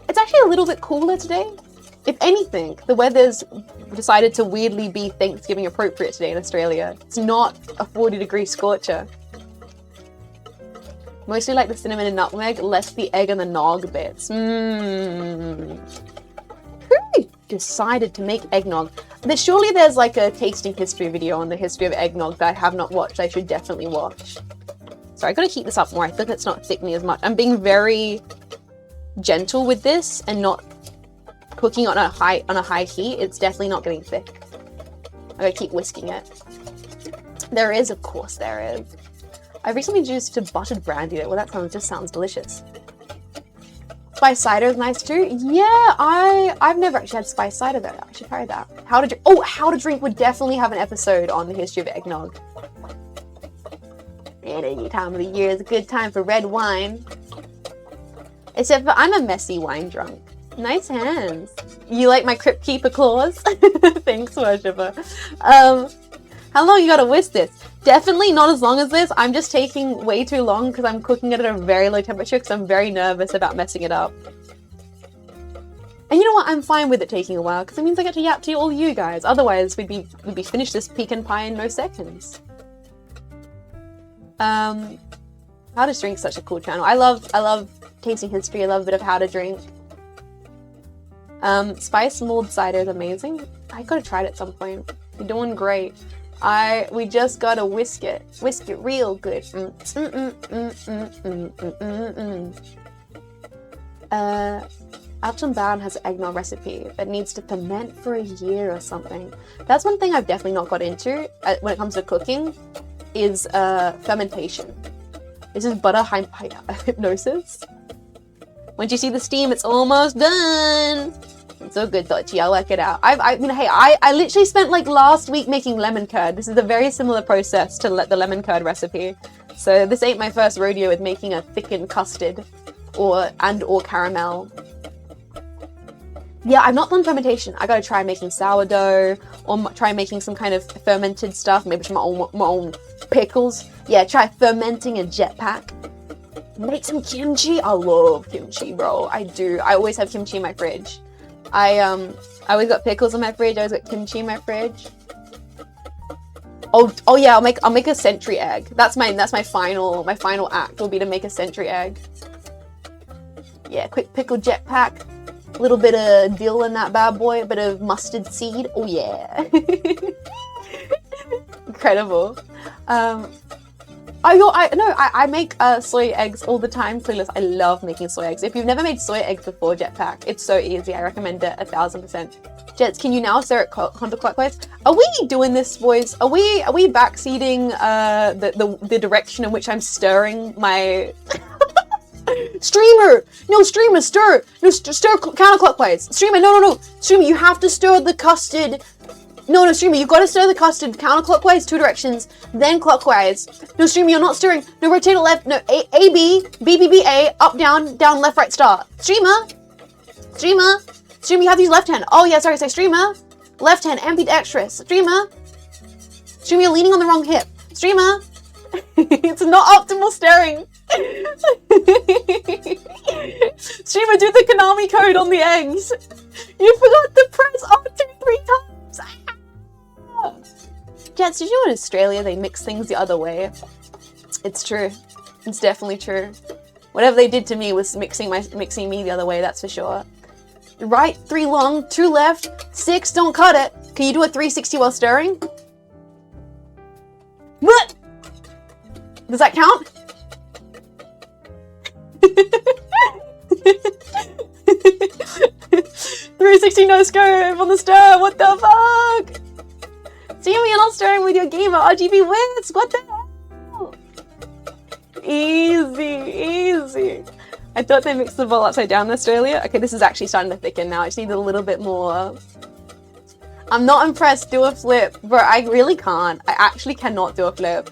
It's actually a little bit cooler today. If anything, the weather's decided to weirdly be Thanksgiving appropriate today in Australia. It's not a 40-degree scorcher. Mostly like the cinnamon and nutmeg, less the egg and the nog bits. Who decided to make eggnog? Surely there's like a tasting history video on the history of eggnog that I have not watched. I should definitely watch. Sorry, I gotta heat this up more. I think it's not thickening as much. I'm being very gentle with this and not cooking on a high heat. It's definitely not getting thick. I gotta keep whisking it. There is, of course, there is. I recently introduced to buttered brandy though. Well, that just sounds delicious. Spice cider is nice too. Yeah, I've never actually had spice cider though. I should try that. How to drink would definitely have an episode on the history of eggnog. And any time of the year is a good time for red wine. Except for I'm a messy wine drunk. Nice hands. You like my Crypt Keeper claws? Thanks, worshipper. How long you gotta whisk this? Definitely not as long as this. I'm just taking way too long because I'm cooking it at a very low temperature because I'm very nervous about messing it up. And you know what? I'm fine with it taking a while because it means I get to yap to all you guys. Otherwise, we'd be finished this pecan pie in no seconds. How to Drink, such a cool channel. I love tasting history. I love a bit of how to drink. Spice mulled cider is amazing. I gotta try it at some point. You're doing great. We just gotta whisk it real good. Upton Bound has an eggnog recipe that needs to ferment for a year or something. That's one thing I've definitely not got into when it comes to cooking, is fermentation. This is butter hypnosis. Once you see the steam, it's almost done. It's so good, Dotchi. I'll work it out. I mean, hey, I literally spent like last week making lemon curd. This is a very similar process to the lemon curd recipe. So this ain't my first rodeo with making a thickened custard or caramel. Yeah, I've not done fermentation. I gotta try making sourdough or try making some kind of fermented stuff. Maybe my own pickles. Yeah, try fermenting a jetpack. Make some kimchi. I love kimchi, bro. I do. I always have kimchi in my fridge. I always got pickles in my fridge. I always got kimchi in my fridge. Oh yeah, I'll make a century egg. That's my final act will be to make a century egg. Yeah, quick pickle jetpack. A little bit of dill in that bad boy. A bit of mustard seed. Oh yeah. Incredible. I make soy eggs all the time. Clueless. I love making soy eggs. If you've never made soy eggs before, Jetpack, it's so easy. I recommend it 1000%. Jets, can you now stir it counterclockwise? Are we doing this, boys? Are we backseating the direction in which I'm stirring my streamer? No, streamer, stir. No, stir counterclockwise. Streamer, no. Streamer, you have to stir the custard. No, streamer, you gotta stir the custard counterclockwise, 2 directions, then clockwise. No, streamer, you're not stirring. No, rotate to left. No, A, B, B, B, B, A, up, down, down, left, right, start. Streamer, you have to use left hand. Oh yeah, sorry, streamer, left hand, ambidextrous. Streamer, you're leaning on the wrong hip. Streamer, it's not optimal stirring. Streamer, do the Konami code on the eggs. You forgot to press R2 3 times. Jets, did you know in Australia they mix things the other way? It's true. It's definitely true. Whatever they did to me was mixing me the other way, that's for sure. Right, 3 long, 2 left, 6, don't cut it. Can you do a 360 while stirring? What? Does that count? 360 no scope on the stir, what the fuck? See me, you're not stirring with your gamer RGB wins, what the hell? Easy. I thought they mixed the bowl upside down in Australia. Okay, this is actually starting to thicken now. I just need a little bit more. I'm not impressed, do a flip. Bro, I really can't. I actually cannot do a flip.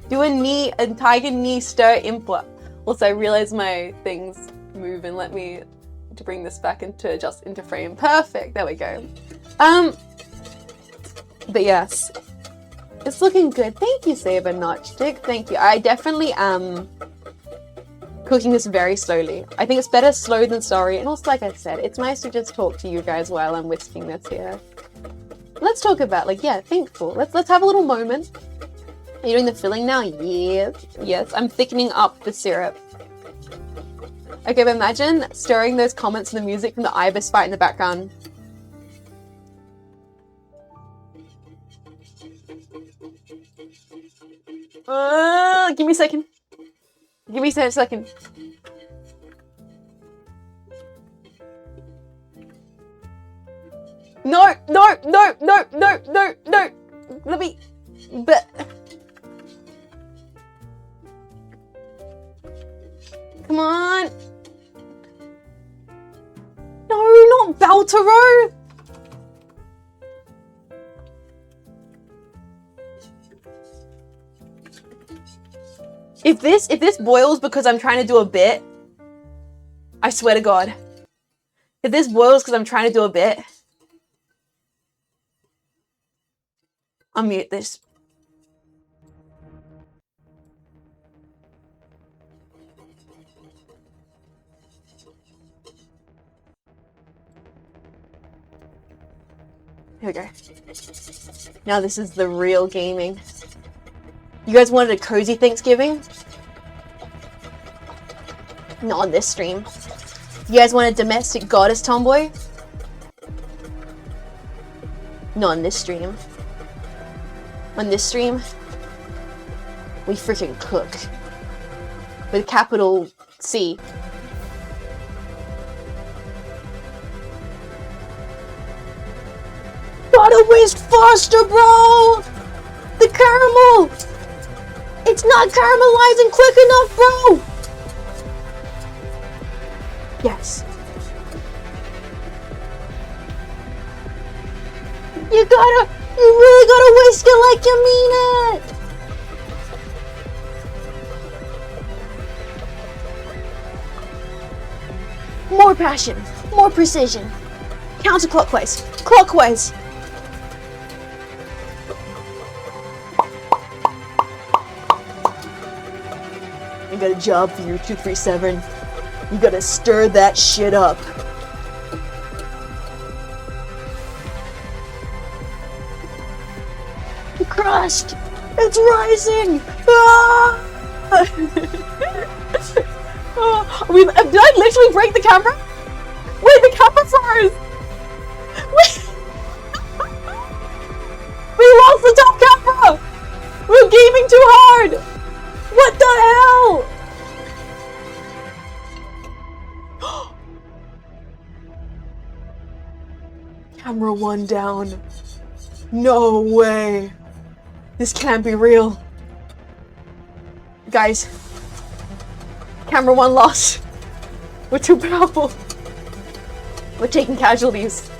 Do a tiger knee stir input. Also, I realize my things move and let me to bring this back into frame. Perfect, there we go. But yes, it's looking good. Thank you, Saber Notchstick. Thank you. I definitely am cooking this very slowly. I think it's better slow than sorry. And also, like I said, it's nice to just talk to you guys while I'm whisking this here. Let's talk about, thankful. Let's have a little moment. Are you doing the filling now? Yes. I'm thickening up the syrup. Okay, but imagine stirring those comments and the music from the Ibis fight in the background. Give me a second. Give me a second. No. Let me. But. Come on. No, not Baltaro. If this boils because I'm trying to do a bit, I swear to God. If this boils because I'm trying to do a bit, I'll mute this. Here we go. Now this is the real gaming. You guys wanted a cozy Thanksgiving? Not on this stream. You guys want a domestic goddess tomboy? Not on this stream. On this stream, we freaking cook. With a capital C. Gotta whisk faster, bro! The caramel! It's not caramelizing quick enough, bro! Yes. You really gotta whisk it like you mean it! More passion, more precision. Counterclockwise, clockwise. I got a job for you, 237. You gotta stir that shit up. The crust! It's rising! Ah! Oh, did I literally break the camera? Wait, the camera froze! Wait. We lost the top camera! We're gaming too hard! What the hell? Camera 1 down. No way. This can't be real. Guys. Camera 1 lost. We're too powerful. We're taking casualties.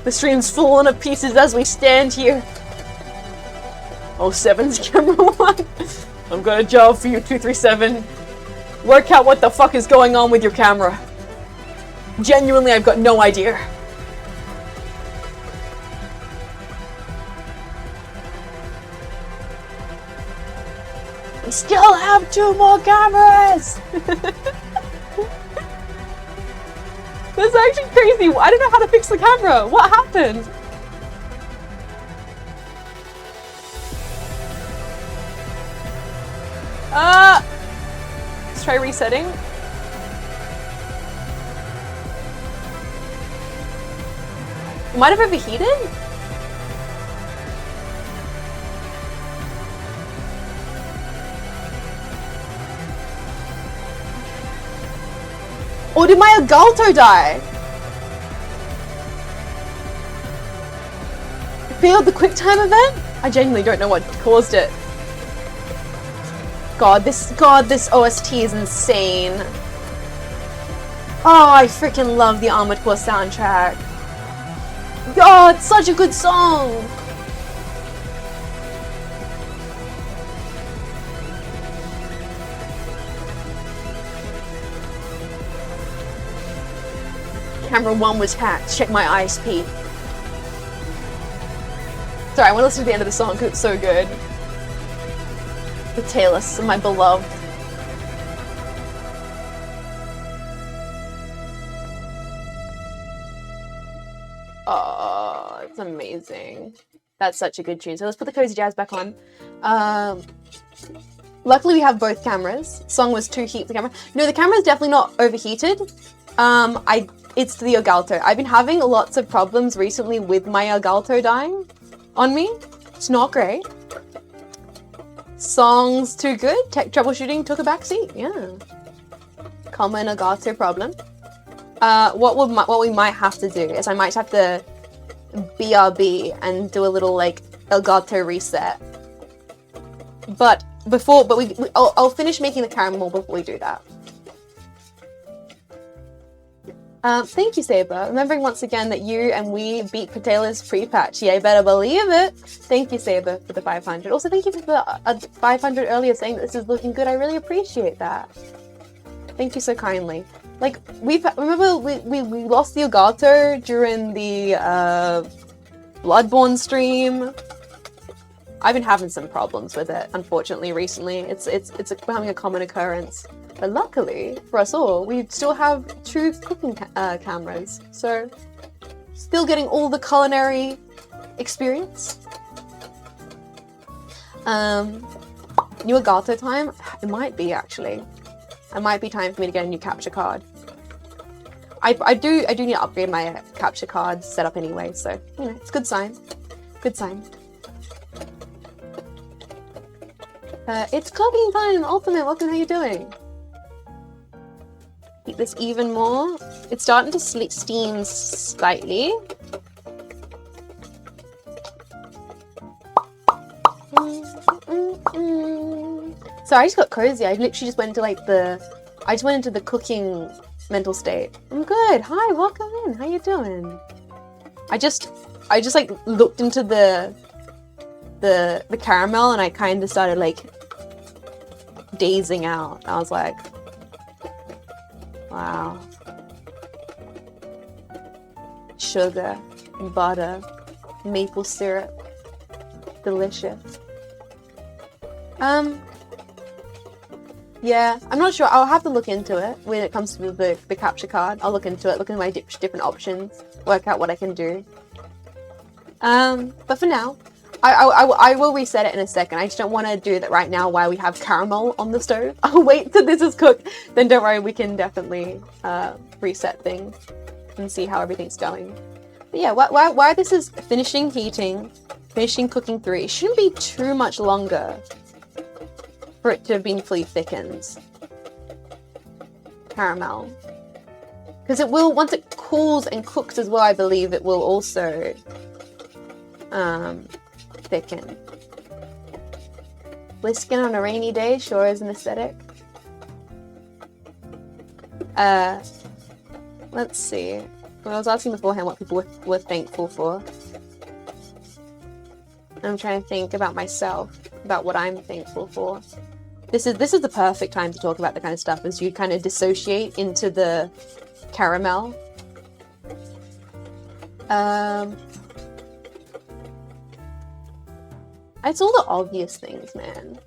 The stream's falling to pieces as we stand here. Oh, 7's camera 1. I've got a job for you, 237. Work out what the fuck is going on with your camera. Genuinely, I've got no idea. We still have 2 more cameras! That's actually crazy. I don't know how to fix the camera. What happened? Let's try resetting. It might have overheated? Or did my Agalto die? It failed the QuickTime event? I genuinely don't know what caused it. God, this OST is insane. Oh, I freaking love the Armored Core soundtrack. God, it's such a good song. Camera 1 was hacked. Check my ISP. Sorry, I want to listen to the end of the song because it's so good. The Talus, my beloved. Oh, it's amazing. That's such a good tune. So let's put the Cozy Jazz back on. Luckily we have both cameras. Song was too heat the camera. No, the camera is definitely not overheated. It's the Agalto. I've been having lots of problems recently with my Agalto dying on me. It's not great. Songs too good. Tech troubleshooting took a backseat. Yeah. Common Elgato problem. What we might have to do is I might have to BRB and do a little like Elgato reset. But I'll finish making the caramel before we do that. Thank you, Saber. Remembering once again that you and we beat Patela's pre-patch. Yeah, you better believe it. Thank you, Saber, for the 500. Also, thank you for the 500 earlier saying that this is looking good. I really appreciate that. Thank you so kindly. Like, remember we lost the Elgato during the Bloodborne stream. I've been having some problems with it, unfortunately, recently. It's becoming a common occurrence. But luckily, for us all, we still have 2 cooking cameras. So, still getting all the culinary experience. New Elgato time? It might be, actually. It might be time for me to get a new capture card. I do need to upgrade my capture card setup anyway, so, you know, it's a good sign. Good sign. It's cooking time, Ultimate, welcome, how you doing? Heat this even more. It's starting to steam slightly. So I just got cozy. I literally just went into like the cooking mental state. I'm good. Hi, welcome in. How you doing? I just like looked into the caramel and I kind of started like dazing out. I was like, wow. Sugar, butter, maple syrup, delicious. Yeah, I'm not sure. I'll have to look into it when it comes to the capture card. I'll look into it, look into my different options, work out what I can do. But for now, I will reset it in a second. I just don't want to do that right now while we have caramel on the stove. I'll wait till this is cooked. Then don't worry, we can definitely reset things and see how everything's going. But yeah, while this is finishing heating, finishing cooking 3, it shouldn't be too much longer for it to have been fully thickened. Caramel. Because it will, once it cools and cooks as well, I believe it will also thicken. Bliskin on a rainy day sure is an aesthetic. Let's see. Well, I was asking beforehand what people were thankful for. I'm trying to think about myself, about what I'm thankful for. This is the perfect time to talk about the kind of stuff as you kind of dissociate into the caramel. It's all the obvious things, man.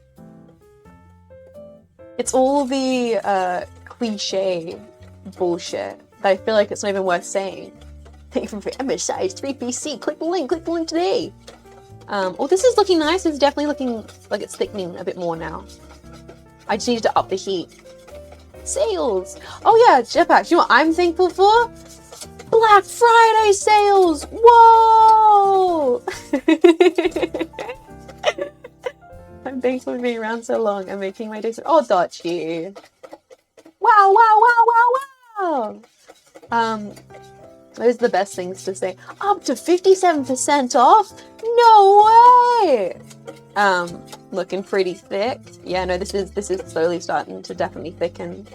It's all the cliche bullshit that I feel like it's not even worth saying. Thank you for MSI's 3PC. Click the link today. Oh, this is looking nice. It's definitely looking like it's thickening a bit more now. I just need to up the heat. Sales! Oh yeah, jetpacks. You know what I'm thankful for? Black Friday sales! Whoa! I'm thankful for being around so long and making my days. Oh, Dotchie! Wow! Those are the best things to say. Up to 57% off? No way! Looking pretty thick. Yeah, no, this is slowly starting to definitely thicken.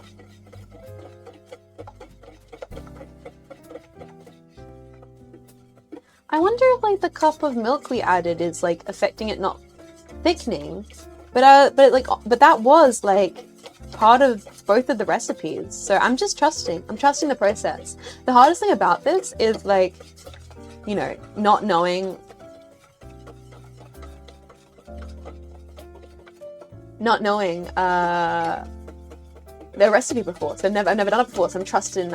I wonder if like the cup of milk we added is like affecting it not thickening, but that was like part of both of the recipes. So I'm just trusting. I'm trusting the process. The hardest thing about this is like, you know, not knowing the recipe before. So I've never done it before. So I'm trusting.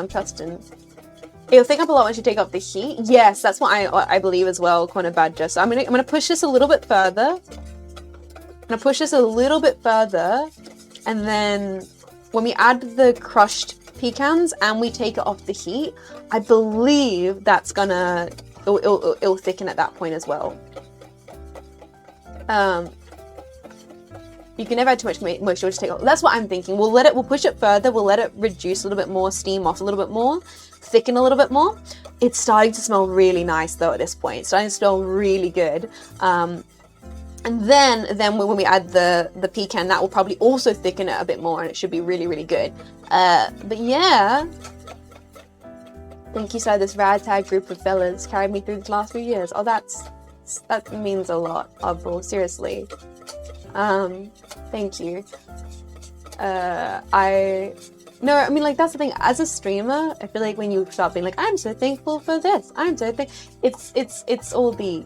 It'll thicken up a lot once you take off the heat. Yes, that's what I believe as well, Corner Badger. So I'm gonna push this a little bit further. And then when we add the crushed pecans and we take it off the heat, I believe that's it'll thicken at that point as well. You can never add too much moisture, just take off. That's what I'm thinking. We'll push it further. We'll let it reduce a little bit more, steam off a little bit more, thicken a little bit more. It's starting to smell really nice though at this point. It's starting to smell really good. And then when we add the pecan, that will probably also thicken it a bit more, and it should be really, really good. But yeah. Thank you, sir. This ragtag group of fellas carried me through the last few years. Oh, that means a lot, Avril. Seriously. Thank you. I mean, like, that's the thing. As a streamer, I feel like when you start being like, I'm so thankful for this, it's all the,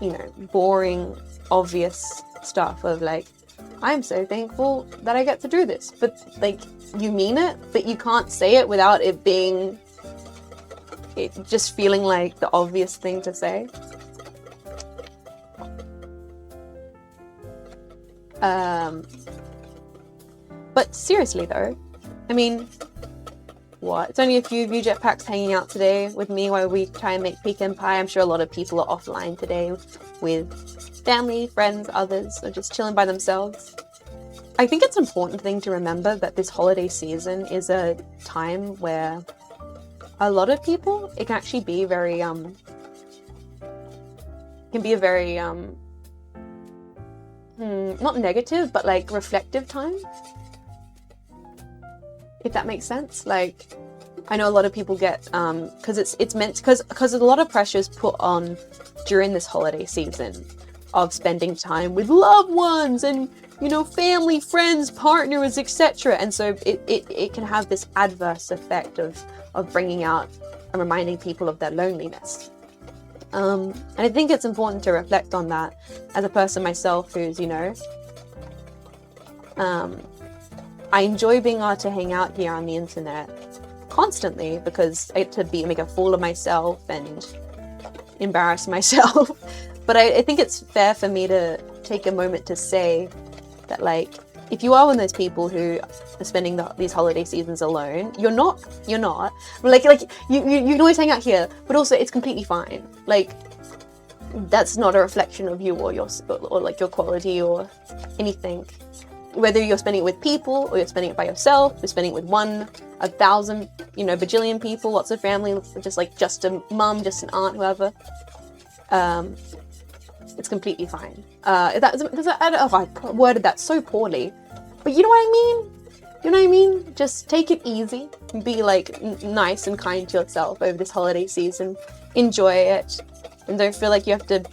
you know, boring, obvious stuff of like, I'm so thankful that I get to do this. But like, you mean it, but you can't say it without it being, just feeling like the obvious thing to say. But seriously though, I mean, what? It's only a few of you jetpacks hanging out today with me while we try and make pecan pie. I'm sure a lot of people are offline today with family, friends, others, or just chilling by themselves. I think it's an important thing to remember that this holiday season is a time where a lot of people, it can actually be very, can be a very, not negative, but like reflective time. If that makes sense. Like, I know a lot of people get, because because a lot of pressure is put on during this holiday season of spending time with loved ones and, you know, family, friends, partners, etc. And so it can have this adverse effect of bringing out and reminding people of their loneliness. And I think it's important to reflect on that as a person myself who's, you know, I enjoy being able to hang out here on the internet constantly because I get to make a fool of myself and embarrass myself. But I think it's fair for me to take a moment to say that, like, if you are one of those people who are spending these holiday seasons alone, you're not. Like you can always hang out here, but also it's completely fine. Like, that's not a reflection of you or like your quality or anything. Whether you're spending it with people or you're spending it by yourself, you're spending it with 1,000, you know, bajillion people, lots of family, just a mum, just an aunt, whoever. It's completely fine. I worded that so poorly, but you know what I mean? You know what I mean? Just take it easy, be like nice and kind to yourself over this holiday season. Enjoy it, and don't feel like you have to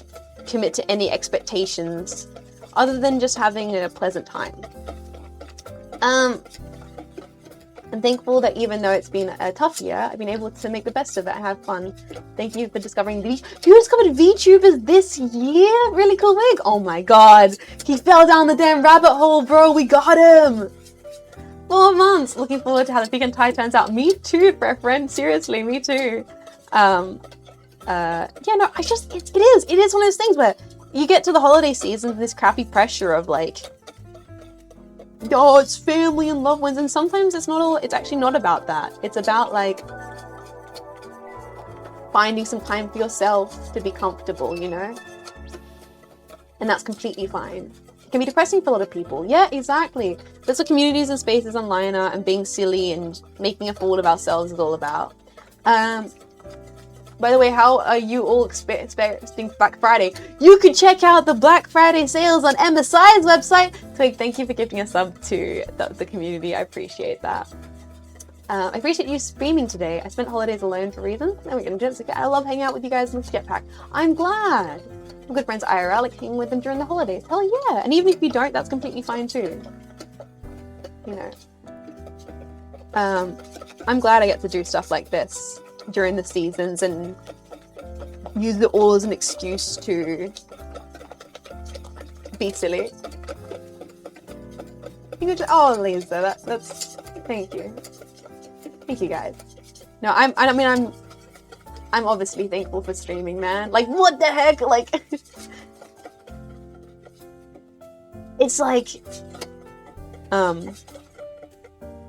commit to any expectations other than just having a pleasant time. I'm thankful that even though it's been a tough year, I've been able to make the best of it and have fun. Thank you for discovering you discovered VTubers this year? Really cool wig. Oh my god. He fell down the damn rabbit hole, bro. We got him. 4 months. Looking forward to how the pecan tie turns out. Me too, friend. Seriously, me too. Yeah, no, it is one of those things where you get to the holiday season, this crappy pressure of like, oh, it's family and loved ones, and sometimes it's actually not about that. It's about like finding some time for yourself to be comfortable, you know? And that's completely fine. It can be depressing for a lot of people. Yeah, exactly. That's what communities and spaces online are, and being silly and making a fool of ourselves is all about. By the way, how are you all experiencing Black Friday? You can check out the Black Friday sales on MSI's website. So thank you for gifting a sub to the community. I appreciate that. I appreciate you streaming today. I spent holidays alone for reasons. There we go, Jessica. I love hanging out with you guys in this jetpack. I'm glad. I'm good friends IRL, like hanging with them during the holidays. Hell yeah. And even if you don't, that's completely fine too. You know. I'm glad I get to do stuff like this during the seasons and use it all as an excuse to be silly. You could just, oh, Lisa, that's thank you guys. No, I'm obviously thankful for streaming, man. Like, what the heck? Like, it's like, damn,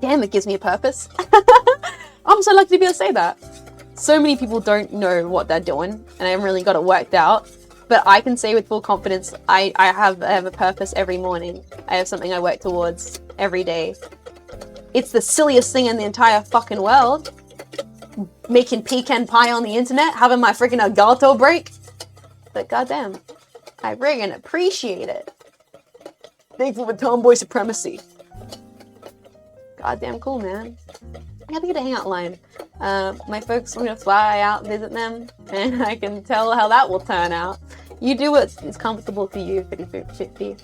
it gives me a purpose. I'm so lucky to be able to say that. So many people don't know what they're doing, and I haven't really got it worked out. But I can say with full confidence, I have a purpose every morning. I have something I work towards every day. It's the silliest thing in the entire fucking world. Making pecan pie on the internet, having my freaking Elgato break. But goddamn, I friggin' appreciate it. Thankful for tomboy supremacy. Goddamn cool, man. I gotta get a hangout line. My folks, I'm gonna fly out, visit them, and I can tell how that will turn out. You do what is comfortable for you, 50-50.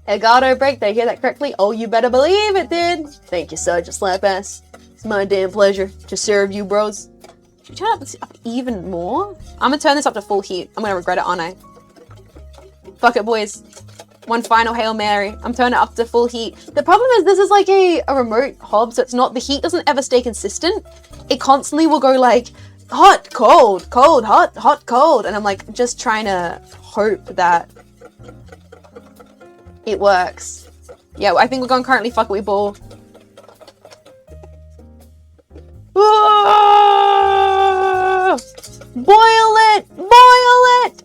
Elgato break, did I hear that correctly? Oh, you better believe it did. Thank you, Sergeant Slapass. It's my damn pleasure to serve you, bros. Should we turn this up even more? I'm gonna turn this up to full heat. I'm gonna regret it, aren't I? Fuck it, boys. One final Hail Mary. I'm turning it up to full heat. The problem is this is like a remote hob, so it's not, the heat doesn't ever stay consistent. It constantly will go like hot, cold, cold, hot, hot, cold. And I'm like just trying to hope that it works. Yeah, I think we're going currently fuck it, we ball. Ah! Boil it! Boil it!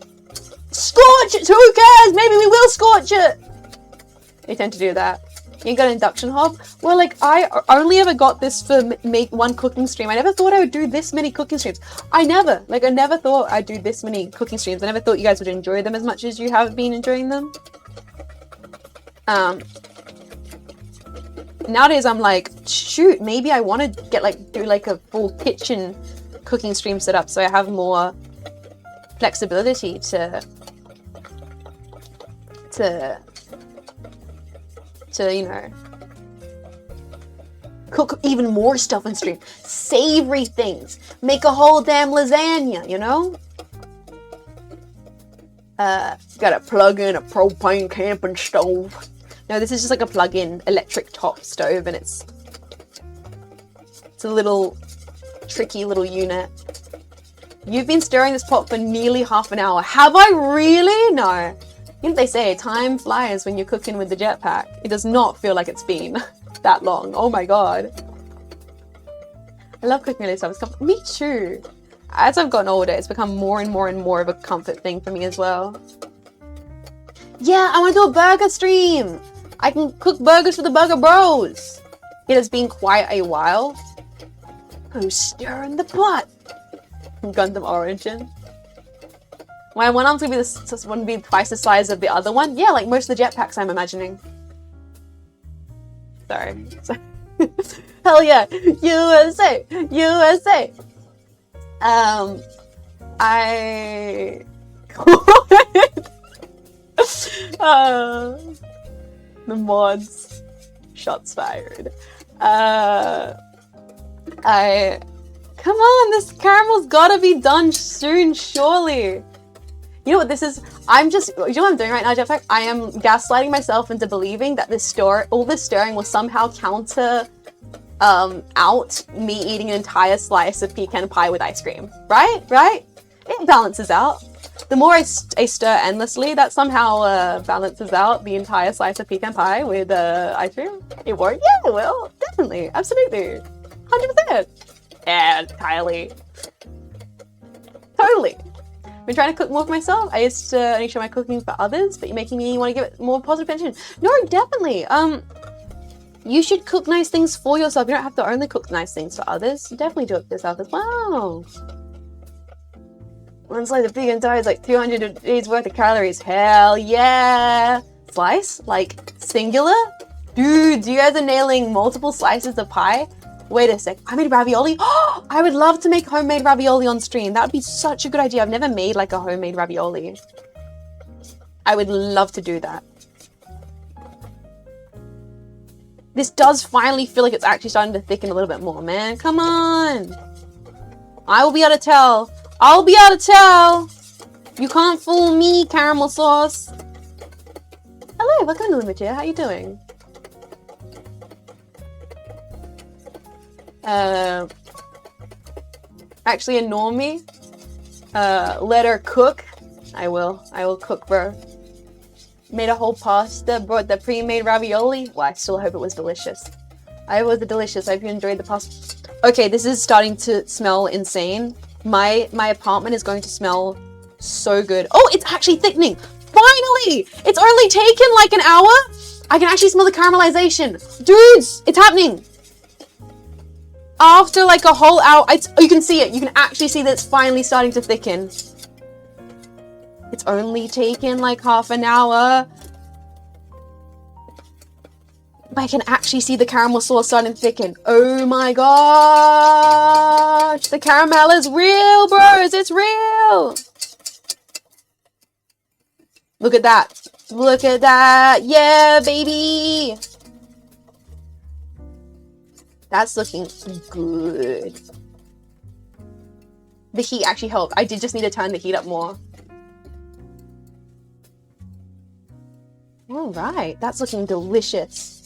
Scorch it! Who cares? Maybe we will scorch it! They tend to do that. You got an induction hob? Well, like, I only ever got this for make one cooking stream. I never thought I would do this many cooking streams. I never thought I'd do this many cooking streams. I never thought you guys would enjoy them as much as you have been enjoying them. Nowadays I'm like, shoot, maybe I want to get like, do like a full kitchen cooking stream setup so I have more flexibility to you know, cook even more stuff on stream. Savory things. Make a whole damn lasagna, you know? Gotta plug in a propane camping stove. No, this is just like a plug-in electric top stove, and it's a little tricky little unit. You've been stirring this pot for nearly half an hour. Have I really? No. You know what they say, time flies when you're cooking with the jetpack. It does not feel like it's been that long. Oh my god. I love cooking really stuff. It's me too. As I've gotten older, it's become more and more and more of a comfort thing for me as well. Yeah, I want to do a burger stream. I can cook burgers for the Burger Bros. It has been quite a while. Who's stirring the pot? Gundam Origin. My one arm's gonna be one be twice the size of the other one. Yeah, like most of the jetpacks I'm imagining. Sorry. Hell yeah, USA, USA. The mods. Shots fired. Come on, this caramel's gotta be done soon, surely. You know what this is? You know what I'm doing right now, Jetpack? I am gaslighting myself into believing that all this stirring will somehow counter out me eating an entire slice of pecan pie with ice cream. Right? Right? It balances out. The more I stir endlessly, that somehow balances out the entire slice of pecan pie with ice cream. It won't? Yeah, it will. Definitely. Absolutely. 100%. Yeah, entirely. Totally. I've been trying to cook more for myself. I used to only show my cooking for others, but you're making me want to give it more positive attention. No, definitely. You should cook nice things for yourself. You don't have to only cook nice things for others. Definitely do it for yourself as well. One slice of vegan pie is like 200 days worth of calories. Hell yeah! Slice? Like singular? Dude, you guys are nailing multiple slices of pie. Wait a sec, I made ravioli? Oh, I would love to make homemade ravioli on stream. That would be such a good idea. I've never made like a homemade ravioli. I would love to do that. This does finally feel like it's actually starting to thicken a little bit more, man. Come on. I will be able to tell. I'll be able to tell. You can't fool me, caramel sauce. Hello, welcome to Limit here. How you doing? Actually ignore me. Let her cook. I will cook, bro. Made a whole pasta, brought the pre-made ravioli. Well, I still hope it was delicious. I was delicious. I hope you enjoyed the pasta. Okay, this is starting to smell insane. My apartment is going to smell So good. Oh, it's actually thickening. Finally! It's only taken like an hour. I can actually smell the caramelization. Dudes, it's happening. After like a whole hour, you can see it. You can actually see that it's finally starting to thicken. It's only taken like half an hour. I can actually see the caramel sauce starting to thicken. Oh my gosh. The caramel is real, bros. It's real. Look at that. Look at that. Yeah, baby. That's looking good. The heat actually helped. I did just need to turn the heat up more. All right. That's looking delicious.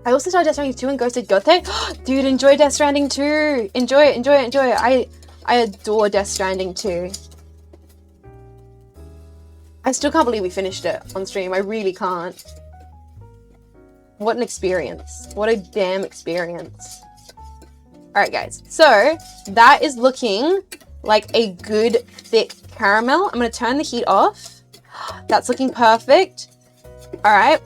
I also started Death Stranding 2 and Ghosted Gothic. Dude, enjoy Death Stranding 2. Enjoy it, enjoy it, enjoy it. I adore Death Stranding 2. I still can't believe we finished it on stream. I really can't. What an experience. What a damn experience. Alright guys, so that is looking like a good thick caramel. I'm going to turn the heat off. That's looking perfect. Alright.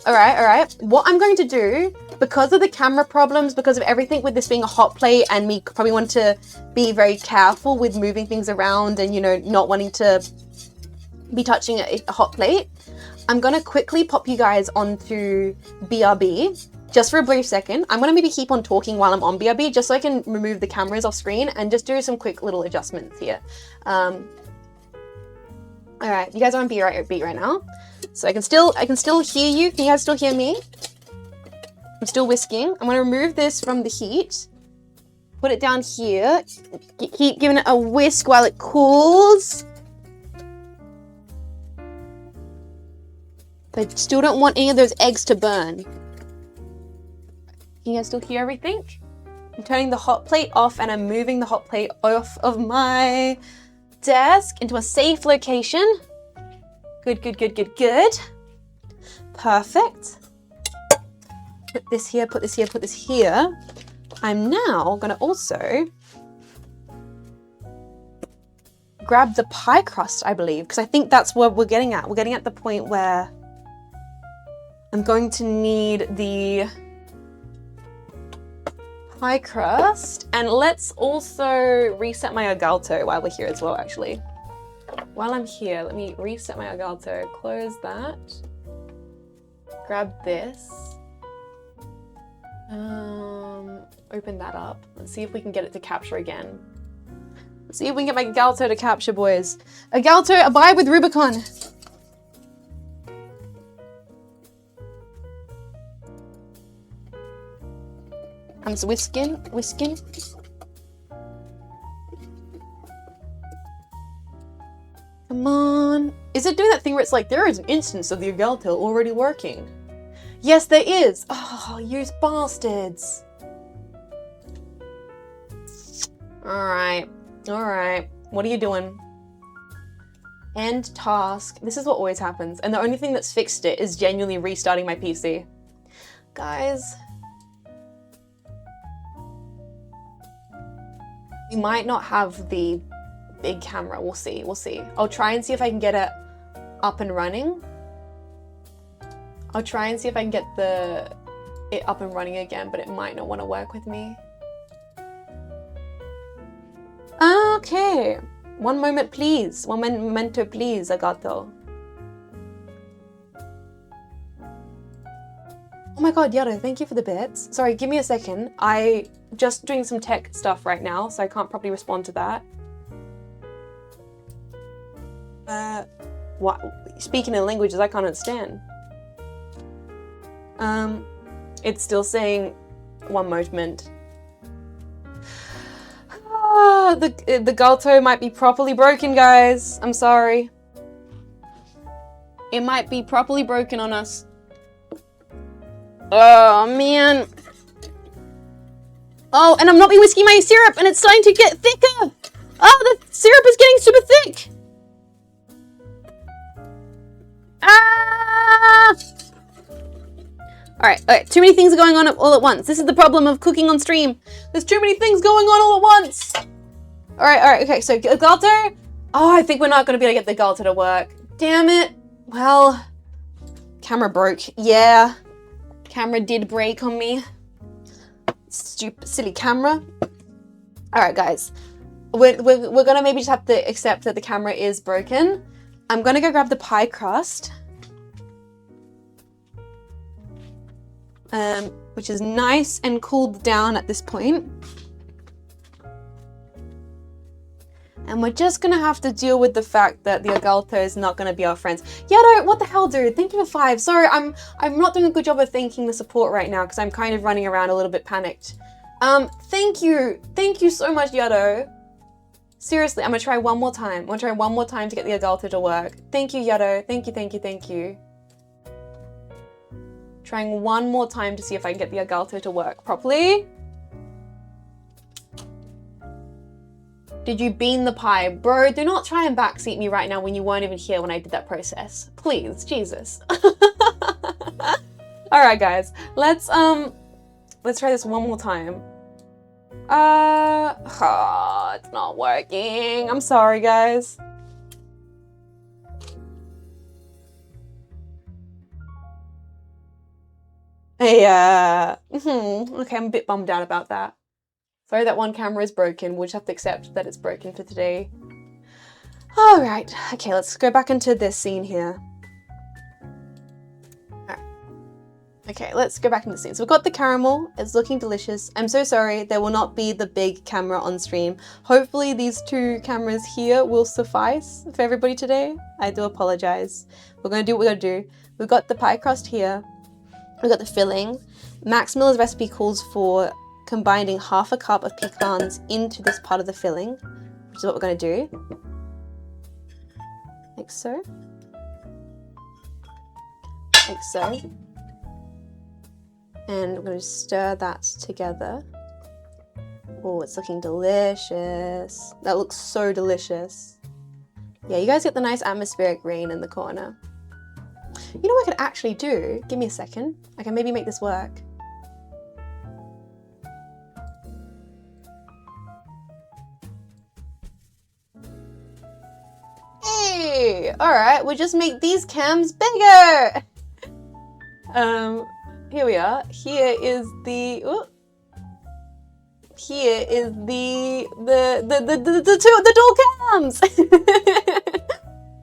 What I'm going to do, because of the camera problems, because of everything with this being a hot plate and me probably want to be very careful with moving things around and, you know, not wanting to be touching a hot plate, I'm going to quickly pop you guys onto BRB just for a brief second. I'm going to maybe keep on talking while I'm on BRB just so I can remove the cameras off screen and just do some quick little adjustments here. Alright, you guys are on beat right now. So I can still hear you. Can you guys still hear me? I'm still whisking. I'm going to remove this from the heat. Put it down here. Keep giving it a whisk while it cools. I still don't want any of those eggs to burn. Can you guys still hear everything? I'm turning the hot plate off and I'm moving the hot plate off of my desk into a safe location. Good. Perfect. Put this here, put this here, put this here. I'm now gonna also grab the pie crust, I believe, because I think that's what we're getting at. We're getting at the point where I'm going to need the pie crust. And let's also reset my Agalto while we're here as well, actually. While I'm here, let me reset my Agalto. Close that. Grab this. Open that up. Let's see if we can get it to capture again. Let's see if we can get my Agalto to capture, boys. Agalto, abide with Rubicon. I'm just whisking. Come on. Is it doing that thing where it's like, there is an instance of the Agalto already working? Yes, there is. Oh, you bastards. Alright. What are you doing? End task. This is what always happens. And the only thing that's fixed it is genuinely restarting my PC. Guys. We might not have the big camera. We'll see. I'll try and see if I can get it up and running. I'll try and see if I can get it up and running again, but it might not want to work with me. Okay. One moment, please. One momento, please, Agato. Oh my god, Yaro, thank you for the bits. Sorry, give me a second. I just doing some tech stuff right now, so I can't properly respond to that. What? Speaking in languages I can't understand. It's still saying one moment. The Galto might be properly broken, guys. I'm sorry. It might be properly broken on us. Oh, man. Oh, and I'm not whisking my syrup, and it's starting to get thicker. Oh, the syrup is getting super thick. Ah! Alright, too many things are going on all at once. This is the problem of cooking on stream. There's too many things going on all at once. Alright, okay, so Galto. Oh, I think we're not going to be able to get the Galto to work. Damn it. Well, camera broke. Yeah, camera did break on me. Stupid, silly camera. Alright, guys. We're going to maybe just have to accept that the camera is broken. I'm going to go grab the pie crust. Which is nice and cooled down at this point. And we're just gonna have to deal with the fact that the Agalto is not gonna be our friends. Yato, what the hell, dude? Thank you for 5. Sorry, I'm not doing a good job of thanking the support right now because I'm kind of running around a little bit panicked. Thank you so much, Yato. Seriously, I'm gonna try one more time. I'm gonna try one more time to get the Agalto to work. Thank you, Yato. Thank you. Trying one more time to see if I can get the Agalto to work properly. Did you bean the pie? Bro, do not try and backseat me right now when you weren't even here when I did that process. Please, Jesus. Alright guys, let's try this one more time. It's not working. I'm sorry guys. Yeah. Okay, I'm a bit bummed out about that. Sorry that one camera is broken. We'll just have to accept that it's broken for today. Alright, okay, let's go back into this scene here. Alright. Okay, let's go back into the scene. So we've got the caramel. It's looking delicious. I'm so sorry there will not be the big camera on stream. Hopefully these 2 cameras here will suffice for everybody today. I do apologize. We're going to do what we're going to do. We've got the pie crust here. We've got the filling. Max Miller's recipe calls for combining half a cup of pecans into this part of the filling, which is what we're going to do. Like so. Like so. And we're going to stir that together. Oh, it's looking delicious. That looks so delicious. Yeah, you guys get the nice atmospheric rain in the corner. You know what I could actually do? Give me a second. I can maybe make this work. Hey! Alright, we'll just make these cams bigger! Here we are. Here is the... Ooh. Here is the dual cams!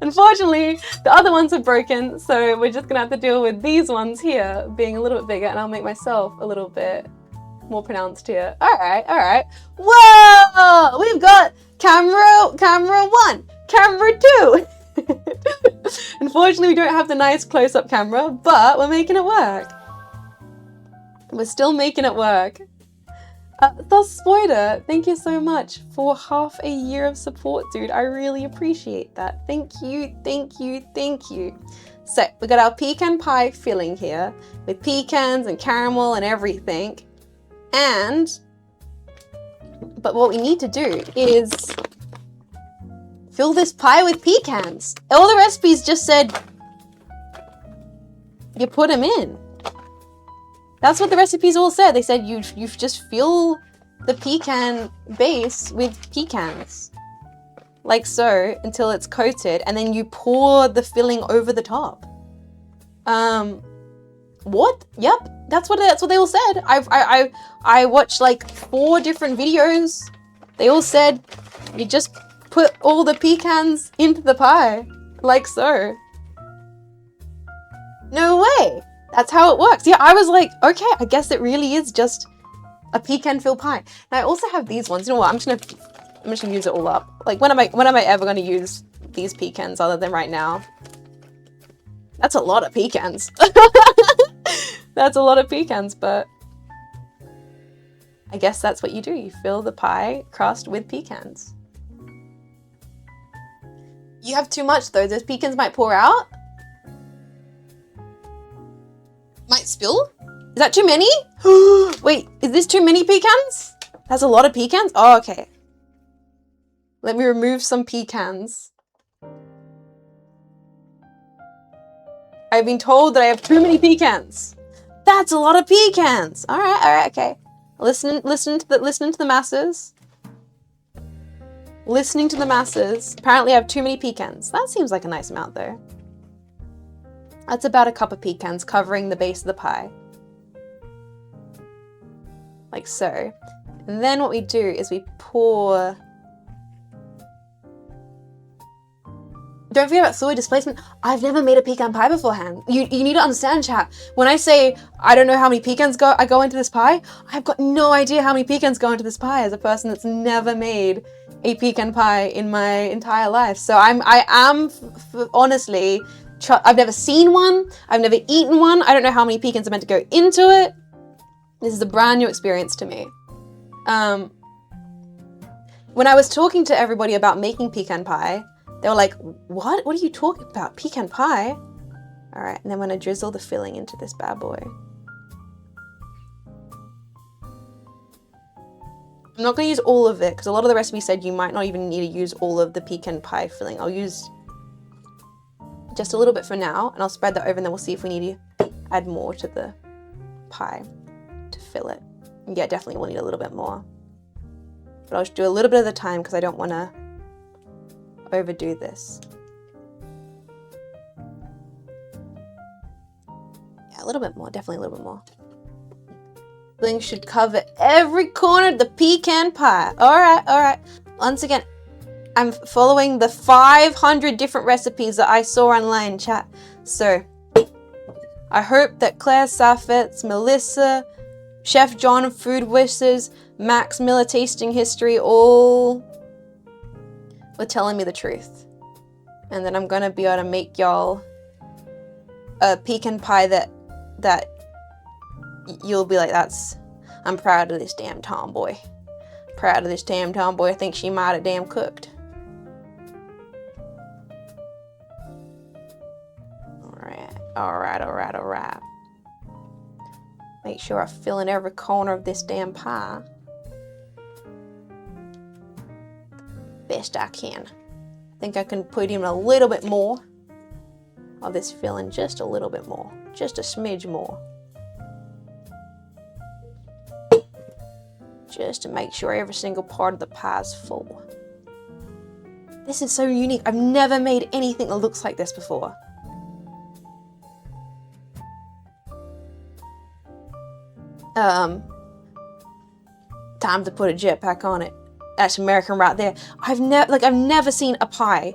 Unfortunately, the other ones are broken, so we're just gonna have to deal with these ones here being a little bit bigger, and I'll make myself a little bit more pronounced here. Alright. Whoa! We've got camera 1, camera 2. Unfortunately, we don't have the nice close-up camera, but we're making it work. We're still making it work. The Spoiler, thank you so much for half a year of support, dude. I really appreciate that. Thank you. So we got our pecan pie filling here with pecans and caramel and everything. But what we need to do is fill this pie with pecans. All the recipes just said you put them in. That's what the recipes all said. They said you just fill the pecan base with pecans. Like so, until it's coated, and then you pour the filling over the top. What? Yep, that's what they all said. I watched like 4 different videos. They all said you just put all the pecans into the pie. Like so. No way! That's how it works. Yeah, I was like, okay, I guess it really is just a pecan-filled pie. And I also have these ones. You know what? I'm just gonna use it all up. Like, when am I ever gonna use these pecans other than right now? That's a lot of pecans. That's a lot of pecans, but I guess that's what you do. You fill the pie crust with pecans. You have too much though. Those pecans might pour out. Might spill? Is that too many? Wait, is this too many pecans? That's a lot of pecans? Oh, okay. Let me remove some pecans. I've been told that I have too many pecans. That's a lot of pecans. All right, okay. Listening to the masses. Listening to the masses. Apparently I have too many pecans. That seems like a nice amount though. That's about a cup of pecans covering the base of the pie. Like so. And then what we do is we pour... Don't forget about soy displacement. I've never made a pecan pie beforehand. You need to understand, chat. When I say I don't know how many pecans go into this pie, I've got no idea how many pecans go into this pie as a person that's never made a pecan pie in my entire life. So I am honestly, I've never seen one. I've never eaten one. I don't know how many pecans are meant to go into it. This is a brand new experience to me. When I was talking to everybody about making pecan pie, they were like, what? What are you talking about? Pecan pie? All right, and then I'm gonna drizzle the filling into this bad boy. I'm not gonna use all of it because a lot of the recipe said you might not even need to use all of the pecan pie filling. I'll use just a little bit for now and I'll spread that over and then we'll see if we need to add more to the pie to fill it. Yeah, definitely we'll need a little bit more. But I'll just do a little bit at a time because I don't want to overdo this. Yeah, a little bit more, definitely a little bit more. Filling should cover every corner of the pecan pie. All right. Once again, I'm following the 500 different recipes that I saw online, chat. So I hope that Claire Saffet's, Melissa, Chef John Food Wishes, Max Miller Tasting History, all were telling me the truth. And then I'm gonna be able to make y'all a pecan pie that you'll be like, I'm proud of this damn tomboy. Proud of this damn tomboy. I think she might have damn cooked. All right. Make sure I fill in every corner of this damn pie. Best I can. I think I can put in a little bit more of this filling, just a little bit more, just a smidge more. Just to make sure every single part of the pie is full. This is so unique. I've never made anything that looks like this before. Time to put a jetpack on it. That's American right there. I've never seen a pie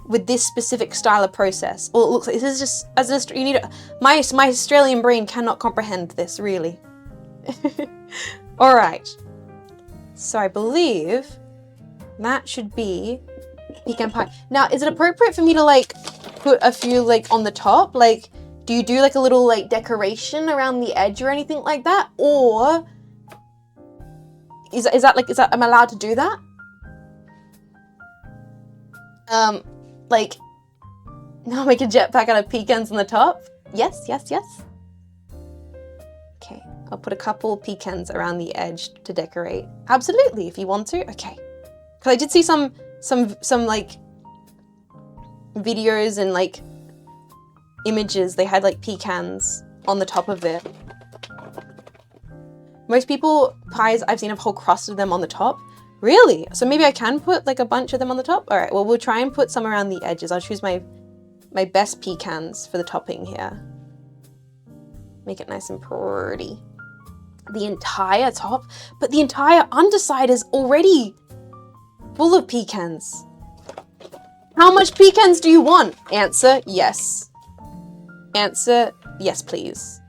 with this specific style of process. Well, it looks like this is just as an you need my Australian brain cannot comprehend this really. All right. So I believe that should be pecan pie. Now, is it appropriate for me to like put a few like on the top? Like, do you do like a little like decoration around the edge or anything like that? Or is that am I allowed to do that? Like, now make a jetpack out of pecans on the top? Yes. Okay, I'll put a couple pecans around the edge to decorate. Absolutely, if you want to. Okay, because I did see some like videos and like images. They had like pecans on the top of it. Most people pies I've seen have whole crust of them on the top. Really? So maybe I can put like a bunch of them on the top? All right, well, we'll try and put some around the edges. I'll choose my best pecans for the topping here. Make it nice and pretty. The entire top, but the entire underside is already full of pecans. How much pecans do you want? Answer, yes. Answer, yes, please.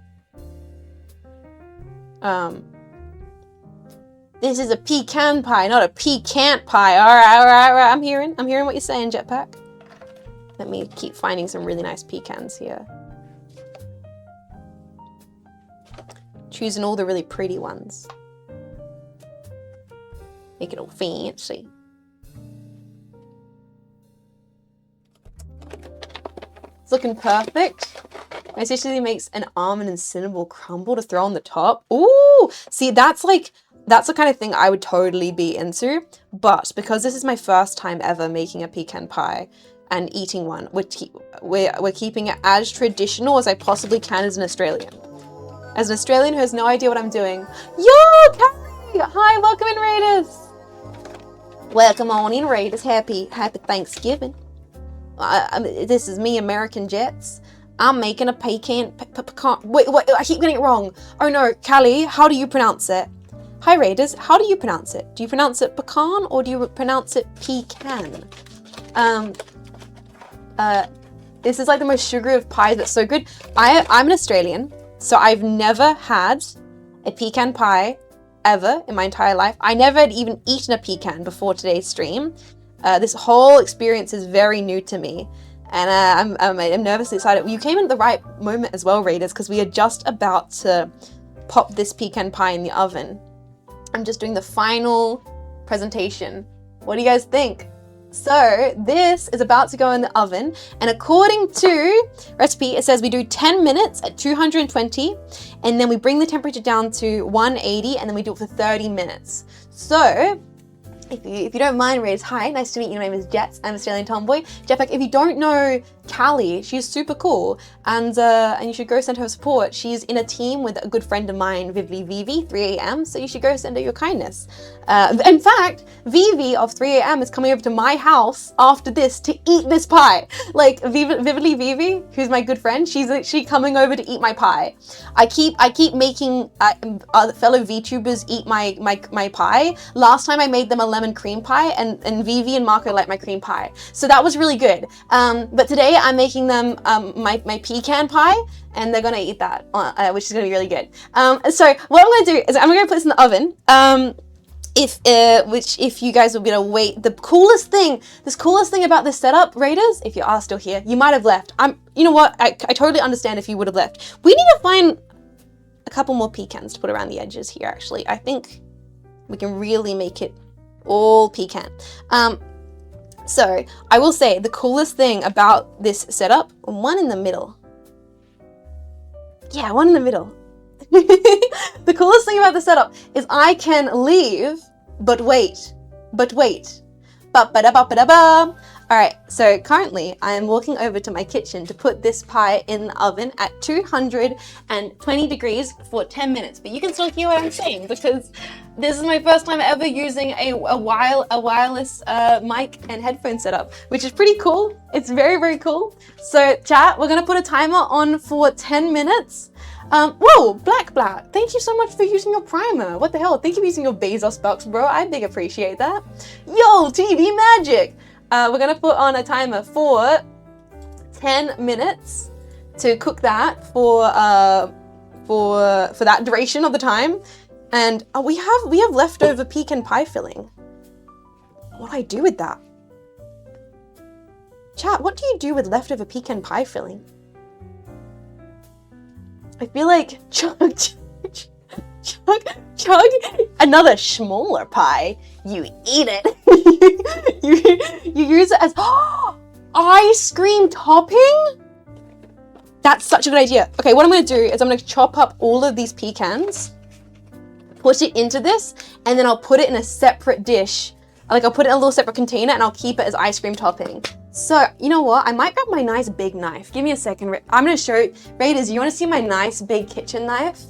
This is a pecan pie, not a pecan pie. All right. I'm hearing what you're saying, Jetpack. Let me keep finding some really nice pecans here. Choosing all the really pretty ones. Make it all fancy. It's looking perfect. My sister makes an almond and cinnamon crumble to throw on the top. Ooh, see, that's the kind of thing I would totally be into. But because this is my first time ever making a pecan pie and eating one, we're keeping it as traditional as I possibly can as an Australian. as an Australian who has no idea what I'm doing. Yo, Callie! Hi, welcome in, Raiders. Welcome on in, Raiders. Happy Thanksgiving. This is me, American Jets. I'm making a pecan. Wait, I keep getting it wrong. Oh no, Callie, how do you pronounce it? Hi, Raiders. How do you pronounce it? Do you pronounce it pecan or do you pronounce it pecan? This is like the most sugary of pies, but so good. I'm an Australian, so I've never had a pecan pie ever in my entire life. I never had even eaten a pecan before today's stream. This whole experience is very new to me, and I'm nervously excited. You came in at the right moment as well, Raiders, because we are just about to pop this pecan pie in the oven. I'm just doing the final presentation. What do you guys think? So this is about to go in the oven, and according to recipe, it says we do 10 minutes at 220, and then we bring the temperature down to 180, and then we do it for 30 minutes. So if you don't mind, Raiders, hi, nice to meet you. My name is Jets. I'm Australian Tomboy. Jetpack, if you don't know Callie, she's super cool, and you should go send her support. She's in a team with a good friend of mine, Vivi, 3am, so you should go send her your kindness. In fact, Vivi of 3am is coming over to my house after this to eat this pie. Like, Vivi, who's my good friend, she's actually coming over to eat my pie. I keep making fellow VTubers eat my pie. Last time I made them a lemon cream pie, and Vivi and Marco like my cream pie. So that was really good. But today I'm making them my pecan pie, and they're gonna eat that, which is gonna be really good. So what I'm gonna do is I'm gonna put this in the oven. If you guys will be able to wait, the coolest thing about this setup, Raiders, if you are still here, you might have left. You know what? I totally understand if you would have left. We need to find a couple more pecans to put around the edges here. Actually, I think we can really make it all pecan. So I will say the coolest thing about this setup, one in the middle. Yeah, one in the middle. The coolest thing about the setup is I can leave, but wait. Ba-ba-da-ba-ba-da-ba. All right, so currently I am walking over to my kitchen to put this pie in the oven at 220 degrees for 10 minutes. But you can still hear what I'm saying because this is my first time ever using a wireless mic and headphone setup, which is pretty cool. It's very, very cool. So chat, we're gonna put a timer on for 10 minutes. Whoa, Black, thank you so much for using your primer. What the hell? Thank you for using your Bezos bucks, bro. I big appreciate that. Yo, TV magic. We're gonna put on a timer for 10 minutes to cook that for that duration of the time. And we have leftover pecan pie filling. What do I do with that? Chat, what do you do with leftover pecan pie filling? I feel like chug, another smaller pie. You eat it. you use it as ice cream topping? That's such a good idea. Okay, what I'm gonna do is I'm gonna chop up all of these pecans, put it into this, and then I'll put it in a separate dish. Like I'll put it in a little separate container and I'll keep it as ice cream topping. So, you know what? I might grab my nice big knife. Give me a second. I'm gonna show you. Raiders, you wanna see my nice big kitchen knife?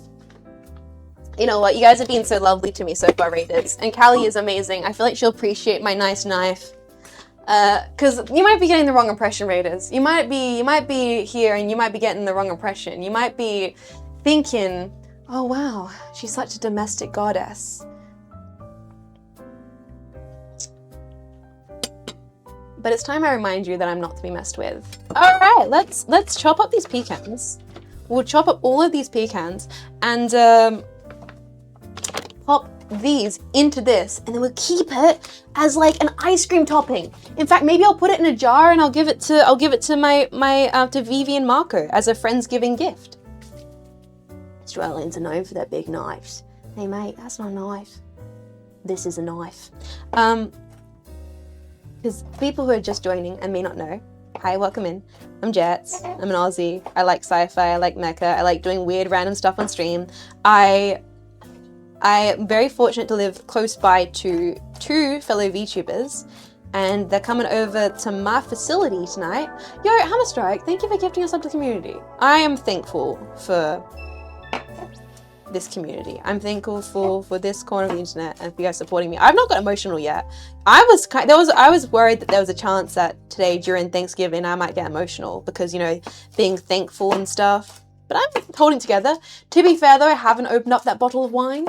You know what? You guys have been so lovely to me so far, Raiders. And Callie is amazing. I feel like she'll appreciate my nice knife. Cause you might be getting the wrong impression, Raiders. You might be here and you might be getting the wrong impression. You might be thinking, oh wow, she's such a domestic goddess. But it's time I remind you that I'm not to be messed with. All right, let's chop up these pecans. We'll chop up all of these pecans and pop these into this, and then we'll keep it as like an ice cream topping. In fact, maybe I'll put it in a jar and I'll give it to my to Vivi and Marco as a Friendsgiving gift. Australians are known for their big knives. Hey mate, that's not a knife. This is a knife. Because people who are just joining and may not know, hi, welcome in. I'm Jets. I'm an Aussie. I like sci-fi. I like mecha. I like doing weird random stuff on stream. I am very fortunate to live close by to two fellow VTubers, and they're coming over to my facility tonight. Yo, Hammerstrike, thank you for gifting us up to the community. I am thankful for this community. I'm thankful for this corner of the internet and for you guys supporting me. I've not got emotional yet. I was worried that there was a chance that today during Thanksgiving I might get emotional because, you know, being thankful and stuff. But I'm holding together. To be fair though, I haven't opened up that bottle of wine.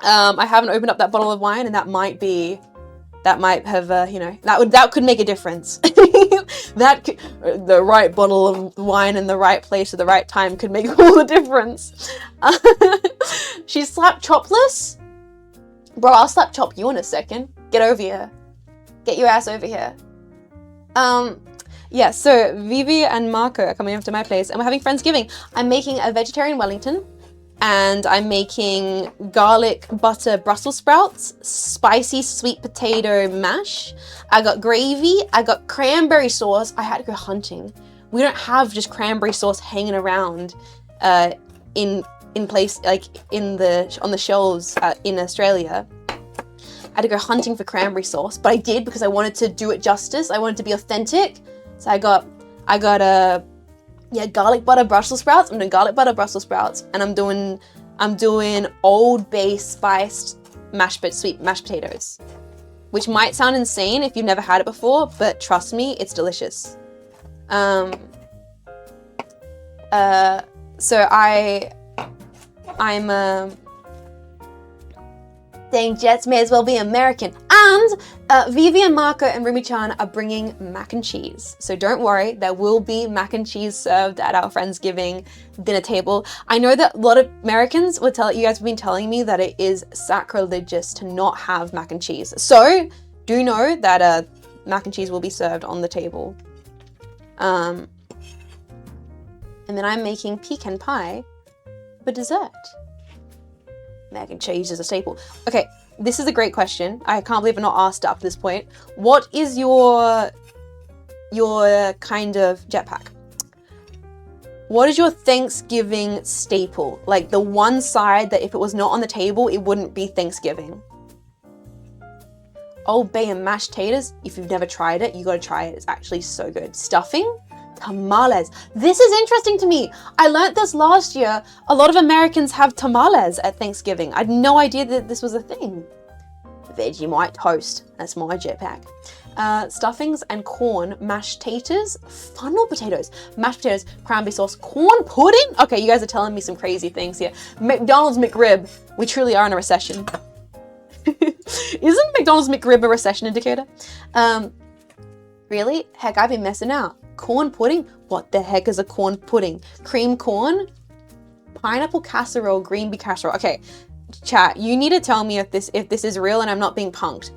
I haven't opened up that bottle of wine, and that might have, you know, that could make a difference. The right bottle of wine in the right place at the right time could make all the difference. She's slap chopless? Bro, I'll slap chop you in a second. Get over here. Get your ass over here. Yeah, so Vivi and Marco are coming over to my place and we're having Friendsgiving. I'm making a vegetarian Wellington and I'm making garlic butter Brussels sprouts, spicy sweet potato mash. I got gravy, I got cranberry sauce. I had to go hunting. We don't have just cranberry sauce hanging around in place, like on the shelves in Australia. I had to go hunting for cranberry sauce, but I did because I wanted to do it justice. I wanted to be authentic. So I got garlic butter Brussels sprouts. I'm doing garlic butter Brussels sprouts, and I'm doing Old Bay spiced sweet mashed potatoes, which might sound insane if you've never had it before, but trust me, it's delicious. So I'm dang Jets may as well be American. And Vivi and Marco and Rumi-chan are bringing mac and cheese. So don't worry, there will be mac and cheese served at our Friendsgiving dinner table. I know that a lot of Americans you guys have been telling me that it is sacrilegious to not have mac and cheese. So do know that mac and cheese will be served on the table. And then I'm making pecan pie for dessert. Mac and cheese is a staple. Okay, this is a great question. I can't believe I've not asked it up to this point. What is your kind of jetpack? What is your Thanksgiving staple? Like the one side that if it was not on the table, it wouldn't be Thanksgiving. Old Bay and mashed taters. If you've never tried it, you gotta try it. It's actually so good. Stuffing? Tamales. This is interesting to me. I learned this last year. A lot of Americans have tamales at Thanksgiving. I had no idea that this was a thing. Vegemite toast. That's my jetpack. Stuffings and corn, mashed taters, funnel potatoes, mashed potatoes, cranberry sauce, corn pudding. Okay, you guys are telling me some crazy things here. McDonald's McRib. We truly are in a recession. Isn't McDonald's McRib a recession indicator? Really? Heck, I've been messing out. Corn pudding? What the heck is a corn pudding? Cream corn? Pineapple casserole, green bean casserole. Okay, chat, you need to tell me if this is real and I'm not being punked.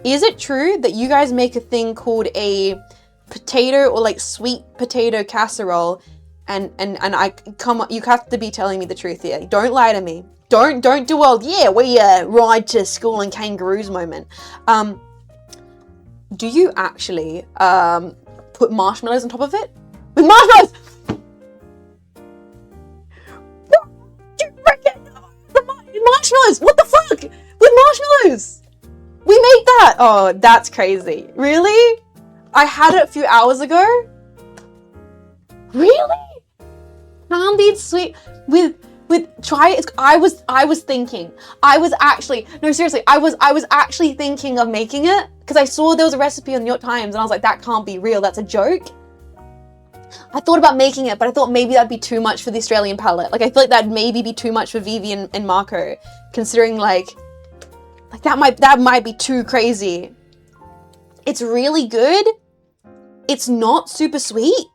Is it true that you guys make a thing called a potato or like sweet potato casserole and you have to be telling me the truth here. Don't lie to me. Don't do all, yeah, we ride to school in kangaroos moment. Do you actually put marshmallows on top of it? With marshmallows! What? You reckon? Marshmallows! What the fuck? With marshmallows! We made that! Oh, that's crazy. Really? I had it a few hours ago? Really? Candied sweet try it. I was thinking. I was actually thinking of making it because I saw there was a recipe on New York Times and I was like, that can't be real. That's a joke. I thought about making it, but I thought maybe that'd be too much for the Australian palate. Like I feel like that'd maybe be too much for Vivi and Marco, considering like that might be too crazy. It's really good. It's not super sweet.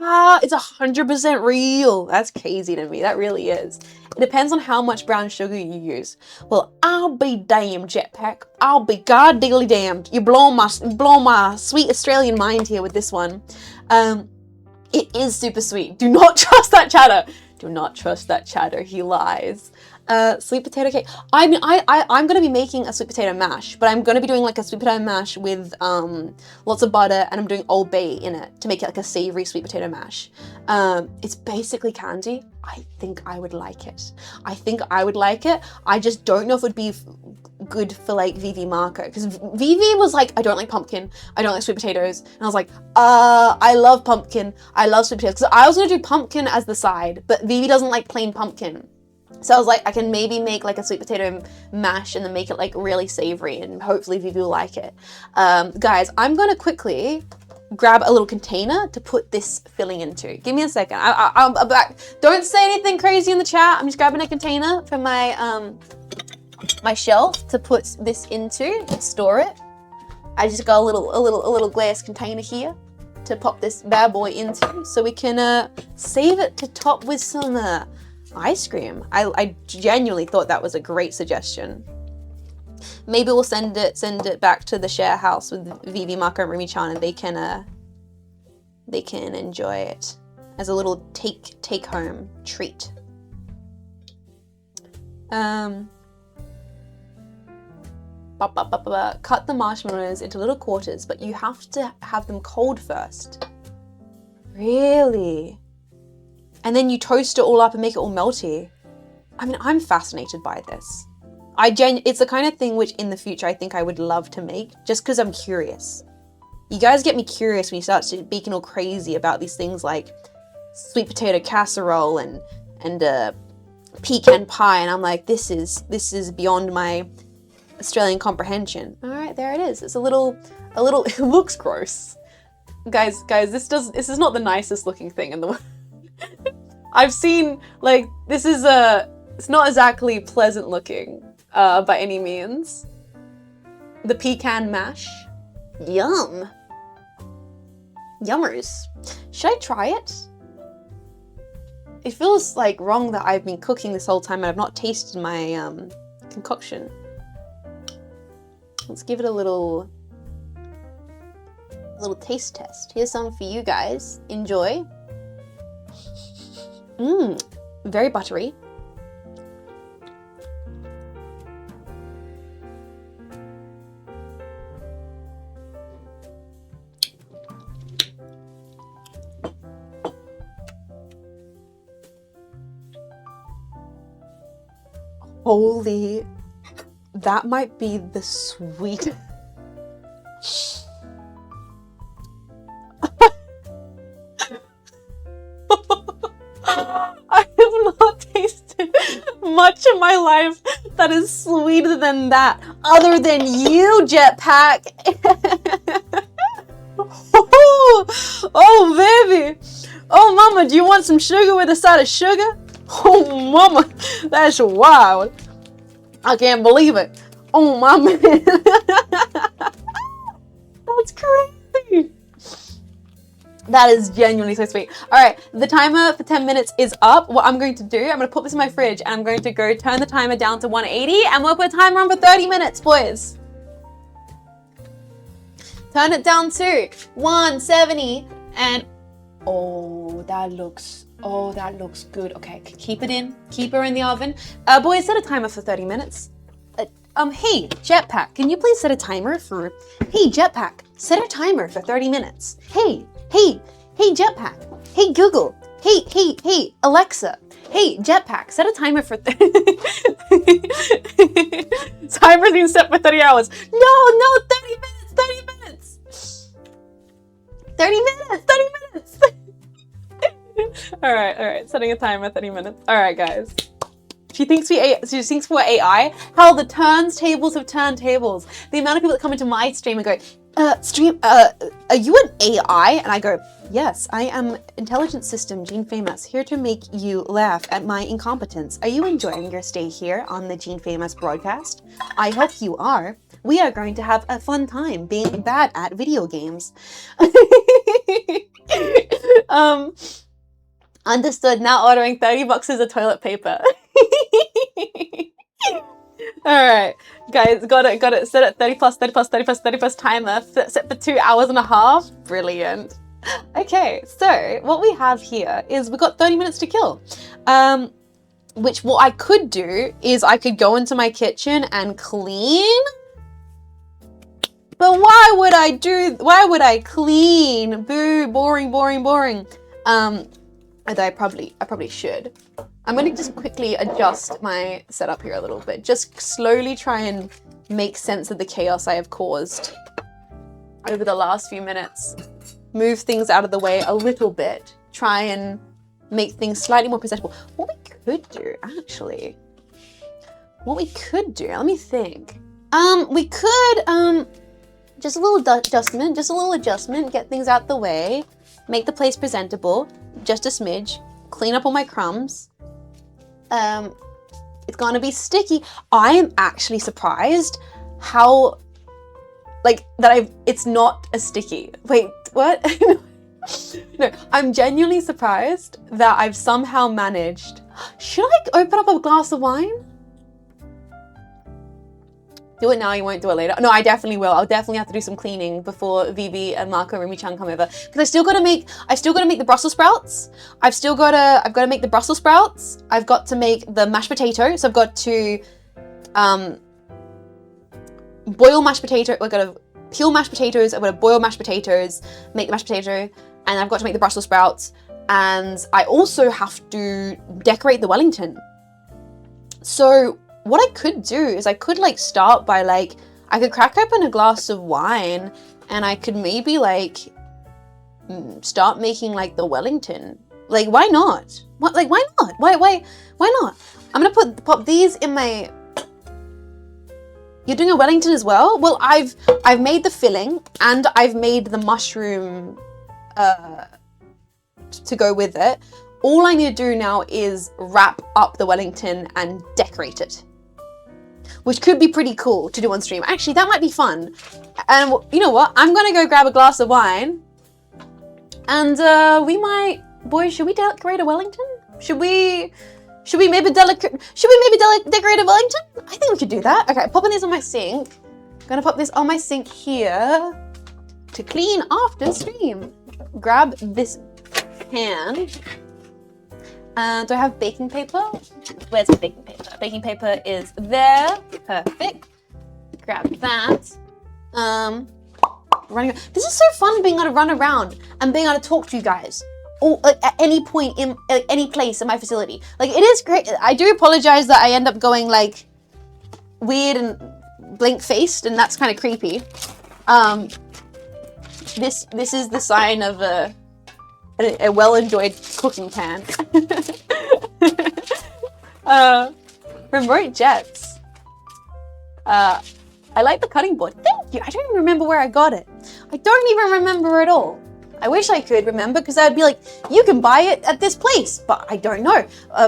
Wow, it's 100% real. That's crazy to me. That really is. It depends on how much brown sugar you use. Well, I'll be damned, Jetpack. I'll be god-diggly damned. You blow my sweet Australian mind here with this one. It is super sweet. Do not trust that chatter. Do not trust that chatter. He lies. Sweet potato cake. I'm gonna be making a sweet potato mash, but I'm gonna be doing like a sweet potato mash with lots of butter, and I'm doing Old Bay in it to make it like a savory sweet potato mash. It's basically candy. I think I would like it. I just don't know if it would be good for like VV Marco, because VV was like, I don't like pumpkin, I don't like sweet potatoes, and I was like, I love pumpkin, I love sweet potatoes, because I was gonna do pumpkin as the side, but VV doesn't like plain pumpkin. So I was like, I can maybe make like a sweet potato mash and then make it like really savory, and hopefully VV will like it. Guys, I'm gonna quickly grab a little container to put this filling into. Give me a second. I'm back. Don't say anything crazy in the chat. I'm just grabbing a container from my my shelf to put this into and store it. I just got a little glass container here to pop this bad boy into, so we can save it to top with some ice cream. I genuinely thought that was a great suggestion. Maybe we'll send it back to the share house with Vivi, Marco, and Rumi-chan, and they can enjoy it as a little take home treat. Cut the marshmallows into little quarters, but you have to have them cold first. Really? And then you toast it all up and make it all melty. I mean, I'm fascinated by this. It's the kind of thing which in the future I think I would love to make, just because I'm curious. You guys get me curious when you start speaking all crazy about these things like sweet potato casserole and pecan pie, and I'm like, this is beyond my Australian comprehension. All right, there it is. It's a little. It looks gross, guys. This is not the nicest looking thing in the world. I've seen, like, this is it's not exactly pleasant looking by any means. The pecan mash. Yum. Yummers. Should I try it? It feels like wrong that I've been cooking this whole time and I've not tasted my concoction. Let's give it a little taste test. Here's some for you guys. Enjoy. Very buttery. Holy, that might be the sweet. I have not tasted much in my life that is sweeter than that, other than you, Jetpack. Oh, baby. Oh, mama, do you want some sugar with a side of sugar? Oh, mama, that's wild. I can't believe it. Oh, my man. That's crazy. That is genuinely so sweet. All right, the timer for 10 minutes is up. What I'm going to do, I'm going to put this in my fridge and I'm going to go turn the timer down to 180 and we'll put a timer on for 30 minutes, boys. Turn it down to 170 and oh, that looks good. Okay, keep it in. Keep her in the oven. Boys, set a timer for 30 minutes. Hey, Jetpack, can you please set a timer for... Hey, Jetpack, set a timer for 30 minutes. Hey, Jetpack. Hey, Google. Hey, Alexa. Hey, Jetpack, set a timer for... Timer's been set for 30 hours. No, 30 minutes. 30 minutes. All right. Setting a timer, 30 minutes. All right, guys. She thinks we're AI. Hell, the turntables have turned tables. The amount of people that come into my stream and go, are you an AI? And I go, yes, I am intelligent system Jean Faymas, here to make you laugh at my incompetence. Are you enjoying your stay here on the Jean Faymas broadcast? I hope you are. We are going to have a fun time being bad at video games. Understood. Now ordering 30 boxes of toilet paper. All right, guys, got it. Set at 30 plus timer. Set for 2 hours and a half. Brilliant. Okay, so what we have here is we've got 30 minutes to kill. Which what I could do is I could go into my kitchen and clean. But why would I clean? Boo, boring. Although I probably should. I'm going to just quickly adjust my setup here a little bit. Just slowly try and make sense of the chaos I have caused over the last few minutes. Move things out of the way a little bit. Try and make things slightly more presentable. What we could do, actually. What we could do, let me think. We could, just a little adjustment, get things out the way, make the place presentable, just a smidge, clean up all my crumbs. It's gonna be sticky. I am actually surprised how, like, it's not a sticky. Wait, what? No, I'm genuinely surprised that I've somehow managed. Should I open up a glass of wine? Do it now, you won't do it later. No, I definitely will. I'll definitely have to do some cleaning before Vivi and Marco and Rumi-chan come over. Because I've still got to make the Brussels sprouts. I've got to make the Brussels sprouts. I've got to make the mashed potato. So I've got to boil mashed potato. I've got to peel mashed potatoes. I've got to boil mashed potatoes, make the mashed potato, and I've got to make the Brussels sprouts. And I also have to decorate the Wellington. So what I could do is I could like start by like, I could crack open a glass of wine and I could maybe like start making like the Wellington. Like, why not? What, like, why not? Why not? I'm gonna pop these in my, you're doing a Wellington as well? Well, I've made the filling and I've made the mushroom to go with it. All I need to do now is wrap up the Wellington and decorate it, which could be pretty cool to do on stream. Actually, that might be fun. And you know what? I'm gonna go grab a glass of wine and boys, should we decorate a Wellington? Should we maybe decorate a Wellington? I think we could do that. Okay, popping this on my sink. I'm gonna pop this on my sink here to clean after stream. Grab this pan. Do I have baking paper? Where's my baking paper? Baking paper is there. Perfect. Grab that. Running. This is so fun being able to run around and being able to talk to you guys. Or like, at any point in any place in my facility. Like, it is great. I do apologize that I end up going like weird and blank-faced, and that's kind of creepy. This is the sign of a well-enjoyed cooking pan. Remote jets. I like the cutting board. Thank you. I don't even remember where I got it. I don't even remember at all. I wish I could remember, because I'd be like, you can buy it at this place, but I don't know,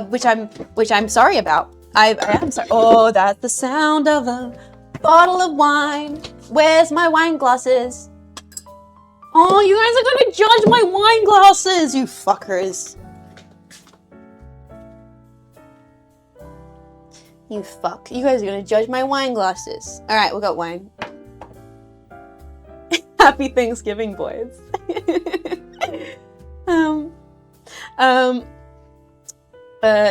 which I'm sorry about. I am sorry. Oh, that's the sound of a bottle of wine. Where's my wine glasses? Oh, you guys are gonna judge my wine glasses, you fuckers. You fuck. You guys are gonna judge my wine glasses. All right, we got wine. Happy Thanksgiving, boys.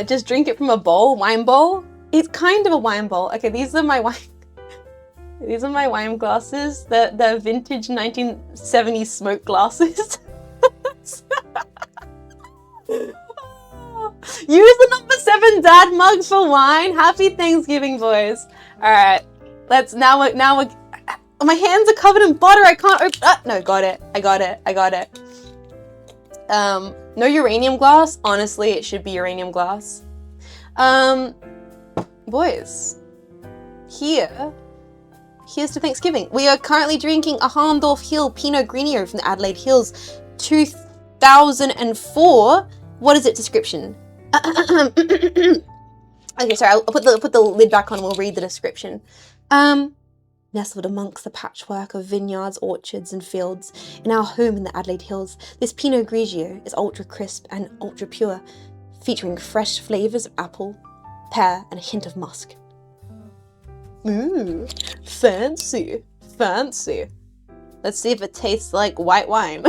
Just drink it from a bowl, wine bowl. It's kind of a wine bowl. Okay, these are my wine. These are my wine glasses. They're vintage 1970s smoke glasses. Use the number 7 dad mug for wine. Happy Thanksgiving, boys. All right, now we're. My hands are covered in butter. I can't open. No, got it. I got it. No uranium glass. Honestly, it should be uranium glass. Boys, here's to Thanksgiving. We are currently drinking a Harndorf Hill Pinot Grigio from the Adelaide Hills, 2004. What is its description? Okay, sorry. I'll put the lid back on. We'll read the description. Nestled amongst the patchwork of vineyards, orchards, and fields, in our home in the Adelaide Hills, this Pinot Grigio is ultra crisp and ultra pure, featuring fresh flavours of apple, pear, and a hint of musk. Ooh, fancy. Let's see if it tastes like white wine.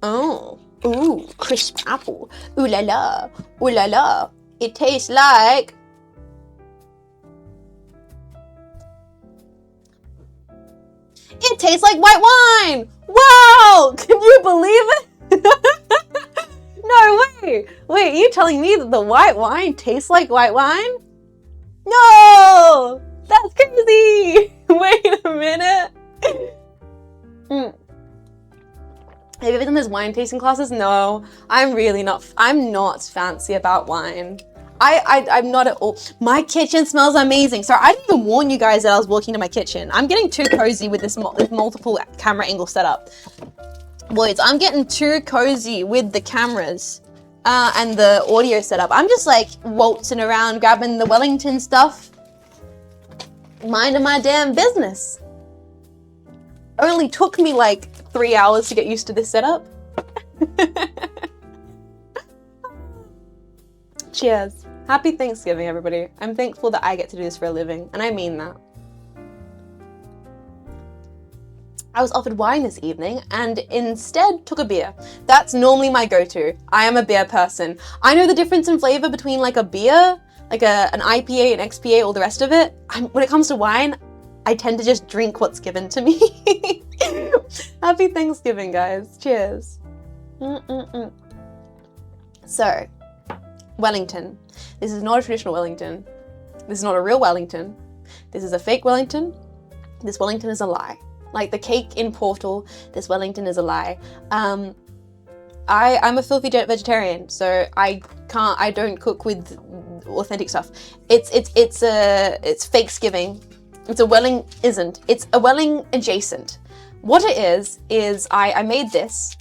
Oh. Ooh, crisp apple. Ooh la la. Ooh la la. It tastes like... It tastes like white wine! Wow! Can you believe it? No way! Wait, are you telling me that the white wine tastes like white wine? No! That's crazy! Wait a minute. Have you ever done those wine tasting classes? No, I'm not fancy about wine. I'm not at all. My kitchen smells amazing. So I didn't even warn you guys that I was walking to my kitchen. I'm getting too cozy with this multiple camera angle setup. Boys, I'm getting too cozy with the cameras and the audio setup. I'm just like waltzing around, grabbing the Wellington stuff, minding my damn business. Only took me like 3 hours to get used to this setup. Cheers. Happy Thanksgiving, everybody. I'm thankful that I get to do this for a living, and I mean that. I was offered wine this evening and instead took a beer. That's normally my go-to. I am a beer person. I know the difference in flavor between like a beer, like an IPA, an XPA, all the rest of it. When it comes to wine, I tend to just drink what's given to me. Happy Thanksgiving, guys. Cheers. So, Wellington. This is not a traditional Wellington. This is not a real Wellington. This is a fake Wellington. This Wellington is a lie. Like the cake in Portal, this Wellington is a lie. I'm a filthy vegetarian, so I don't cook with authentic stuff. It's Fakesgiving. It's a Welling isn't. It's a Welling adjacent. What it is I made this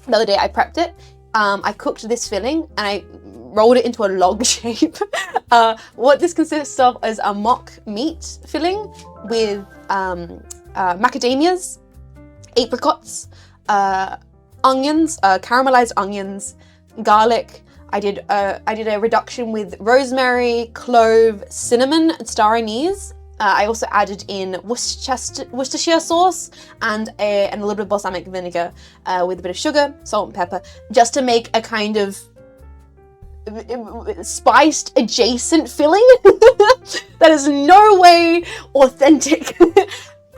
the other day. I prepped it. I cooked this filling and I rolled it into a log shape. What this consists of is a mock meat filling with macadamias, apricots, onions, caramelized onions, garlic. I did a reduction with rosemary, clove, cinnamon, and star anise. I also added in Worcestershire sauce and a little bit of balsamic vinegar with a bit of sugar, salt and pepper, just to make a kind of spiced adjacent filling that is no way authentic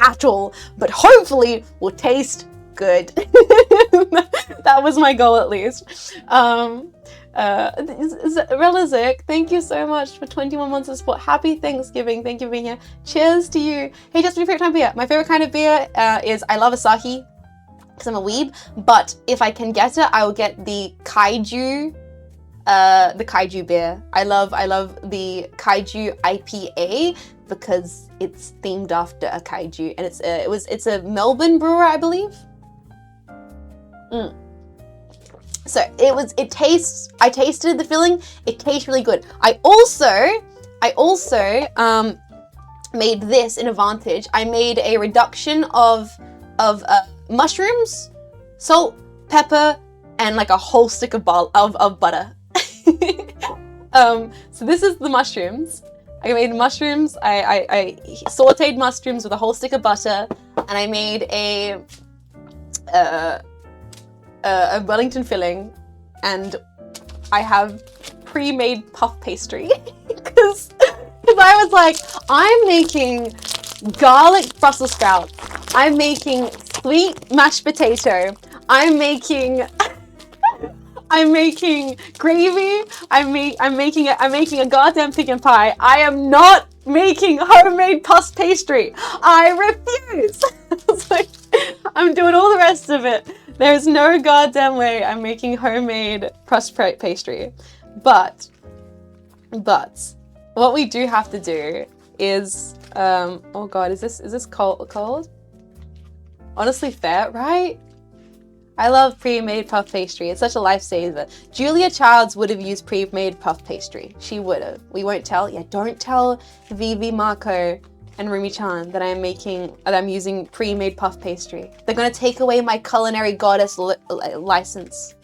at all, but hopefully will taste good. That was my goal, at least. Relizic, thank you so much for 21 months of support. Happy Thanksgiving. Thank you for being here. Cheers to you. Hey, just my favorite kind of beer. My favorite kind of beer is, I love Asahi because I'm a weeb, but if I can get it, I will get the kaiju beer. I love the kaiju IPA because it's themed after a kaiju, and it's a Melbourne brewer, I believe. So I tasted the filling. It tastes really good. I also made this in Advantage. I made a reduction of mushrooms, salt, pepper, and like a whole stick of butter. So this is the mushrooms. I made mushrooms. I sauteed mushrooms with a whole stick of butter, and I made a Wellington filling, and I have pre-made puff pastry because I was like, I'm making garlic Brussels sprouts, I'm making sweet mashed potato, I'm making gravy, I'm making a goddamn pecan pie. I am not making homemade puff pastry. I refuse. It's like, I'm doing all the rest of it. There's no goddamn way I'm making homemade puff pastry. But what we do have to do is oh god, is this cold? Honestly, fair, right? I love pre-made puff pastry. It's such a lifesaver. Julia Childs would have used pre-made puff pastry. She would have. We won't tell. Yeah, don't tell Vivi, Marco, and Rumi-chan that I'm using pre-made puff pastry. They're gonna take away my culinary goddess license.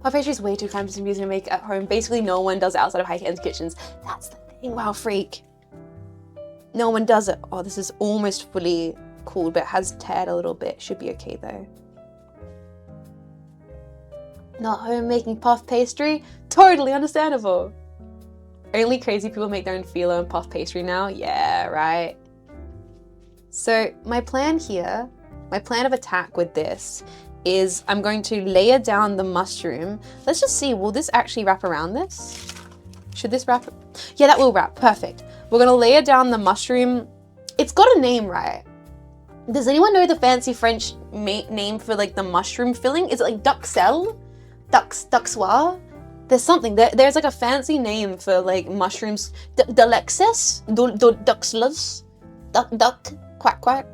Puff pastry is way too time-consuming to make at home. Basically, no one does it outside of high-end kitchens. That's the thing, wow, freak. No one does it. Oh, this is almost fully cooled, but it has teared a little bit. Should be okay though. Not home making puff pastry? Totally understandable. Only crazy people make their own phyllo and puff pastry now? Yeah, right. So my plan of attack with this is I'm going to layer down the mushroom. Let's just see, will this actually wrap around this? Should this wrap? Yeah, that will wrap, perfect. We're gonna layer down the mushroom. It's got a name, right? Does anyone know the fancy French name for like the mushroom filling? Is it like duxelle? Duxoir? There's something, there's like a fancy name for like mushrooms. Delexis? Duxlus? Duck? Quack quack?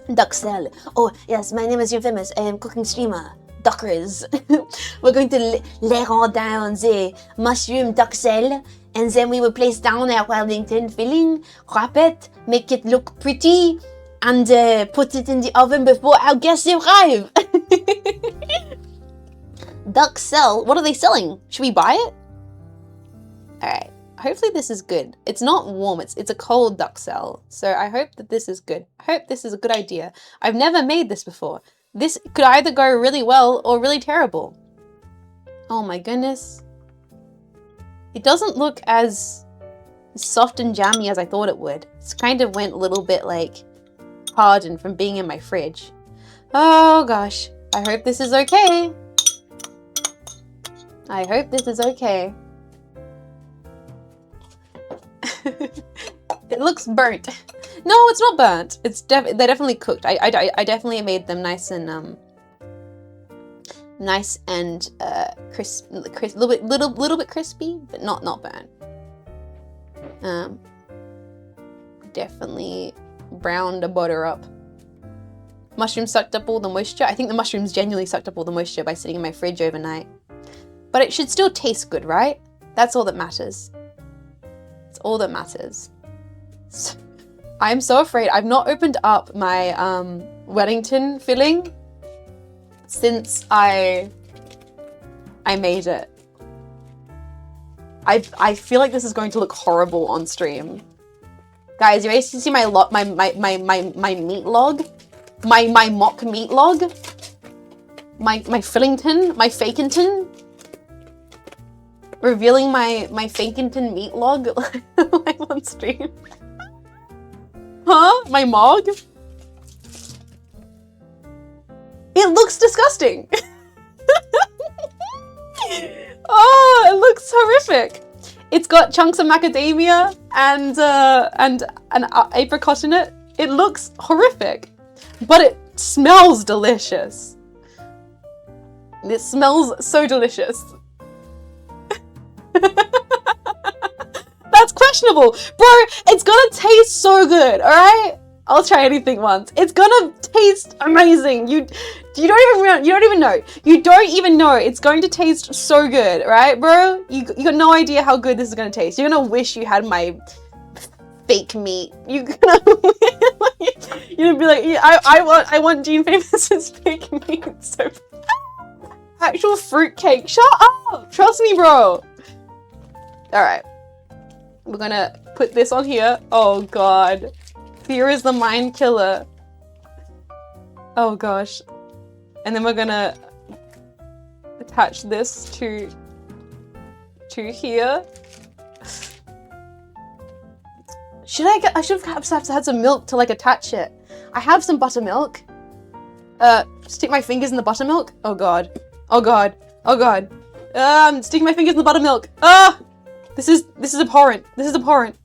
Duxelle. Oh yes, my name is Jean Faymas. I am cooking streamer. Duckers. We're going to layer down the mushroom duxelle, and then we will place down our Wellington filling, wrap it, make it look pretty, and put it in the oven before our guests arrive. Duxelle, what are they selling? Should we buy it? Alright, hopefully this is good. It's not warm, it's a cold duxelle. So I hope that this is good. I hope this is a good idea. I've never made this before. This could either go really well or really terrible. Oh my goodness. It doesn't look as soft and jammy as I thought it would. It's kind of went a little bit like hardened from being in my fridge. Oh gosh, I hope this is okay. I hope this is okay. It looks burnt. No, it's not burnt. It's they're definitely cooked. I definitely made them nice and crisp, little bit crispy, but not burnt. Definitely browned the butter up. Mushrooms sucked up all the moisture. I think the mushrooms genuinely sucked up all the moisture by sitting in my fridge overnight. But it should still taste good, right? That's all that matters. It's all that matters. So, I'm so afraid. I've not opened up my Wellington filling since I made it. I feel like this is going to look horrible on stream. Guys, you ready to see my meat log? My mock meat log? My Fillington? My Fakenton? Revealing my Fakenton meat log live on stream. Huh? My mog? It looks disgusting. Oh, it looks horrific. It's got chunks of macadamia and an apricot in it. It looks horrific, but it smells delicious. It smells so delicious. That's questionable, bro. It's gonna taste so good, all right? I'll try anything once. It's gonna taste amazing. You don't even know. You don't even know. It's going to taste so good, all right, bro? You got no idea how good this is gonna taste. You're gonna wish you had my fake meat. You're gonna be like, I want Jean Faymas's fake meat. So actual fruit cake. Shut up. Trust me, bro. All right. We're gonna put this on here. Oh god. Fear is the mind killer. Oh gosh. And then we're gonna attach this to here. I should have had some milk to like attach it. I have some buttermilk. Stick my fingers in the buttermilk. Oh god. Oh god. Oh god. I'm sticking my fingers in the buttermilk. Ah! This is abhorrent. This is abhorrent.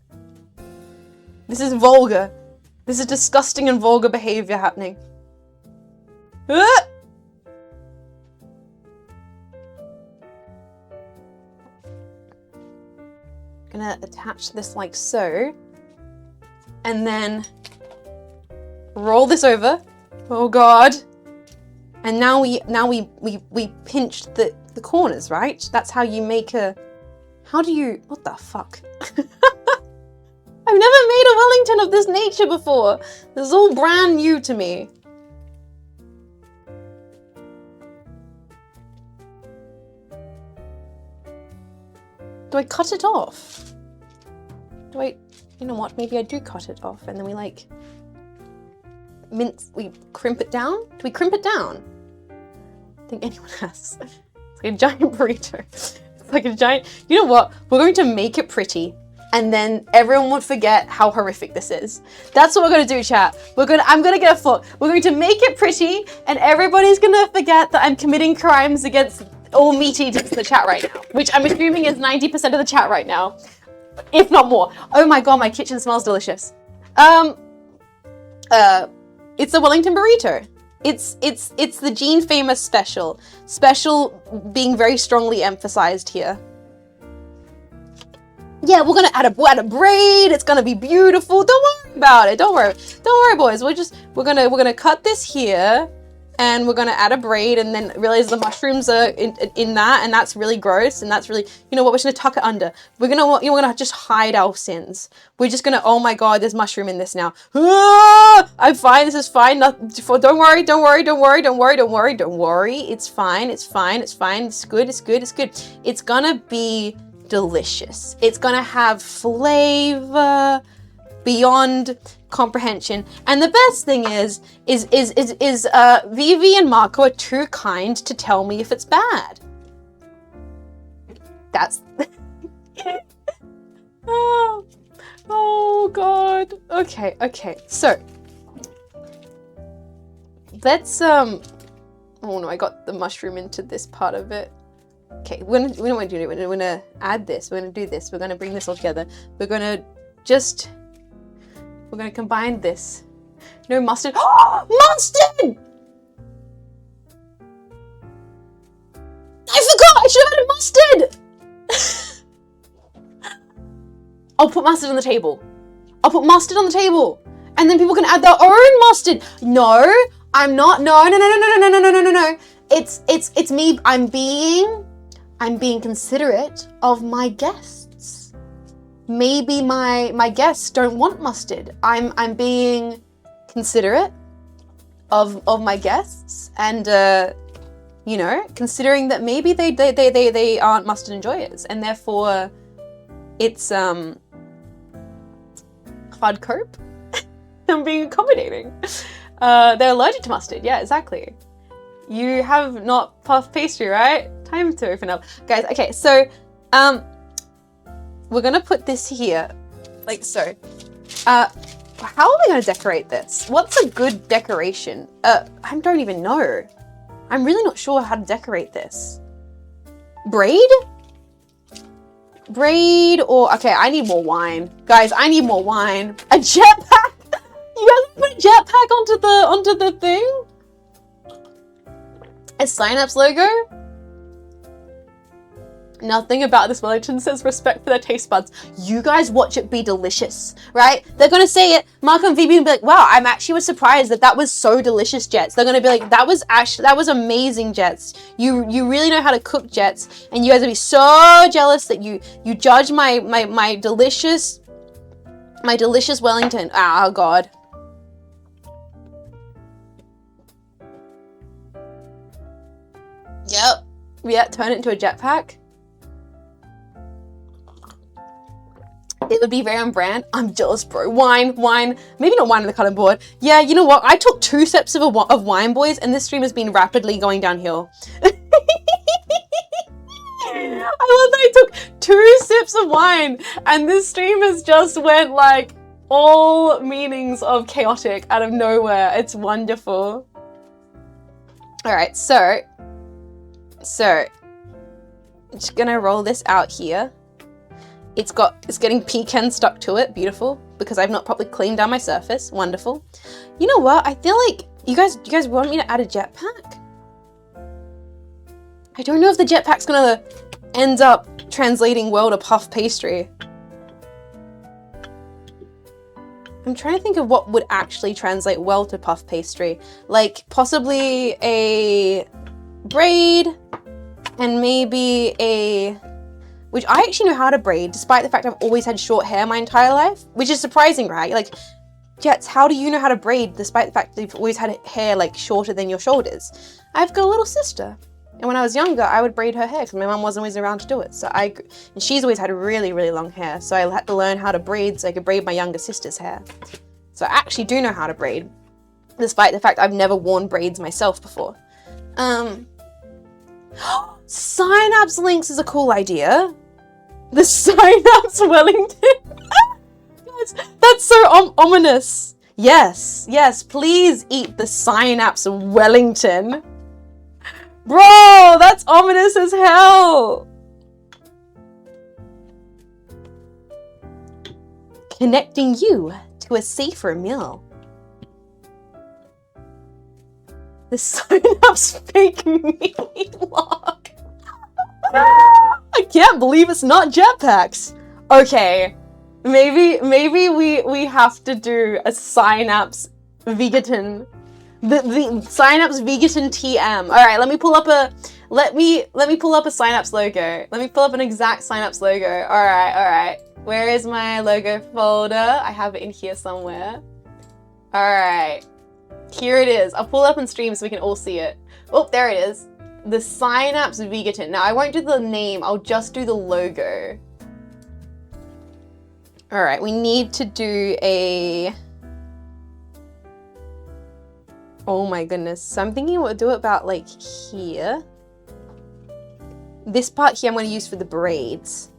This is vulgar. This is disgusting and vulgar behavior happening. Ah! Gonna attach this like so. And then roll this over. Oh god. And now we pinched the corners, right? That's how you make a... How do you... What the fuck? I've never made a Wellington of this nature before. This is all brand new to me. Do I cut it off? Do I... You know what? Maybe I do cut it off and then we like... We crimp it down? Do we crimp it down? I think anyone has. It's like a giant burrito. It's like a giant... You know what? We're going to make it pretty. and then everyone would forget how horrific this is. That's what we're gonna do, chat. I'm gonna get a foot. We're going to make it pretty, and everybody's gonna forget that I'm committing crimes against all meat eaters in the chat right now, which I'm assuming is 90% of the chat right now, if not more. Oh my god, my kitchen smells delicious. It's a Wellington burrito. It's the Jean Faymas special. Special being very strongly emphasized here. Yeah, we're gonna add a braid. It's gonna be beautiful. Don't worry about it. Don't worry, boys. We're gonna cut this here, and we're gonna add a braid, and then realize the mushrooms are in that, and that's really gross, and that's really, you know what? We're just gonna tuck it under. We're gonna just hide our sins. We're just gonna, oh my god, there's mushroom in this now. Ah, I'm fine. This is fine. Don't worry. It's fine. It's good. It's gonna be delicious. It's gonna have flavor beyond comprehension. And the best thing is Vivi and Marco are too kind to tell me if it's bad. That's oh god. Okay. So let's oh no, I got the mushroom into this part of it. Okay, we don't want to do it. We're gonna add this. We're gonna do this. We're gonna bring this all together. We're gonna combine this. No mustard. Oh, mustard! I forgot. I should have added mustard. I'll put mustard on the table. And then people can add their own mustard. No, I'm not. No. It's me. I'm being considerate of my guests. Maybe my guests don't want mustard. I'm being considerate of my guests, and you know, considering that maybe they aren't mustard enjoyers, and therefore it's hard cope. I'm being accommodating. They're allergic to mustard. Yeah, exactly. You have not puff pastry, right? Time to open up. Guys, okay, so we're gonna put this here, like so. How are we gonna decorate this? What's a good decoration? I don't even know. I'm really not sure how to decorate this. Braid or, okay, I need more wine. Guys, I need more wine. A jetpack? You guys put a jetpack onto the thing? A Cynapse logo? Nothing about this Wellington says respect for their taste buds. You guys watch it be delicious, right? They're gonna say it. Mark and Phoebe will be like, wow, I'm actually was surprised that was so delicious, Jets. They're gonna be like, that was amazing, Jets. You really know how to cook, Jets. And you guys will be so jealous that you judge my delicious Wellington. Oh god. Yep. Yeah, turn it into a jetpack. It would be very on brand. I'm jealous, bro. Wine. Maybe not wine on the cutting board. Yeah, you know what? I took 2 sips of wine, boys, and this stream has been rapidly going downhill. I love that I took 2 sips of wine, and this stream has just went like all meanings of chaotic out of nowhere. It's wonderful. All right, so I'm just gonna roll this out here. It's getting pecan stuck to it. Beautiful, because I've not properly cleaned down my surface. Wonderful. You know what? I feel like you guys want me to add a jetpack? I don't know if the jetpack's gonna end up translating well to puff pastry. I'm trying to think of what would actually translate well to puff pastry. Like possibly a braid and maybe which I actually know how to braid, despite the fact I've always had short hair my entire life, which is surprising, right? Like, Jets, how do you know how to braid despite the fact that you've always had hair like shorter than your shoulders? I've got a little sister, and when I was younger, I would braid her hair because my mum wasn't always around to do it. And she's always had really, really long hair, so I had to learn how to braid so I could braid my younger sister's hair. So I actually do know how to braid, despite the fact I've never worn braids myself before. Synapse links is a cool idea. The Synapse Wellington. That's so ominous. Yes, yes, please eat the Cynapse Wellington. Bro, that's ominous as hell. Connecting you to a safer meal. The Synapse fake meat lock. I can't believe it's not jetpacks. Okay, maybe we have to do a Synapse Vegeton. The Synapse Vegeton TM. All right, let me pull up a Synapse logo. Let me pull up an exact Synapse logo. All right. Where is my logo folder? I have it in here somewhere. All right, here it is. I'll pull it up on stream so we can all see it. Oh, there it is. The Cynapse Vegeton. Now I won't do the name. I'll just do the logo. All right, we need to do a. Oh my goodness. So I'm thinking we'll do it about like here. This part here I'm going to use for the braids.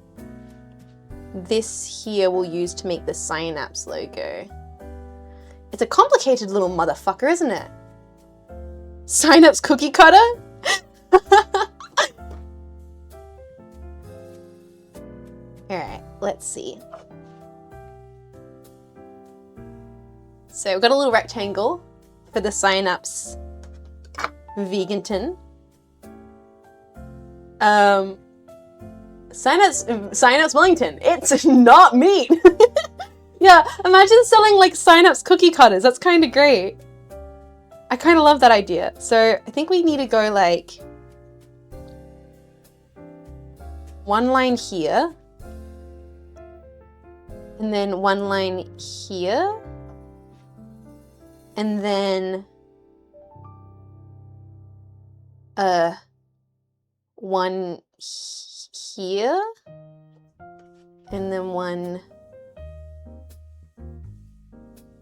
This here we'll use to make the Synapse logo. It's a complicated little motherfucker, isn't it? Synapse cookie cutter? Alright, let's see. So we've got a little rectangle for the Cynapse Vegeton. Synapse Wellington. It's not meat. Yeah, imagine selling like Synapse cookie cutters. That's kind of great. I kind of love that idea. So I think we need to go like one line here. And then one line here. And then one here. And then one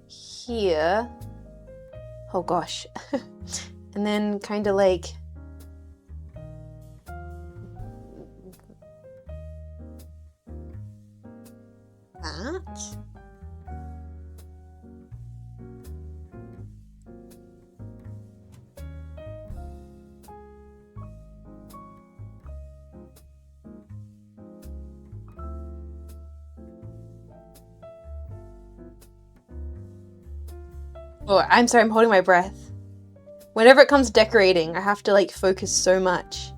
here. Oh gosh. And then kind of like that. Oh, I'm sorry, I'm holding my breath. Whenever it comes to decorating, I have to like focus so much.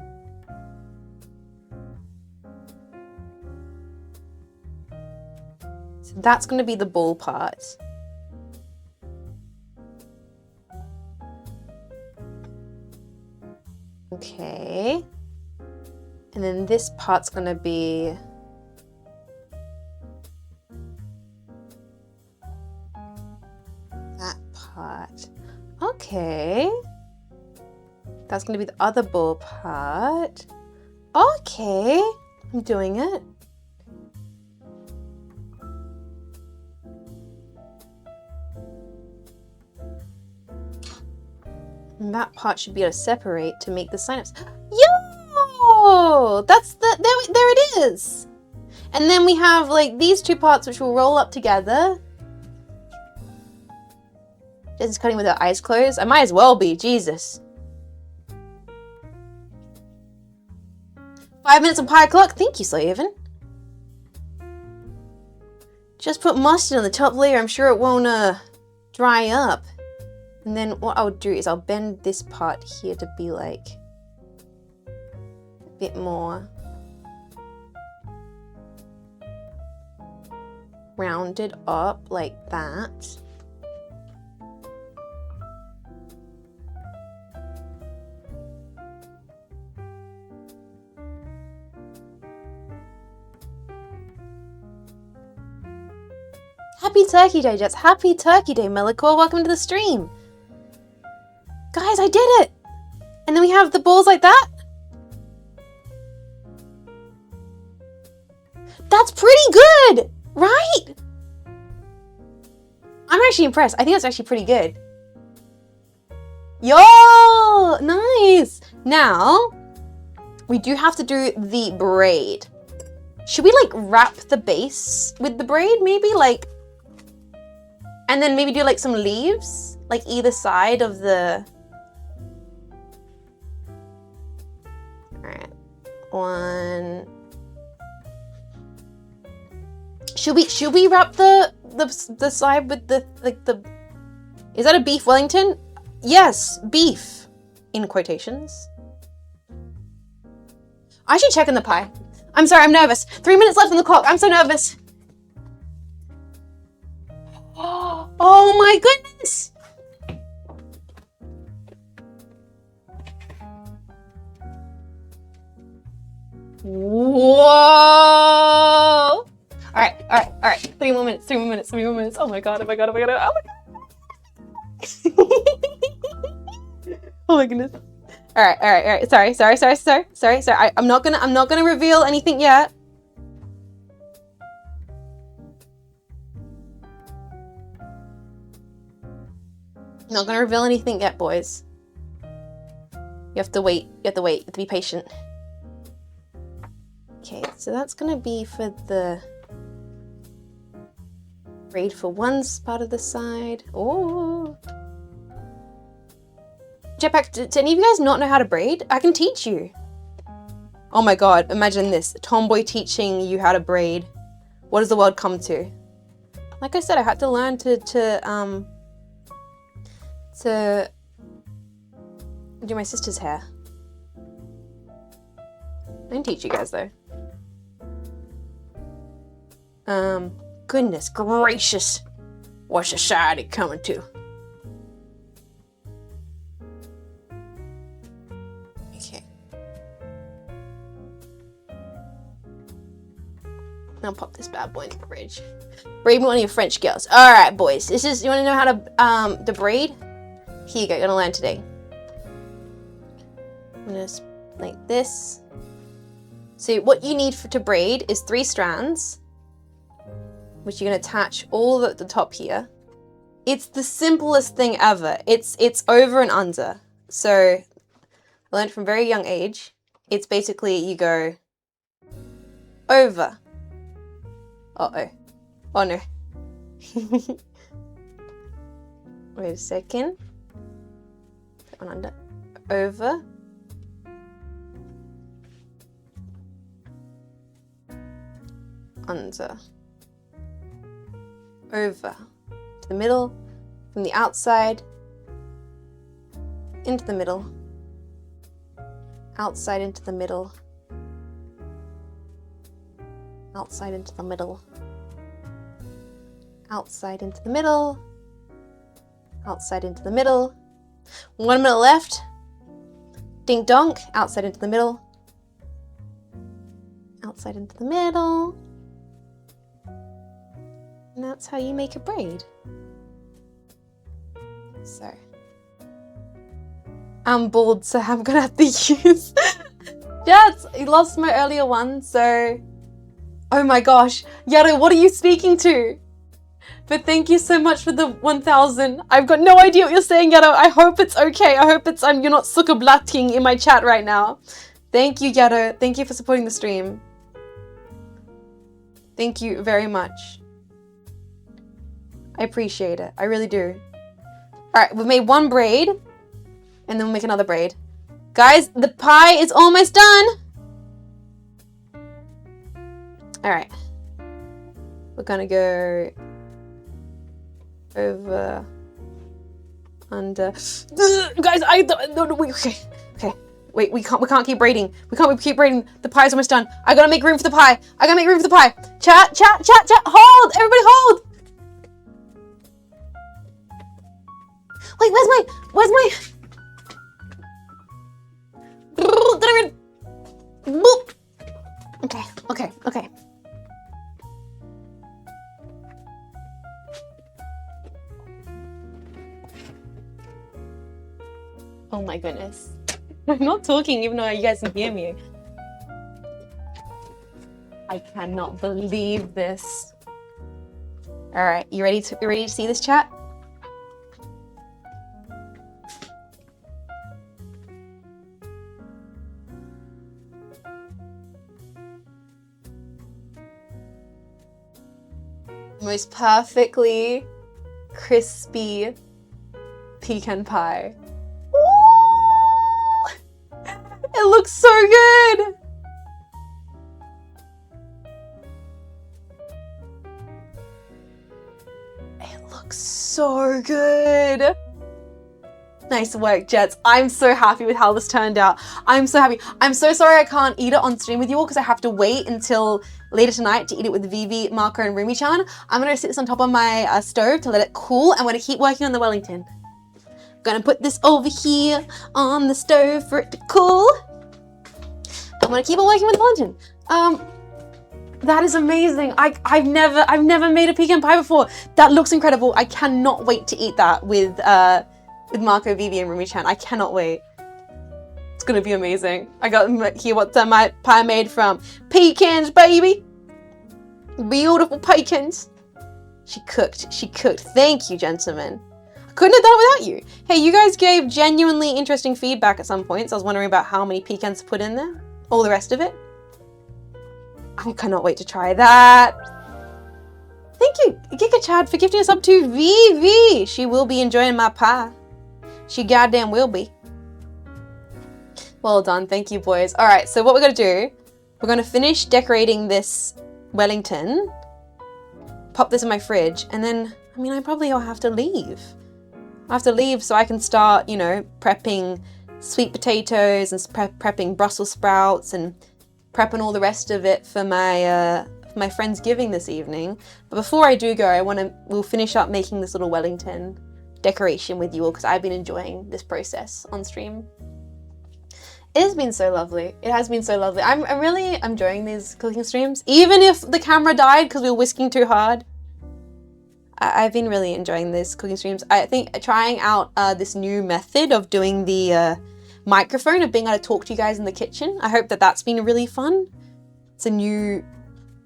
So that's going to be the ball part. Okay. And then this part's going to be that part. Okay. That's going to be the other ball part. Okay. I'm doing it. And that part should be able to separate to make the synapse. Yo! That's the, there it is. And then we have like these two parts which will roll up together. Jess is cutting with her eyes closed. I might as well be, Jesus. 5 minutes on pie o'clock. Thank you, Slaven. Just put mustard on the top layer. I'm sure it won't dry up. And then what I'll do is I'll bend this part here to be like a bit more rounded up like that. Happy Turkey Day, Jets. Happy Turkey Day, Melikor. Welcome to the stream. Guys, I did it! And then we have the balls like that. That's pretty good, right? I'm actually impressed. I think that's actually pretty good. Yo, nice. Now, we do have to do the braid. Should we like wrap the base with the braid maybe? Like, And then maybe do like some leaves, like either side of the... Alright, one. Should we wrap the side with the, like the... Is that a beef Wellington? Yes, beef, in quotations. I should check on the pie. I'm sorry, I'm nervous. 3 minutes left on the clock. I'm so nervous. Oh my goodness! Whoa! All right. 3 more minutes. Oh my god. Oh my god. Oh my goodness. All right. Sorry. I'm not gonna reveal anything yet. Not gonna reveal anything yet, boys. You have to wait. You have to be patient. Okay, so that's gonna be for the braid for one part of the side. Oh. Jetpack, do any of you guys not know how to braid? I can teach you. Oh my god, imagine this. A tomboy teaching you how to braid. What does the world come to? Like I said, I had to learn to do my sister's hair. I can teach you guys though. Goodness gracious. What's society coming to? Okay. I'll pop this bad boy in the fridge. Braid one of your French girls. Alright, boys. This is, you wanna know how to braid? Here you go, you're gonna learn today. I'm gonna like this. So what you need to braid is 3 strands, which you're gonna attach all at the top here. It's the simplest thing ever. It's over and under. So I learned from a very young age. It's basically you go over. Uh-oh. Oh no. Wait a second. Put one under. Over. Under. Over. To the middle. From the outside. Into the middle. Outside into the middle. Outside into the middle. Outside into the middle. Outside into the middle. 1 minute left. Ding donk. Outside into the middle. Outside into the middle. And that's how you make a braid. So. I'm bored, so I'm gonna have to use... Yes, I lost my earlier one, so... Oh my gosh. Yaro, what are you speaking to? But thank you so much for the 1,000. I've got no idea what you're saying, Yaro. I hope it's okay. I hope it's you're not sukkablatting in my chat right now. Thank you, Yaro. Thank you for supporting the stream. Thank you very much. I appreciate it. I really do. Alright, we've made 1 braid. And then we'll make another braid. Guys, the pie is almost done. Alright. We're gonna go over, under. Guys, okay. Wait, we can't keep braiding. We can't keep braiding. The pie's almost done. I gotta make room for the pie. Chat. Hold, everybody hold. Wait, where's my? Okay. Oh my goodness. I'm not talking even though you guys can hear me. I cannot believe this. Alright, you ready to see this, chat? Most perfectly crispy pecan pie. Ooh! It looks so good. It looks so good. Nice work, Jets. I'm so happy with how this turned out. I'm so happy. I'm so sorry I can't eat it on stream with you all because I have to wait until later tonight to eat it with Vivi, Marco, and Rumi-chan. I'm going to sit this on top of my stove to let it cool. I'm going to keep working on the Wellington. I'm going to put this over here on the stove for it to cool. I'm going to keep on working with the Wellington. That is amazing. I've never made a pecan pie before. That looks incredible. I cannot wait to eat that with Marco, Vivi, and Rumi-chan. I cannot wait. It's gonna be amazing. I got here what's my pie made from. Pecans, baby. Beautiful pecans. She cooked. Thank you, gentlemen. I couldn't have done it without you. Hey, you guys gave genuinely interesting feedback at some points. I was wondering about how many pecans to put in there. All the rest of it. I cannot wait to try that. Thank you, Giga Chad, for gifting us up to Vivi. She will be enjoying my pie. She goddamn will be. Well done. Thank you, boys. All right, so what we're going to do, we're going to finish decorating this Wellington, pop this in my fridge, and then, I mean, I'll have to leave. I have to leave so I can start, you know, prepping sweet potatoes and prepping Brussels sprouts and prepping all the rest of it for my Friendsgiving this evening. But before I do go, we'll finish up making this little Wellington decoration with you all because I've been enjoying this process on stream. It has been so lovely. It has been so lovely. I'm really enjoying these cooking streams, even if the camera died because we were whisking too hard. I've been really enjoying these cooking streams. I think trying out this new method of doing the microphone, of being able to talk to you guys in the kitchen. I hope that that's been really fun. It's a new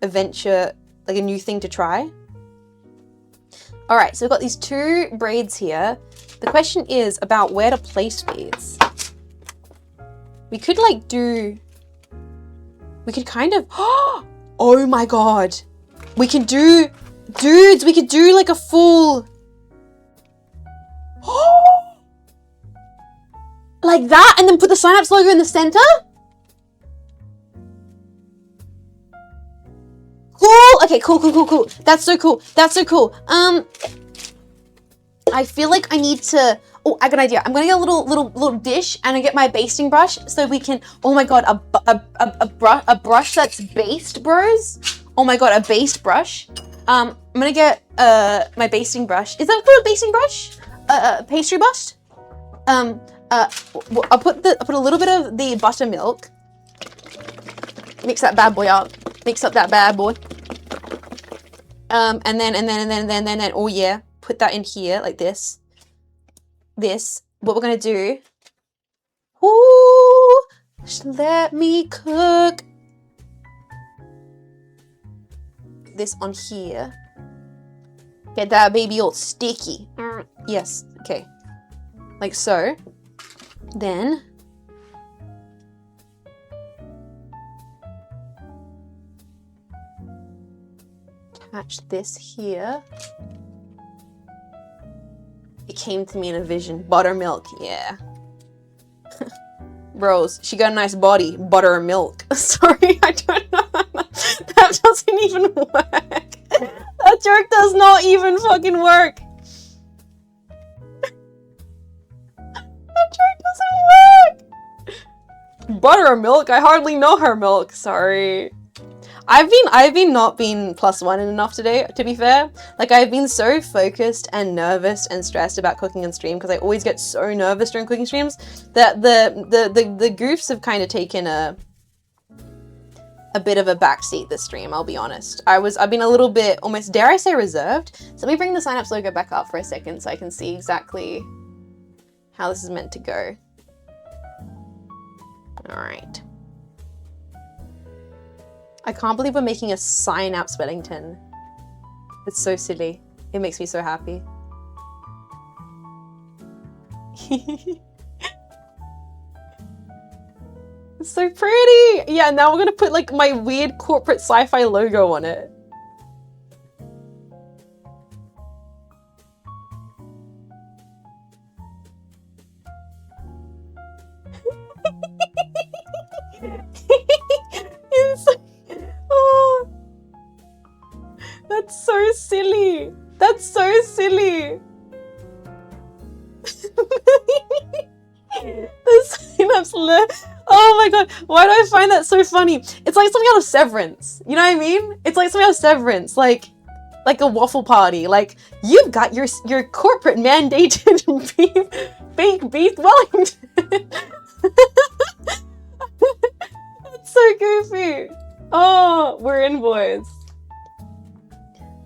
adventure, like a new thing to try. All right, so we've got these two braids here. The question is about where to place these. We could kind of, oh my God. We could do like a full, like that, and then put the Cynapse logo in the center? Cool. Okay, cool. That's so cool. I feel like I need to, oh, I got an idea. I'm gonna get a little dish and I get my basting brush so we can, oh my God, a brush that's based, bros. Oh my God, a based brush. I'm gonna get my basting brush. Is that called a basting brush? Pastry bust? I'll put a little bit of the buttermilk. Mix that bad boy up. Mix up that bad boy. And then, oh yeah, put that in here like this. What we're gonna do. Ooh, just let me cook. This on here. Get that baby all sticky. Yes, okay. Like so. Then attach this here. It came to me in a vision. Buttermilk, yeah. Bros, she got a nice body. Buttermilk. Sorry, I don't know. That doesn't even work. That joke does not even fucking work. That joke doesn't work. Buttermilk? I hardly know her milk. Sorry. I've been not been +1 enough today, to be fair. Like, I've been so focused and nervous and stressed about cooking on stream because I always get so nervous during cooking streams that the goofs have kind of taken a bit of a backseat this stream, I'll be honest. I've been a little bit, almost, dare I say, reserved. So let me bring the Cynapse logo back up for a second so I can see exactly how this is meant to go. All right. I can't believe we're making a Cynapse Wellington. It's so silly. It makes me so happy. It's so pretty! Yeah, now we're gonna put like my weird corporate sci-fi logo on it. Oh my god, why do I find that so funny? It's like something out of Severance. You know what I mean? It's like something out of Severance, like a waffle party. Like, you've got your corporate mandated fake beef Wellington. It's so goofy. Oh, we're in, boys.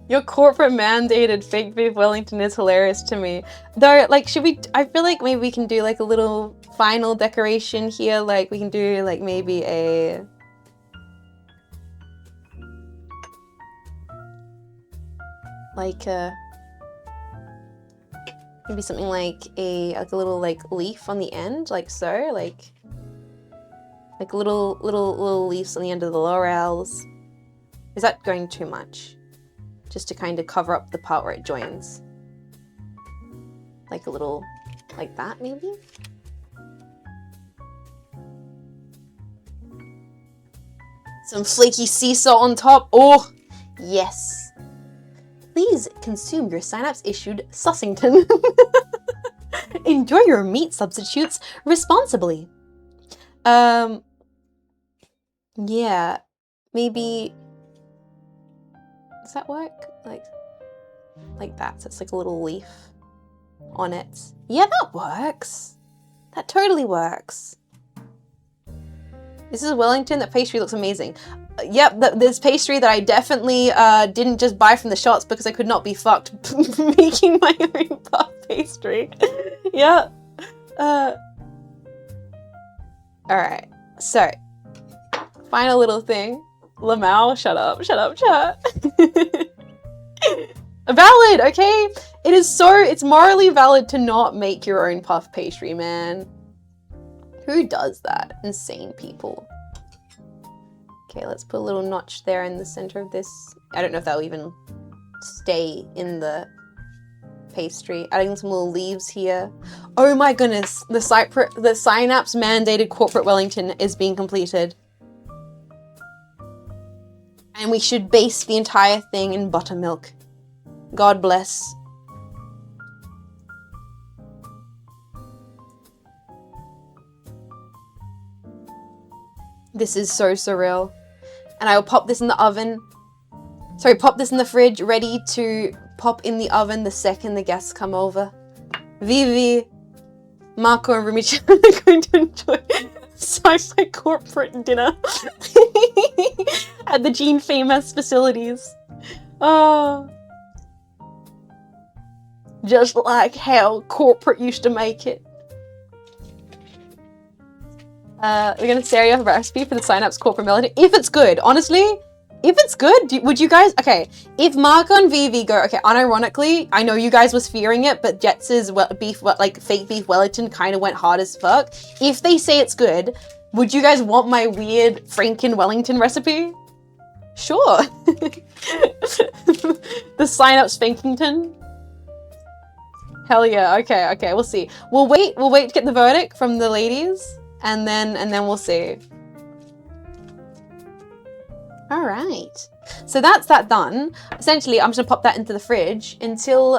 Your corporate mandated fake beef Wellington is hilarious to me. Though, like, I feel like maybe we can do like a little final decoration here. Like, we can do like maybe maybe something like a little like leaf on the end, like so, like little leaves on the end of the laurels. Is that going too much? Just to kind of cover up the part where it joins. Like a little, like that maybe? Some flaky sea salt on top. Oh, yes. Please consume your Cynapse issued Sussington. Enjoy your meat substitutes responsibly. Yeah, maybe. Does that work? Like that. So it's like a little leaf on it. Yeah, that works. That totally works. This is Wellington. That pastry looks amazing. Yep, this pastry that I definitely didn't just buy from the shops because I could not be fucked making my own puff pastry. Yeah. Alright, so final little thing. Lamau, shut up, chat. Valid, okay? It's morally valid to not make your own puff pastry, man. Who does that? Insane people. Okay, let's put a little notch there in the center of this. I don't know if that'll even stay in the pastry. Adding some little leaves here. Oh my goodness, the Cynapse mandated corporate Wellington is being completed. And we should base the entire thing in buttermilk. God bless. This is so surreal. And I will pop this in the oven. Sorry, pop this in the fridge, ready to pop in the oven the second the guests come over. Vivi, Marco, and Rumichan are going to enjoy sci-fi corporate dinner at the Jean Faymas facilities. Oh. Just like how corporate used to make it. We're gonna share your recipe for the Cynapse corporate melody. If it's good, honestly, if it's good, would you guys, okay, if Marco and Vivi go, okay, unironically, I know you guys was fearing it, but Jets's fake beef Wellington kind of went hard as fuck. If they say it's good, would you guys want my weird Franken Wellington recipe? Sure. The Cynapse Fankington. Hell yeah, okay, we'll see. We'll wait to get the verdict from the ladies. And then we'll see. All right. So that's that done. Essentially, I'm just gonna pop that into the fridge until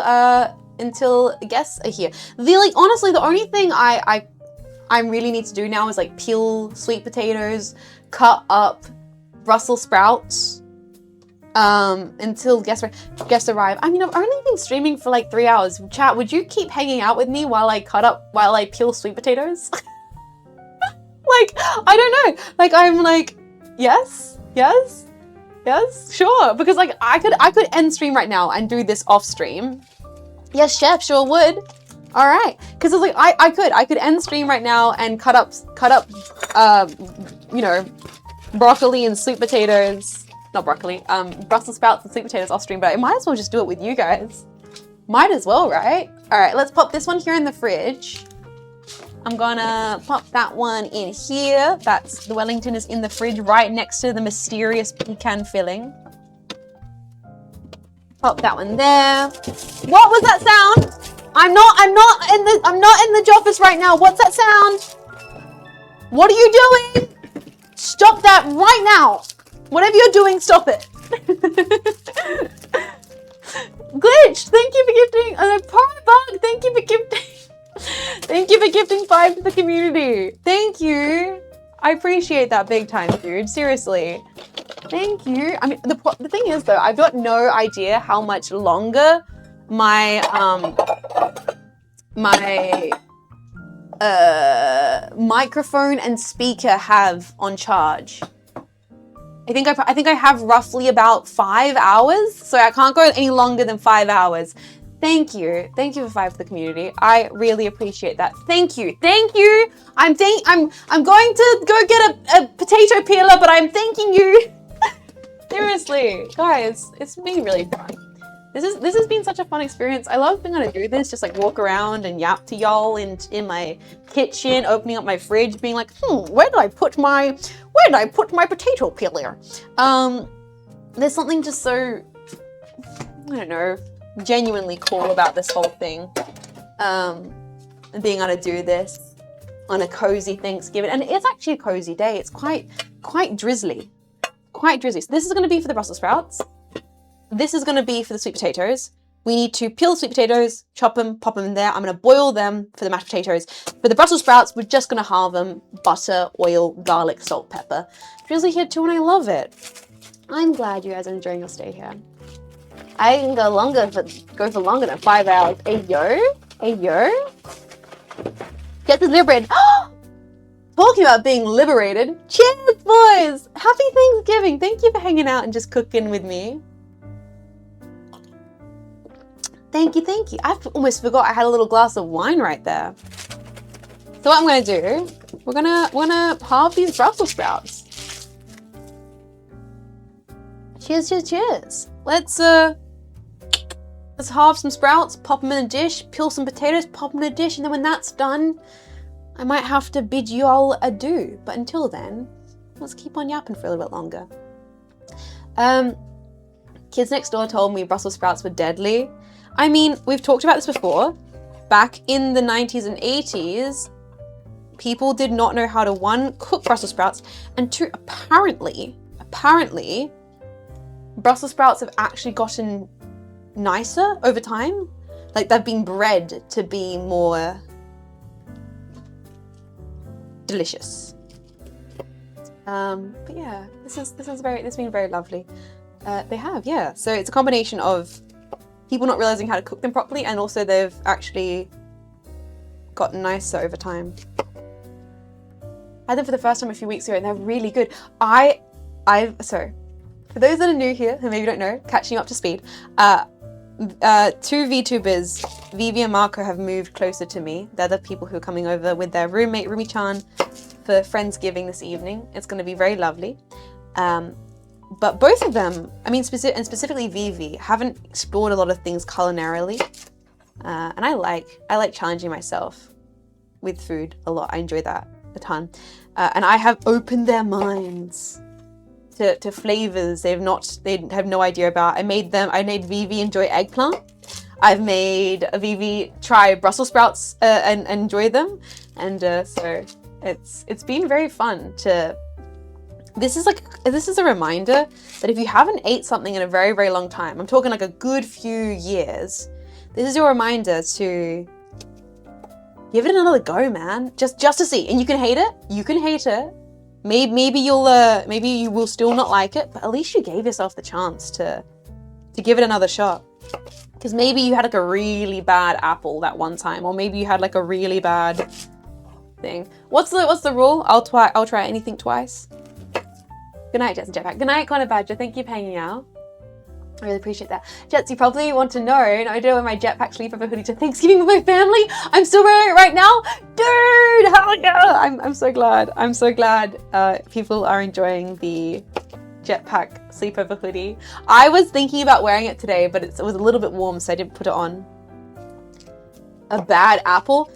guests are here. Honestly, the only thing I really need to do now is like peel sweet potatoes, cut up Brussels sprouts, until guests arrive. I mean, I've only been streaming for like 3 hours. Chat, would you keep hanging out with me while I peel sweet potatoes? Like, I don't know. Like, I'm like, yes, sure. Because like, I could end stream right now and do this off stream. Yes, chef, sure would. All right. Because it's like, I could end stream right now and cut up, you know, broccoli and sweet potatoes. Not broccoli, Brussels sprouts and sweet potatoes off stream, but I might as well just do it with you guys. Might as well, right? All right, let's pop this one here in the fridge. I'm gonna pop that one in here. That's the Wellington is in the fridge right next to the mysterious pecan filling. Pop that one there. What was that sound? I'm not in the office right now. What's that sound? What are you doing? Stop that right now. Whatever you're doing, stop it. Glitch, thank you for gifting. Bug, thank you for gifting Thank you for gifting 5 to the community. Thank you. I appreciate that big time, dude. Seriously. Thank you. I mean, the thing is, though, I've got no idea how much longer my microphone and speaker have on charge. I think I have roughly about 5 hours, so I can't go any longer than 5 hours. Thank you for 5 for the community. I really appreciate that. Thank you. I'm going to go get a potato peeler, but I'm thanking you. Seriously, guys, it's been really fun. This has been such a fun experience. I love being able to do this, just like walk around and yap to y'all in my kitchen, opening up my fridge, being like, where did I put my potato peeler? There's something just so, I don't know, genuinely cool about this whole thing. Being able to do this on a cozy Thanksgiving, and it's actually a cozy day. It's quite drizzly. So this is going to be for the Brussels sprouts. This is going to be for the sweet potatoes. We need to peel the sweet potatoes, chop them, pop them in there. I'm going to boil them for the mashed potatoes. For the Brussels sprouts, we're just going to halve them. Butter, oil, garlic, salt, pepper. Drizzly here too, and I love it. I'm glad you guys are enjoying your stay here. I can go for longer than 5 hours. Ayo. Get this liberated. Talking about being liberated. Cheers, boys. Happy Thanksgiving. Thank you for hanging out and just cooking with me. Thank you. I almost forgot I had a little glass of wine right there. So what I'm gonna do, we're gonna halve these Brussels sprouts. Cheers. Let's halve some sprouts, pop them in a dish, peel some potatoes, pop them in a dish, and then when that's done, I might have to bid you all adieu. But until then, let's keep on yapping for a little bit longer. Kids next door told me Brussels sprouts were deadly. I mean, we've talked about this before. Back in the 90s and 80s, people did not know how to, 1, cook Brussels sprouts, and 2, apparently, Brussels sprouts have actually gotten nicer over time. Like, they've been bred to be more delicious. But yeah, this has been very lovely. They have, yeah. So it's a combination of people not realizing how to cook them properly, and also they've actually gotten nicer over time. I had them for the first time a few weeks ago, and they're really good. So for those that are new here who maybe don't know, catching you up to speed, 2 VTubers, Vivi and Marco, have moved closer to me. They're the people who are coming over with their roommate Rumi-chan for Friendsgiving this evening. It's going to be very lovely. But both of them, I mean, specifically Vivi, haven't explored a lot of things culinarily. And I like challenging myself with food a lot. I enjoy that a ton. And I have opened their minds to flavors they have no idea about. I made Vivi enjoy eggplant. I've made Vivi try Brussels sprouts and enjoy them. And so it's been very fun to. This is a reminder that if you haven't ate something in a very, very long time, I'm talking like a good few years, this is your reminder to give it another go, man. Just to see. And you can hate it. Maybe you will still not like it, but at least you gave yourself the chance to give it another shot. Because maybe you had like a really bad apple that one time, or maybe you had like a really bad thing. What's the rule? I'll try anything twice. Good night, Jets and Jetpack. Good night, Connor Badger. Thank you for hanging out. I really appreciate that. Jets, you probably want to know, I do wear my Jetpack sleepover hoodie to Thanksgiving with my family. I'm still wearing it right now. Dude, hell yeah. I'm so glad. I'm so glad people are enjoying the Jetpack sleepover hoodie. I was thinking about wearing it today, but it was a little bit warm, so I didn't put it on. A bad apple.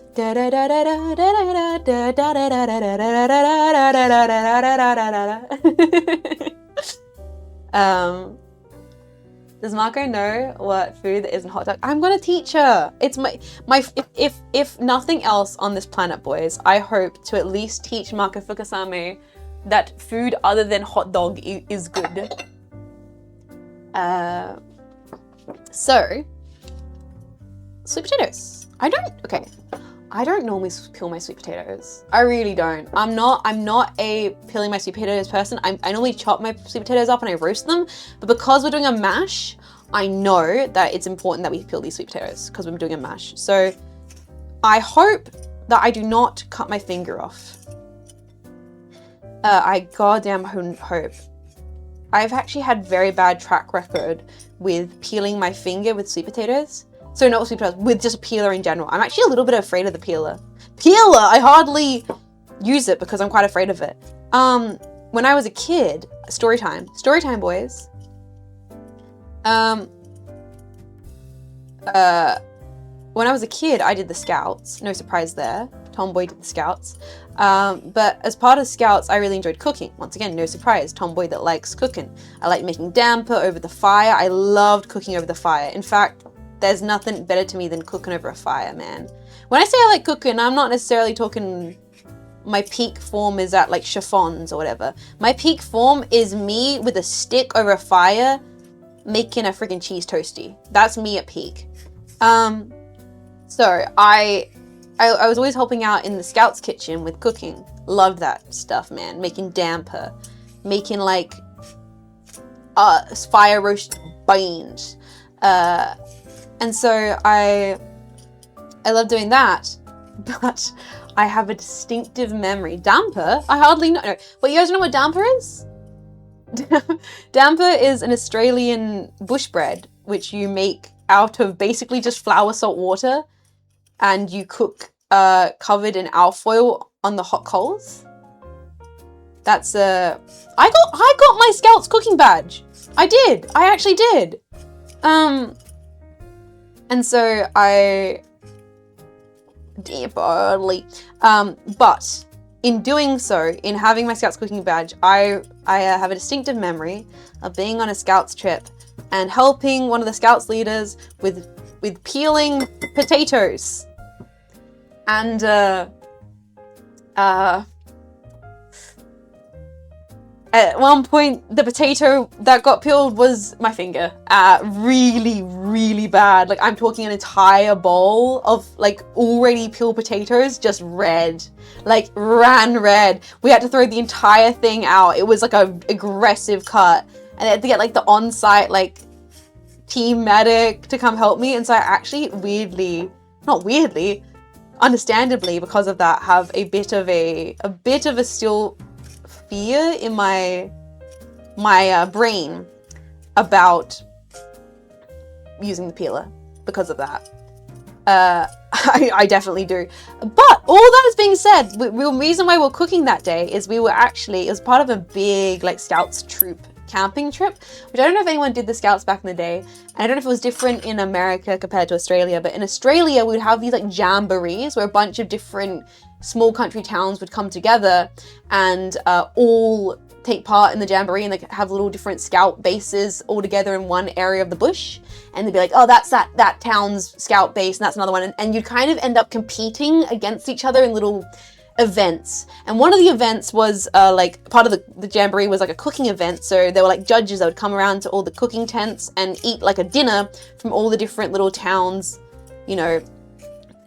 Does Marco know what food that isn't hot dog? I'm gonna teach her. It's my if nothing else on this planet, boys, I hope to at least teach Marco Fukasame that food other than hot dog is good. So sweet potatoes. I don't normally peel my sweet potatoes. I really don't. I'm not a peeling my sweet potatoes person. I normally chop my sweet potatoes up and I roast them. But because we're doing a mash, I know that it's important that we peel these sweet potatoes because we're doing a mash. So I hope that I do not cut my finger off. I goddamn hope. I've actually had very bad track record with peeling my finger with sweet potatoes. So not with sweet potatoes, with just a peeler in general. I'm actually a little bit afraid of the peeler. Peeler! I hardly use it because I'm quite afraid of it. When I was a kid, story time boys. When I was a kid, I did the Scouts. No surprise there. Tomboy did the Scouts. But as part of Scouts, I really enjoyed cooking. Once again, no surprise. Tomboy that likes cooking. I like making damper over the fire. I loved cooking over the fire. In fact, there's nothing better to me than cooking over a fire, man. When I say I like cooking, I'm not necessarily talking my peak form is at like chiffons or whatever. My peak form is me with a stick over a fire making a freaking cheese toasty. That's me at peak. So I was always helping out in the Scouts kitchen with cooking. Loved that stuff, man. Making damper, making like fire roast beans. And so I love doing that, but I have a distinctive memory. Damper? I hardly know. No. But you guys know what damper is? Damper is an Australian bush bread, which you make out of basically just flour, salt, water, and you cook covered in alfoil on the hot coals. That's I got my Scouts cooking badge. I did. I actually did. And so but in doing so, in having my Scouts cooking badge, I have a distinctive memory of being on a Scouts trip and helping one of the Scouts leaders with peeling potatoes. And at one point, the potato that got peeled was my finger. Really, really bad. Like, I'm talking an entire bowl of, like, already peeled potatoes, just red. Like, ran red. We had to throw the entire thing out. It was, like, a aggressive cut. And I had to get, like, the on-site, like, team medic to come help me. And so I actually understandably, because of that, have a bit of a still fear in my brain about using the peeler because of that. I definitely do. But all that is being said, the reason why we're cooking that day is it was part of a big like Scouts troop camping trip, which I don't know if anyone did the Scouts back in the day. And I don't know if it was different in America compared to Australia, but in Australia we would have these like jamborees where a bunch of different small country towns would come together and all take part in the jamboree, and they have little different Scout bases all together in one area of the bush, and they'd be like, oh, that's that town's Scout base, and that's another one, and you'd kind of end up competing against each other in little events. And one of the events was like part of the jamboree was like a cooking event, so there were like judges that would come around to all the cooking tents and eat like a dinner from all the different little towns, you know,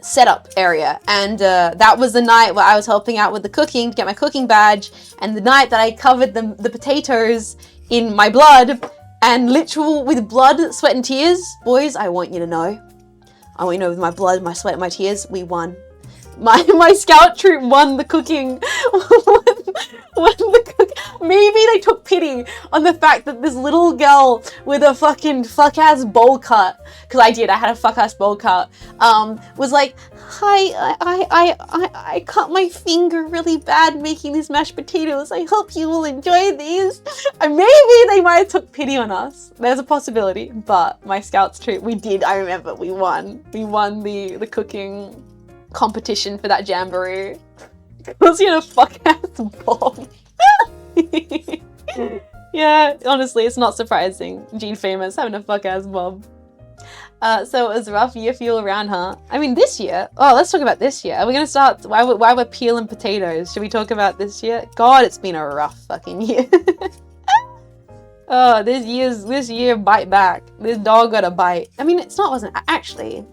setup area. And that was the night where I was helping out with the cooking to get my cooking badge, and the night that I covered the potatoes in my blood, and literal with blood, sweat and tears. Boys, I want you to know with my blood, my sweat and my tears, we won. My Scout troop won the cooking. Maybe they took pity on the fact that this little girl with a fucking fuck-ass bowl cut, because I had a fuck-ass bowl cut, was like, hi, I cut my finger really bad making these mashed potatoes. I hope you will enjoy these. And maybe they might have took pity on us. There's a possibility. But my Scouts troop, I remember we won. We won the cooking competition for that jamboree. Because you had a fuck-ass bomb. Yeah, honestly, it's not surprising. Jean Faymas having a fuck-ass bomb. So it was a rough year for you all around, huh? I mean, this year. Oh, let's talk about this year. Are we gonna start why we're peeling potatoes? Should we talk about this year? God, it's been a rough fucking year. Oh, this year bite back. This dog got a bite. I mean, wasn't actually.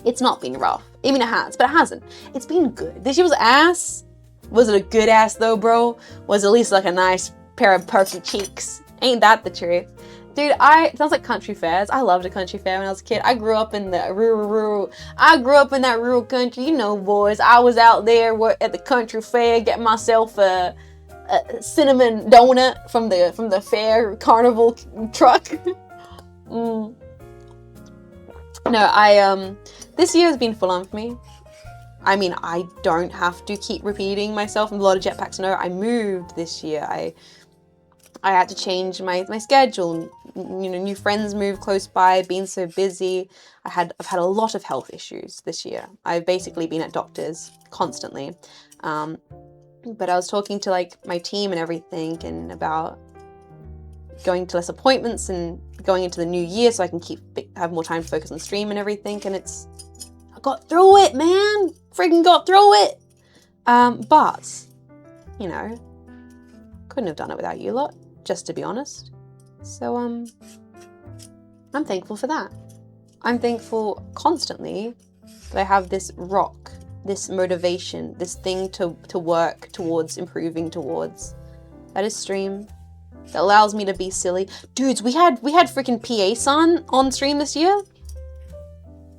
It's not been rough. I mean, it has, but it hasn't. It's been good. This year was ass. Was it a good ass though, bro? Was it at least like a nice pair of perky cheeks? Ain't that the truth? Dude, it sounds like country fairs. I loved a country fair when I was a kid. I grew up in the I grew up in that rural country. You know, boys. I was out there at the country fair getting myself a cinnamon donut from the fair carnival truck. No, this year has been full on for me. I mean, I don't have to keep repeating myself in a lot of jetpacks. No, I moved this year. I had to change my schedule. You know, new friends moved close by, been so busy. I've had a lot of health issues this year. I've basically been at doctors constantly. But I was talking to like my team and everything, and about going to less appointments and going into the new year so I can have more time to focus on stream and everything. And I got through it, man. Freaking got through it. But, you know, couldn't have done it without you lot, just to be honest. So, I'm thankful for that. I'm thankful constantly that I have this rock, this motivation, this thing to work towards, improving towards. That is stream. That allows me to be silly. Dudes, we had freaking PA-san on stream this year.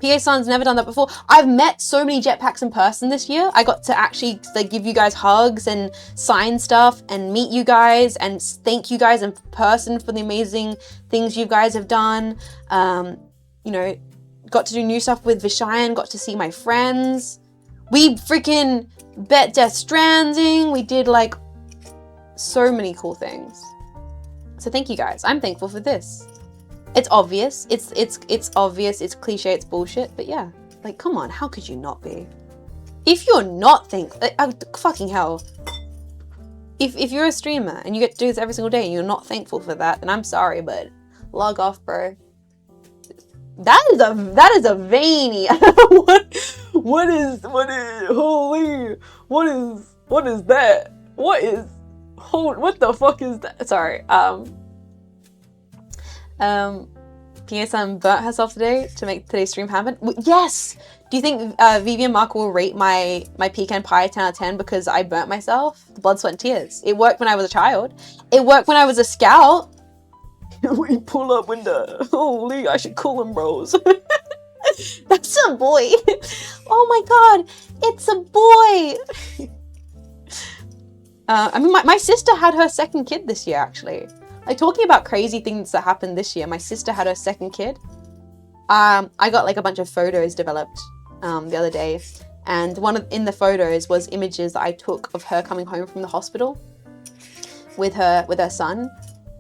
PA-san's never done that before. I've met so many jetpacks in person this year. I got to actually like give you guys hugs and sign stuff and meet you guys and thank you guys in person for the amazing things you guys have done. You know, got to do new stuff with Vishayan, got to see my friends. We freaking bet Death Stranding. We did like so many cool things. So thank you guys. I'm thankful for this. It's obvious. It's obvious. It's cliche. It's bullshit. But yeah, like, come on. How could you not be? If you're not fucking hell. If you're a streamer and you get to do this every single day and you're not thankful for that, then I'm sorry, but log off, bro. That is a veiny. What is holy? What is that? What the fuck is that? Sorry. PSM burnt herself today to make today's stream happen. Yes! Do you think Vivian Mark will rate my pecan pie 10 out of 10 because I burnt myself? Blood, sweat, and tears. It worked when I was a child. It worked when I was a scout. We pull up in the... Holy, I should call him bros. That's a boy. Oh my god, it's a boy. I mean, my sister had her second kid this year, actually. Like, talking about crazy things that happened this year, my sister had her second kid. I got like a bunch of photos developed the other day, and in the photos was images that I took of her coming home from the hospital with her son,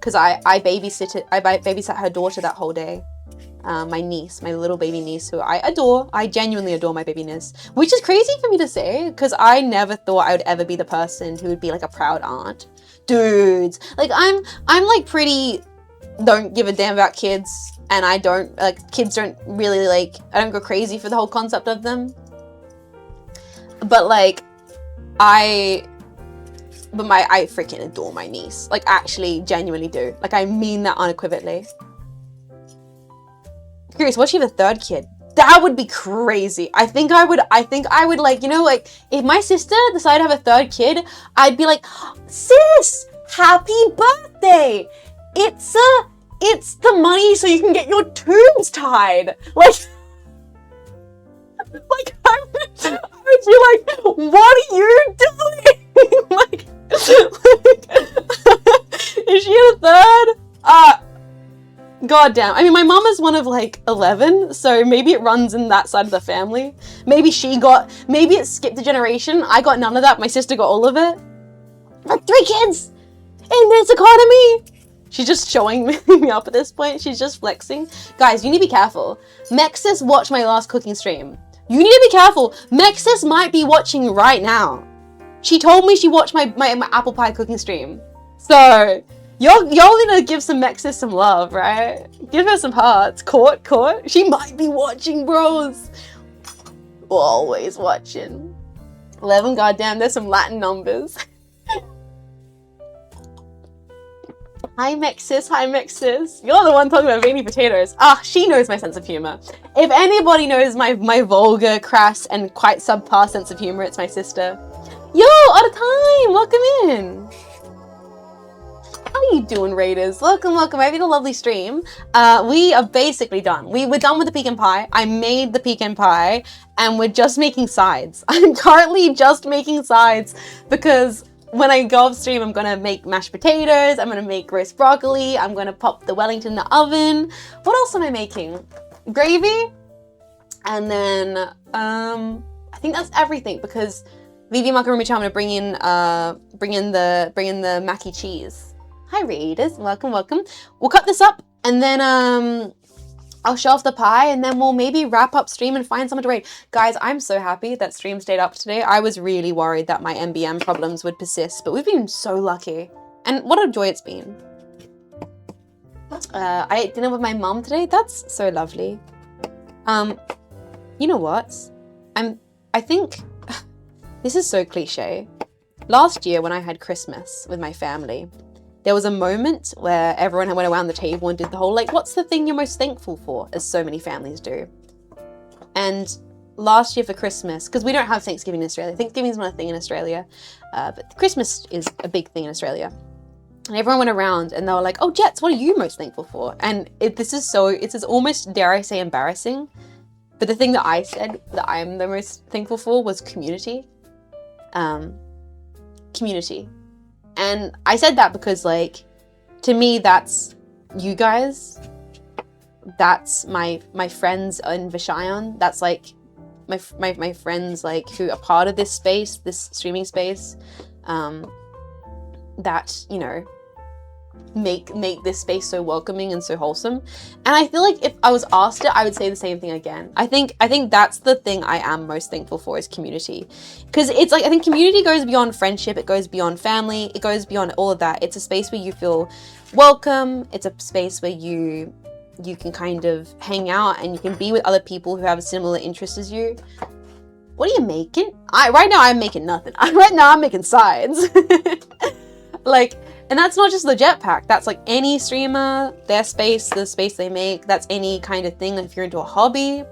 because I babysat her daughter that whole day. My niece, my little baby niece, who I adore. I genuinely adore my baby niece, which is crazy for me to say, because I never thought I would ever be the person who would be like a proud aunt. Dudes, like I'm like pretty don't give a damn about kids, and I don't like kids. Don't really like, I don't go crazy for the whole concept of them, but like I freaking adore my niece, like actually genuinely do, like I mean that unequivocally. Curious, what if she have a third kid? That would be crazy. I think I would like, you know, like if my sister decided to have a third kid, I'd be like, sis, happy birthday. It's the money so you can get your tubes tied. Like I would be like, what are you doing? like is she a third? God damn. I mean, my mom is one of like 11, so maybe it runs in that side of the family. Maybe it skipped a generation. I got none of that. My sister got all of it. Like 3 kids in this economy. She's just showing me up at this point. She's just flexing. Guys, you need to be careful. Mexis watched my last cooking stream. You need to be careful. Mexis might be watching right now. She told me she watched my apple pie cooking stream. So... Y'all need to give some Mexis some love, right? Give her some hearts. Court. She might be watching, bros. Always watching. 11, goddamn, there's some Latin numbers. Hi Mexis, hi Mexis. You're the one talking about veiny potatoes. Ah, she knows my sense of humor. If anybody knows my vulgar, crass, and quite subpar sense of humor, it's my sister. Yo, out of time, welcome in. How you doing, Raiders? Welcome, welcome. I had a lovely stream. We are basically done. We're done with the pecan pie. I made the pecan pie, and we're just making sides. I'm currently just making sides because when I go off stream, I'm gonna make mashed potatoes. I'm gonna make roast broccoli. I'm gonna pop the Wellington in the oven. What else am I making? Gravy, and then I think that's everything because Vivi Macaroni, I'm gonna bring in the mac and cheese. Hi Raiders, welcome, welcome. We'll cut this up and then I'll show off the pie and then we'll maybe wrap up stream and find someone to raid. Guys, I'm so happy that stream stayed up today. I was really worried that my MBM problems would persist, but we've been so lucky. And what a joy it's been. I ate dinner with my mom today. That's so lovely. You know what? I think this is so cliche. Last year when I had Christmas with my family, there was a moment where everyone went around the table and did the whole, like, what's the thing you're most thankful for? As so many families do. And last year for Christmas, because we don't have Thanksgiving in Australia. Thanksgiving is not a thing in Australia, but Christmas is a big thing in Australia. And everyone went around and they were like, oh, Jets, what are you most thankful for? And it's almost, dare I say, embarrassing. But the thing that I said that I'm the most thankful for was community. Community. And I said that because, like, to me, that's you guys. That's my friends in Vishayon. That's like my friends, like, who are part of this space, this streaming space. That, you know, make this space so welcoming and so wholesome. And I feel like if I was asked it, I would say the same thing again. I think that's the thing I am most thankful for is community. Because it's like, I think community goes beyond friendship, it goes beyond family, it goes beyond all of that. It's a space where you feel welcome, it's a space where you can kind of hang out and you can be with other people who have a similar interest as you. What are you making? Right now I'm making nothing. Right now I'm making sides. Like, and that's not just the jetpack. That's like any streamer, their space, the space they make. That's any kind of thing. If you're into a hobby,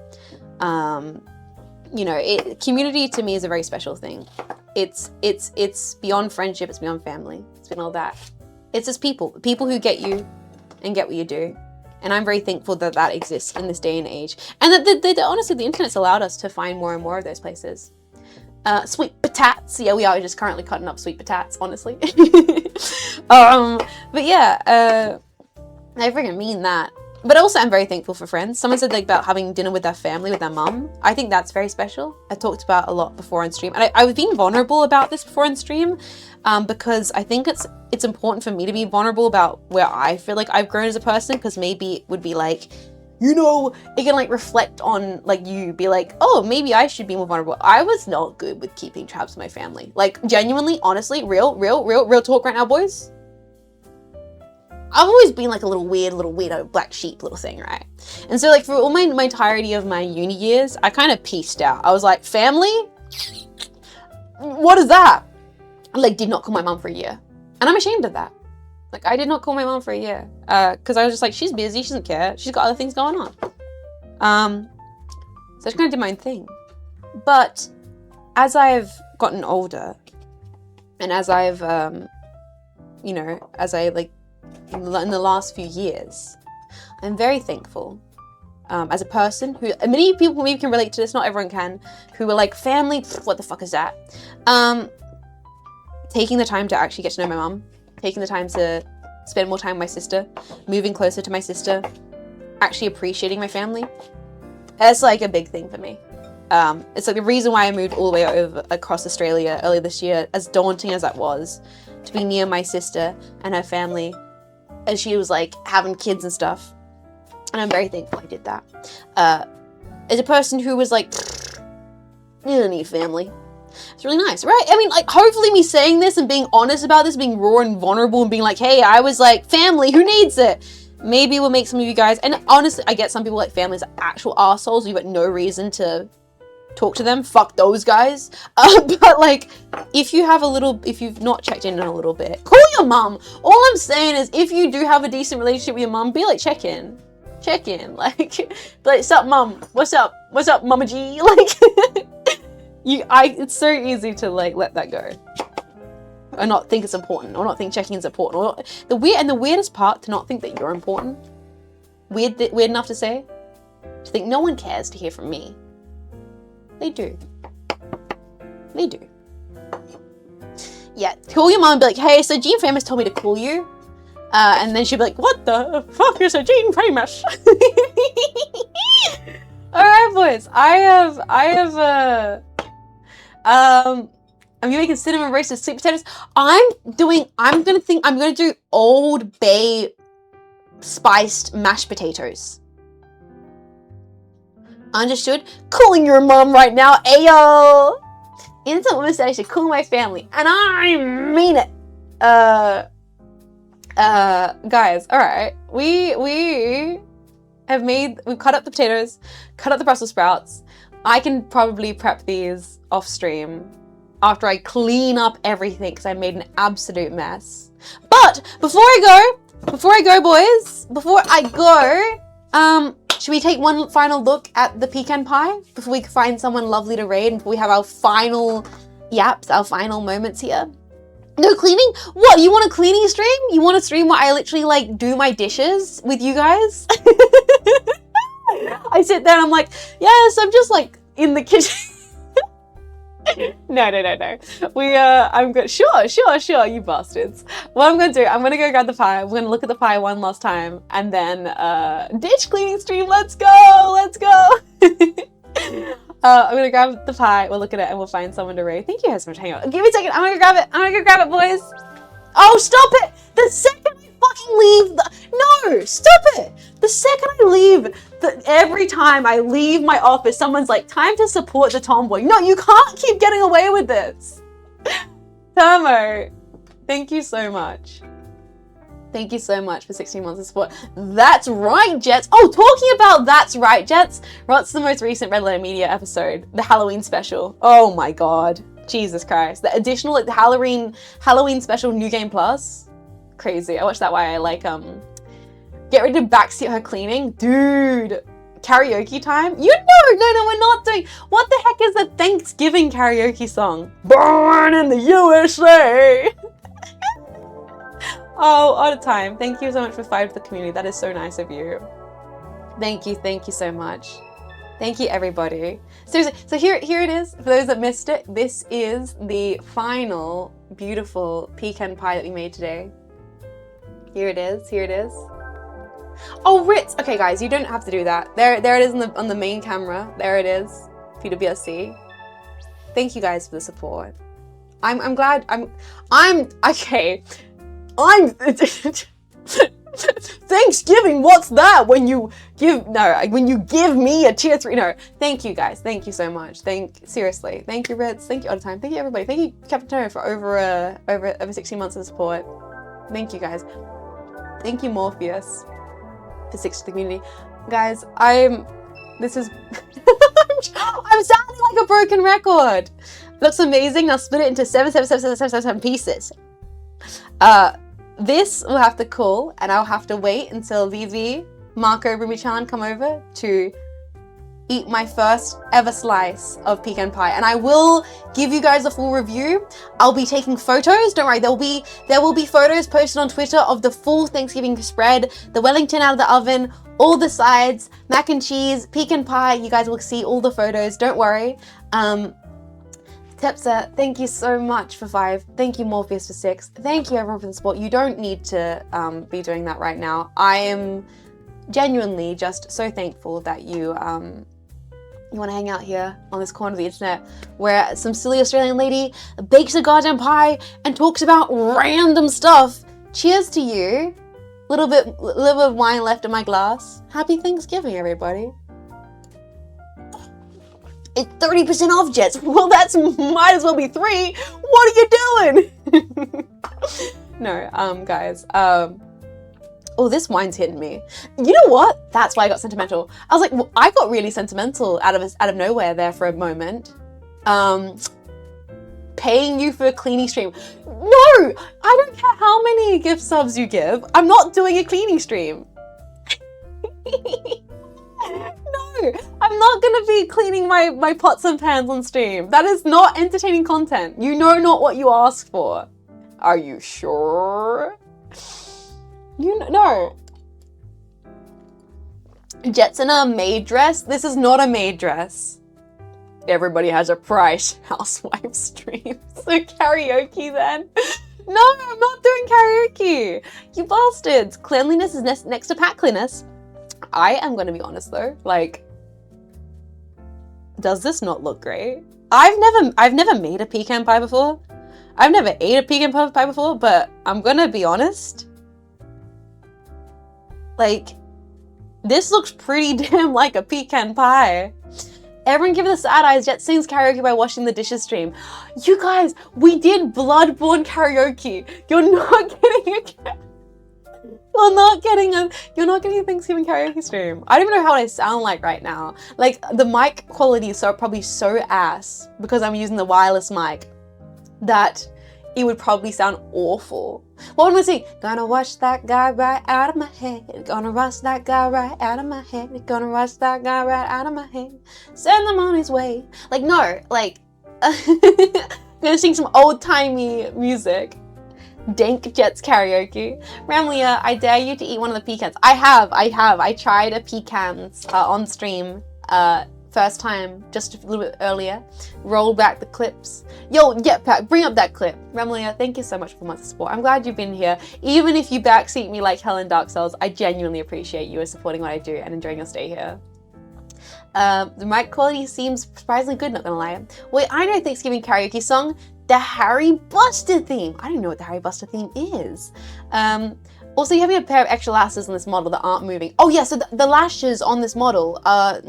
you know, community to me is a very special thing. It's beyond friendship. It's beyond family. It's beyond all that. It's just people who get you and get what you do. And I'm very thankful that that exists in this day and age. And that honestly, the internet's allowed us to find more and more of those places. Sweet potats. Yeah, we are just currently cutting up sweet potats, honestly. But yeah, I freaking mean that. But also I'm very thankful for friends. Someone said like about having dinner with their family, with their mum. I think that's very special. I talked about a lot before on stream. And I was being vulnerable about this before on stream because I think it's important for me to be vulnerable about where I feel like I've grown as a person, because maybe it would be like, you know, it can like reflect on like you be like, oh, maybe I should be more vulnerable. I was not good with keeping tabs with my family. Like genuinely, honestly, real talk right now, boys. I've always been like a little weirdo black sheep little thing, right? And so like for all my entirety of my uni years, I kind of pieced out. I was like, family? What is that? I like did not call my mom for a year. And I'm ashamed of that. Like, I did not call my mom for a year because I was just like, she's busy, she doesn't care, she's got other things going on. So I just kind of did my own thing. But as I've gotten older and as I've, you know, as I like, in the last few years, I'm very thankful as a person who, many people maybe can relate to this, not everyone can, who were like, family, what the fuck is that? Taking the time to actually get to know my mom, taking the time to spend more time with my sister, moving closer to my sister, actually appreciating my family. That's like a big thing for me. It's like the reason why I moved all the way over across Australia earlier this year, as daunting as that was, to be near my sister and her family as she was like having kids and stuff. And I'm very thankful I did that. As a person who was like, you don't need family. It's really nice, right? I mean, like, hopefully me saying this and being honest about this, being raw and vulnerable and being like, hey, I was like, family, who needs it? Maybe will make some of you guys, and honestly, I get some people like families are actual assholes, you've got no reason to talk to them. Fuck those guys. But like, if you've not checked in a little bit, call your mum. All I'm saying is, if you do have a decent relationship with your mum, be like, check in, like, be like, what's up, mum? What's up, mama G? Like, it's so easy to like let that go, or not think it's important, or not think checking is important, or the weirdest part, to not think that you're important. Weird enough to say, to think no one cares to hear from me. They do. Yeah, call your mom and be like, hey, so Jean Faymas told me to call you. And then she'll be like, what the fuck is a Jean Faymas? Alright, boys. I'm making cinnamon roasted sweet potatoes. I'm gonna do Old Bay spiced mashed potatoes. Understood? Calling your mom right now, ayo! Innocent woman said I should call my family, and I mean it. Guys, alright. We've cut up the potatoes, cut up the Brussels sprouts. I can probably prep these off stream after I clean up everything because I made an absolute mess. But before I go, boys, should we take one final look at the pecan pie before we find someone lovely to raid and before we have our final yaps, our final moments here? No cleaning? What, you want a cleaning stream? You want a stream where I literally like do my dishes with you guys? I sit there and I'm like, yes, I'm just like in the kitchen. No. I'm good. Sure, you bastards. What I'm gonna do, I'm gonna go grab the pie. We're gonna look at the pie one last time and then ditch cleaning stream. Let's go. I'm gonna grab the pie, we'll look at it, and we'll find someone to raid. Thank you guys so much for hanging out. Give me a second, I'm gonna grab it, boys. Oh, stop it! The second I fucking leave no, stop it! The second I leave, every time I leave my office, someone's like, time to support the tomboy. No, you can't keep getting away with this. Tomo, thank you so much. Thank you so much for 16 months of support. That's right, Jets. Oh, talking about that's right, Jets. What's the most recent Red Letter Media episode? The Halloween special. Oh my God. Jesus Christ. The additional, like, the Halloween special New Game Plus. Crazy. I watched that while I, like, get ready to backseat her cleaning. Dude. Karaoke time? No, we're not doing. What the heck is the Thanksgiving karaoke song? Born in the USA. Oh, out of time. Thank you so much for 5 to the community. That is so nice of you. Thank you so much. Thank you, everybody. Seriously, so here it is. For those that missed it, this is the final beautiful pecan pie that we made today. Here it is. Oh, Ritz. Okay, guys, you don't have to do that. There it is on the main camera. There it is. PWSC. Thank you guys for the support. I'm glad. I'm okay. Thanksgiving, what's that? When you give me a tier 3. No, thank you guys. Thank you so much. Seriously. Thank you, Ritz. Thank you all the time. Thank you, everybody. Thank you, Captain Tomo, for over 16 months of support. Thank you, guys. Thank you, Morpheus, for 6 to the community. Guys, I'm sounding like a broken record. Looks amazing. I'll split it into 7 pieces. This will have to cool, and I'll have to wait until Vivi, Marco, Rumi-chan come over to eat my first ever slice of pecan pie. And I will give you guys a full review. I'll be taking photos. Don't worry, there will be photos posted on Twitter of the full Thanksgiving spread, the Wellington out of the oven, all the sides, mac and cheese, pecan pie. You guys will see all the photos. Don't worry. Tepsa, thank you so much for 5. Thank you, Morpheus, for 6. Thank you, everyone, for the support. You don't need to be doing that right now. I am genuinely just so thankful that you want to hang out here on this corner of the internet where some silly Australian lady bakes a goddamn pie and talks about random stuff. Cheers to you. Little bit of wine left in my glass. Happy Thanksgiving, everybody. It's 30% off, Jets. Well, that's might as well be 3. What are you doing? No, guys. Oh, this wine's hitting me. You know what? That's why I got sentimental. I was like, well, I got really sentimental out of nowhere there for a moment. Paying you for a cleaning stream. No! I don't care how many gift subs you give. I'm not doing a cleaning stream. No, I'm not gonna be cleaning my pots and pans on stream. That is not entertaining content. You know not what you asked for. Are you sure? You know. Jet's in a maid dress? This is not a maid dress. Everybody has a price. Housewife stream. So karaoke then? No, I'm not doing karaoke. You bastards. Cleanliness is next to packliness. I am going to be honest though. Like, does this not look great? I've never made a pecan pie before. I've never ate a pecan pie before, but I'm going to be honest. Like, this looks pretty damn like a pecan pie. Everyone give it the sad eyes. Jet sings karaoke by washing the dishes stream. You guys, we did Bloodborne karaoke. You're not getting a Thanksgiving karaoke stream. I don't even know how I sound like right now. Like, the mic quality is probably so ass because I'm using the wireless mic that it would probably sound awful. What am I saying? Gonna wash that guy right out of my head. Gonna rush that guy right out of my head. Gonna rush that guy right out of my head. Send him on his way. Like, no, like, gonna sing some old-timey music. Dank Jets karaoke. Ramlia, I dare you to eat one of the pecans. I have. I tried a pecans on stream first time just a little bit earlier. Roll back the clips. Yo, Jetpack, bring up that clip. Ramlia, thank you so much for months of support. I'm glad you've been here. Even if you backseat me like hell in Dark Souls, I genuinely appreciate you supporting what I do and enjoying your stay here. The mic quality seems surprisingly good, not gonna lie. Wait, I know Thanksgiving karaoke song. The Harry Buster theme. I don't know what the Harry Buster theme is. Also, you have a pair of extra lashes on this model that aren't moving. Oh yeah, so the lashes on this model are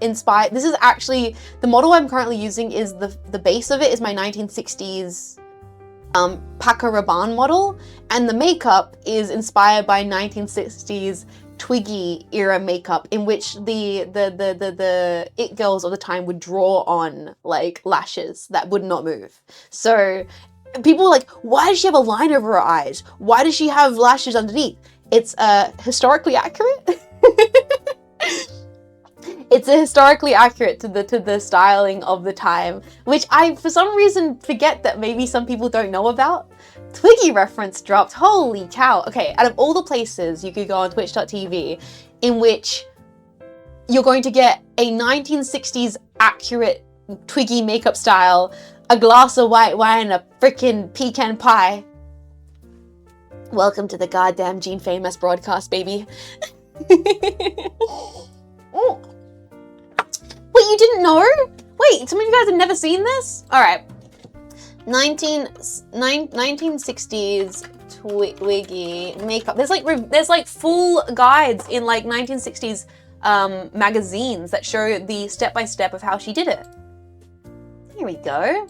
inspired. This is actually, the model I'm currently using is the base of it is my 1960s Paca Rabanne model, and the makeup is inspired by 1960s Twiggy era makeup, in which the it girls of the time would draw on like lashes that would not move. So people were like, why does she have a line over her eyes? Why does she have lashes underneath? It's historically accurate. It's historically accurate to the styling of the time, which I for some reason forget that maybe some people don't know about. Twiggy reference dropped. Holy cow. Okay, out of all the places you could go on twitch.tv in which you're going to get a 1960s accurate Twiggy makeup style, a glass of white wine, and a freaking pecan pie. Welcome to the goddamn Jean Faymas broadcast, baby. Oh. Wait, you didn't know? Wait, some of you guys have never seen this? All right. 1960s Twiggy makeup. There's like full guides in like 1960s magazines that show the step-by-step of how she did it. Here we go.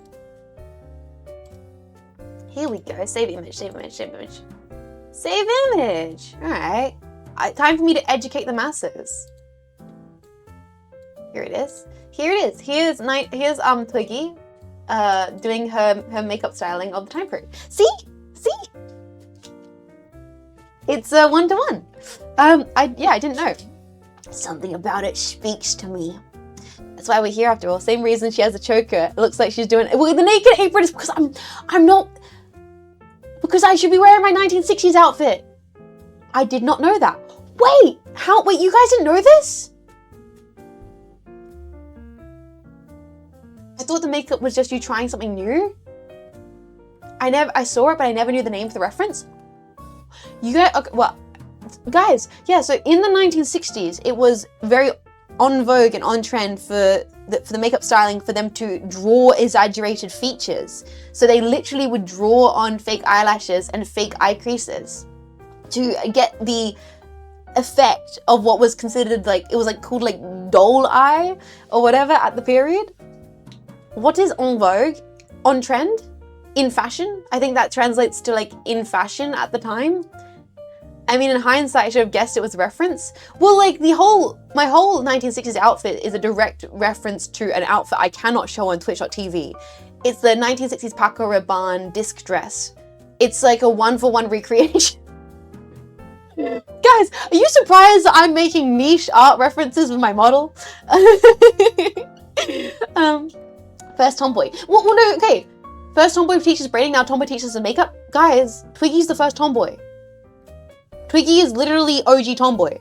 Here we go. Save image, save image, save image. Save image. All right. Time for me to educate the masses. Here it is. Here it is. Here's Twiggy doing her makeup styling of the time period. See? It's 1-to-1. I didn't know. Something about it speaks to me. That's why we're here after all. Same reason she has a choker. It looks like she's doing it. Well, the naked apron is because I'm not, because I should be wearing my 1960s outfit. I did not know that. Wait, you guys didn't know this? I thought the makeup was just you trying something new. I saw it, but I never knew the name for the reference. You guys, okay, well, guys, yeah, so in the 1960s, it was very on vogue and on trend for the makeup styling for them to draw exaggerated features. So they literally would draw on fake eyelashes and fake eye creases to get the effect of what was considered like, it was like called like doll eye or whatever at the period. What is en vogue? On trend? In fashion? I think that translates to like in fashion at the time. I mean, in hindsight, I should have guessed it was a reference. Well, like my whole 1960s outfit is a direct reference to an outfit I cannot show on Twitch.tv. It's the 1960s Paco Rabanne disc dress. It's like a 1-for-1 recreation. Guys, are you surprised that I'm making niche art references with my model? First tomboy. Well, no, okay. First tomboy teaches braiding, now tomboy teaches the makeup. Guys, Twiggy's the first tomboy. Twiggy is literally OG tomboy.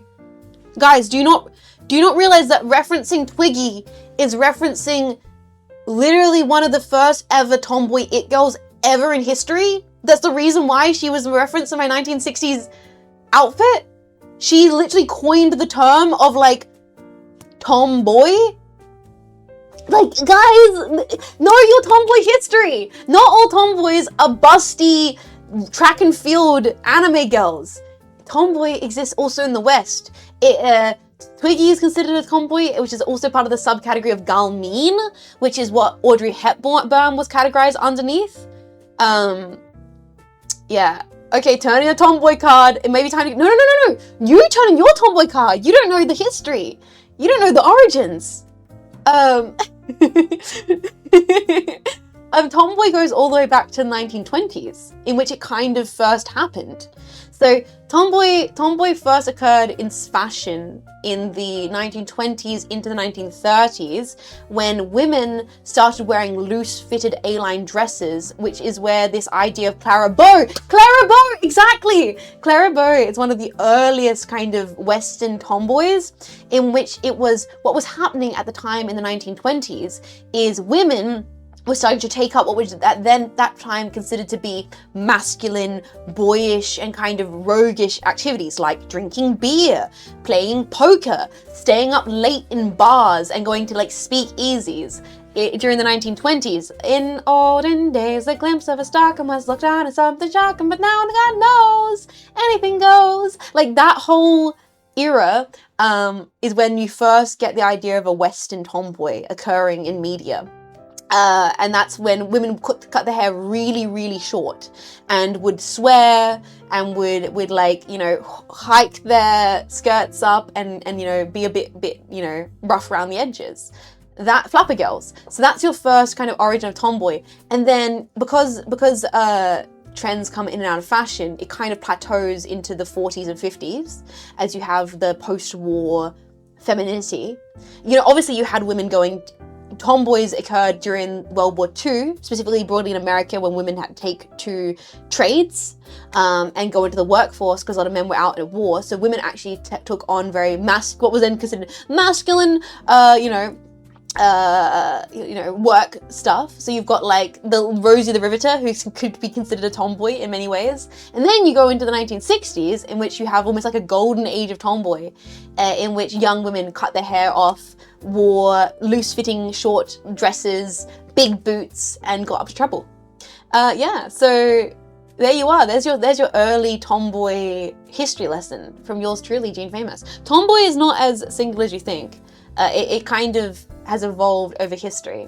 Guys, do you not realize that referencing Twiggy is referencing literally one of the first ever tomboy it girls ever in history? That's the reason why she was a reference in my 1960s outfit. She literally coined the term of like tomboy. Like, guys, know your tomboy history. Not all tomboys are busty track and field anime girls. Tomboy exists also in the West. Twiggy is considered a tomboy, which is also part of the subcategory of galmeen, which is what Audrey Hepburn was categorized underneath. Yeah. Okay, turn in a tomboy card. It may be time to... No. You turn in your tomboy card. You don't know the history. You don't know the origins. Tomboy goes all the way back to the 1920s, in which it kind of first happened. So tomboy first occurred in fashion in the 1920s into the 1930s, when women started wearing loose-fitted A-line dresses, which is where this idea of Clara Bow, exactly! Clara Bow is one of the earliest kind of Western tomboys, in which it was, what was happening at the time in the 1920s is women were starting to take up what was that time considered to be masculine, boyish, and kind of roguish activities like drinking beer, playing poker, staying up late in bars, and going to like speakeasies. During the 1920s, in olden days, a glimpse of a star must look down at something shocking, but now God knows anything goes. Like that whole era is when you first get the idea of a Western tomboy occurring in media. And that's when women cut their hair really, really short and would swear and would like, you know, hike their skirts up and you know, be a bit, you know, rough around the edges. That flapper girls. So that's your first kind of origin of tomboy. And then because trends come in and out of fashion, it kind of plateaus into the 40s and 50s as you have the post-war femininity. You know, obviously you had women going... Tomboys occurred during World War II, specifically broadly in America, when women had to take to trades and go into the workforce because a lot of men were out at war. So women actually took on very what was then considered masculine, work stuff. So you've got like the Rosie the Riveter, who could be considered a tomboy in many ways. And then you go into the 1960s, in which you have almost like a golden age of tomboy, in which young women cut their hair off, wore loose-fitting short dresses, big boots, and got up to trouble. So there you are. There's your early tomboy history lesson from yours truly, Jean Faymas. Tomboy is not as single as you think. It kind of has evolved over history.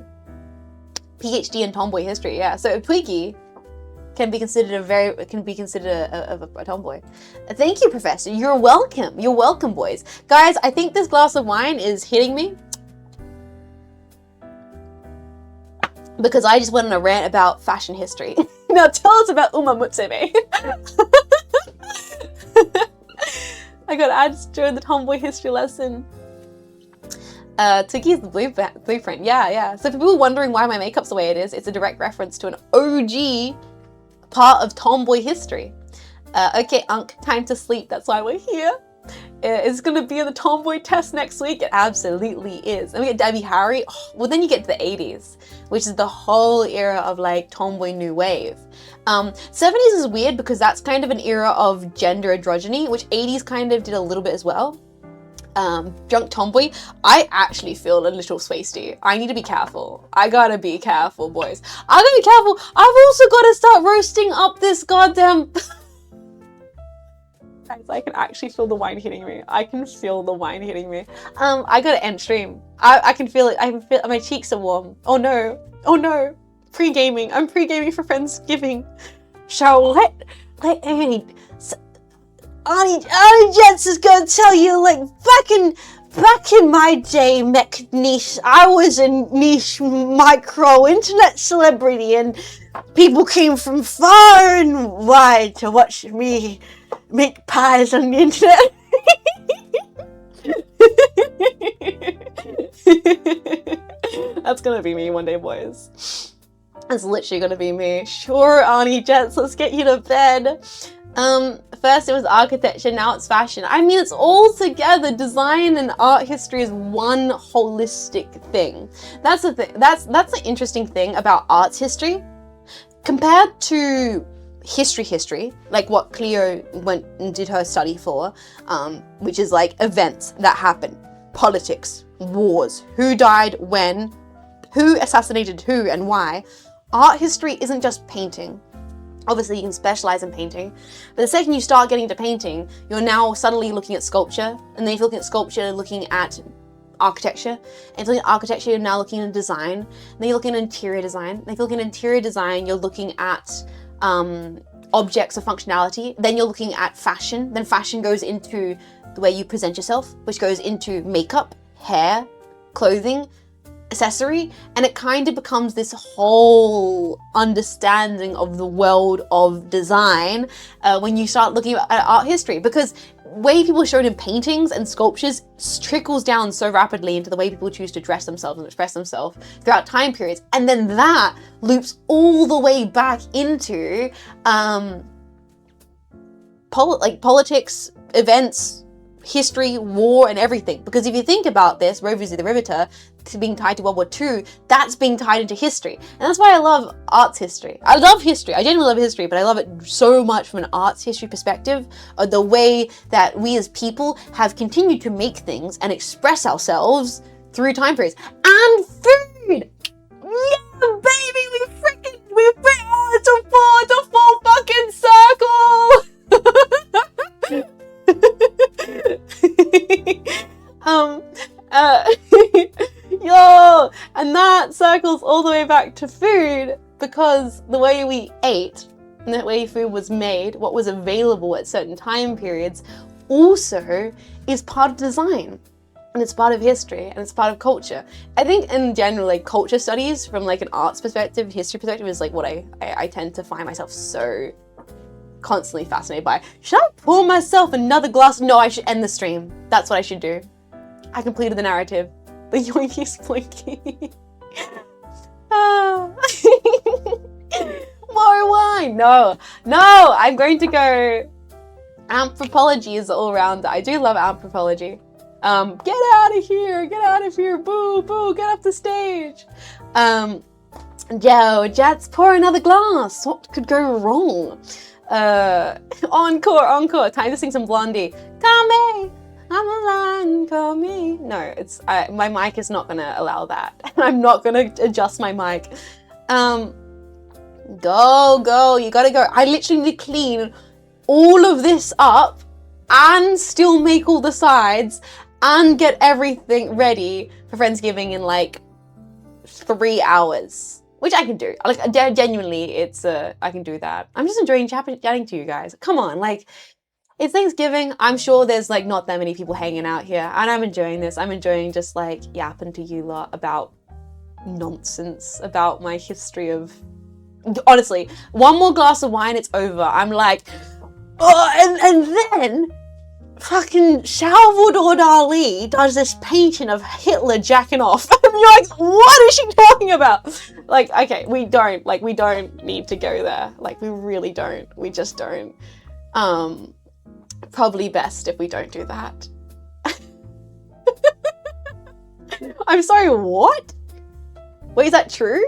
PhD in tomboy history, yeah. So Twiggy can be considered a tomboy. Thank you, Professor. You're welcome. You're welcome, boys. Guys, I think this glass of wine is hitting me because I just went on a rant about fashion history. Now tell us about Uma Mutsebe. I just joined the tomboy history lesson. Twiggy's the blueprint. Yeah. So for people wondering why my makeup's the way it is, it's a direct reference to an OG part of tomboy history. Okay, Unk, time to sleep. That's why we're here. It's going to be in the tomboy test next week. It absolutely is. And we get Debbie Harry. Oh, well, then you get to the 80s, which is the whole era of like tomboy new wave. 70s is weird because that's kind of an era of gender androgyny, which 80s kind of did a little bit as well. Drunk tomboy, I actually feel a little swasty. I need to be careful. I gotta be careful, boys. I gotta be careful. I've also gotta start roasting up this goddamn... Guys, I can actually feel the wine hitting me. I gotta end stream. I can feel it. I can feel my cheeks are warm. Oh no. Pre-gaming. I'm pre-gaming for Friendsgiving. Auntie Jets is gonna tell you, like, back in my day, mech niche, I was a niche micro internet celebrity, and people came from far and wide to watch me make pies on the internet. That's gonna be me one day, boys. That's literally gonna be me. Sure, Auntie Jets, let's get you to bed. First it was architecture, now it's fashion. I mean, it's all together. Design and art history is one holistic thing. That's the thing. That's the interesting thing about arts history. Compared to history, like what Cleo went and did her study for, which is like events that happen, politics, wars, who died when, who assassinated who and why. Art history isn't just painting. Obviously, you can specialize in painting, but the second you start getting into painting, you're now suddenly looking at sculpture, and then if you're looking at sculpture, looking at architecture, and if you're looking at architecture, you're now looking at design, and then you're looking at interior design, and if you're looking at interior design, you're looking at objects of functionality, then you're looking at fashion, then fashion goes into the way you present yourself, which goes into makeup, hair, clothing, accessory, and it kind of becomes this whole understanding of the world of design when you start looking at art history, because way people are shown in paintings and sculptures trickles down so rapidly into the way people choose to dress themselves and express themselves throughout time periods, and then that loops all the way back into politics, events, history, war, and everything. Because if you think about this, Roe v. the Riveter being tied to World War II, that's being tied into history. And that's why I love arts history. I love history. I genuinely love history, but I love it so much from an arts history perspective, of the way that we as people have continued to make things and express ourselves through time periods. And food! Yeah, baby! It's a full fucking circle! Yo, and that circles all the way back to food, because the way we ate and the way food was made, what was available at certain time periods, also is part of design, and it's part of history, and it's part of culture. I think in general, like culture studies from like an arts perspective, history perspective, is like what I tend to find myself so constantly fascinated by. Should I pour myself another glass? No, I should end the stream. That's what I should do. I completed the narrative. The yoinky splinky. More wine. No, I'm going to go. Anthropology is all around. I do love anthropology. Get out of here, boo, get off the stage. Yo, Jats, pour another glass. What could go wrong? Encore. Time to sing some Blondie. Come I'm a lion, call me. No, it's my mic is not gonna allow that. I'm not gonna adjust my mic. Go, you gotta go. I literally need to clean all of this up and still make all the sides and get everything ready for Friendsgiving in like 3 hours, which I can do. Like genuinely, I can do that. I'm just enjoying chatting to you guys. Come on, like. It's Thanksgiving. I'm sure there's like not that many people hanging out here, and I'm enjoying this. I'm enjoying just like yapping to you lot about nonsense, about my history of. Honestly, one more glass of wine, it's over. I'm like, oh, and then fucking Salvador Dali does this painting of Hitler jacking off, and you're like, what is she talking about? Like, okay, we don't need to go there. Like, we really don't. We just don't. Probably best if we don't do that. I'm sorry, what? Wait, is that true?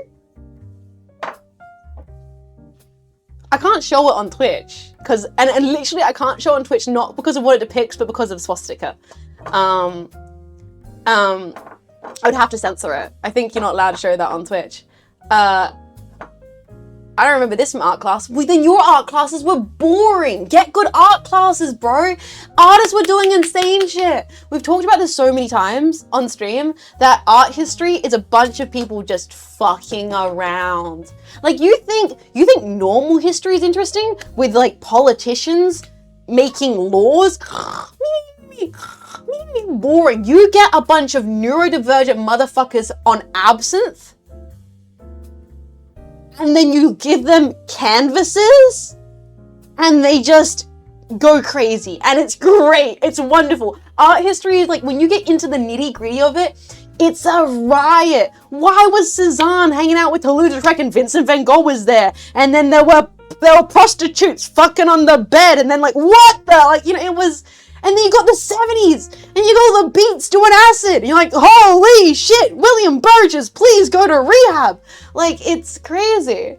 I can't show it on Twitch, and literally I can't show it on Twitch not because of what it depicts, but because of swastika. I would have to censor it. I think you're not allowed to show that on Twitch. I don't remember this from art class. Well, then your art classes were boring. Get good art classes, bro. Artists were doing insane shit. We've talked about this so many times on stream that art history is a bunch of people just fucking around. Like, you think normal history is interesting with like politicians making laws. Boring. You get a bunch of neurodivergent motherfuckers on absinthe and then you give them canvases and they just go crazy, and it's great. It's wonderful. Art history is like, when you get into the nitty gritty of it, it's a riot. Why was Cezanne hanging out with Toulouse-Lautrec and Vincent van Gogh was there? And then there were prostitutes fucking on the bed, and then like, what the, like, you know, it was, and then you got the 70s, and you got the Beats doing acid, and you're like, holy shit, William Burgess, please go to rehab. Like, it's crazy.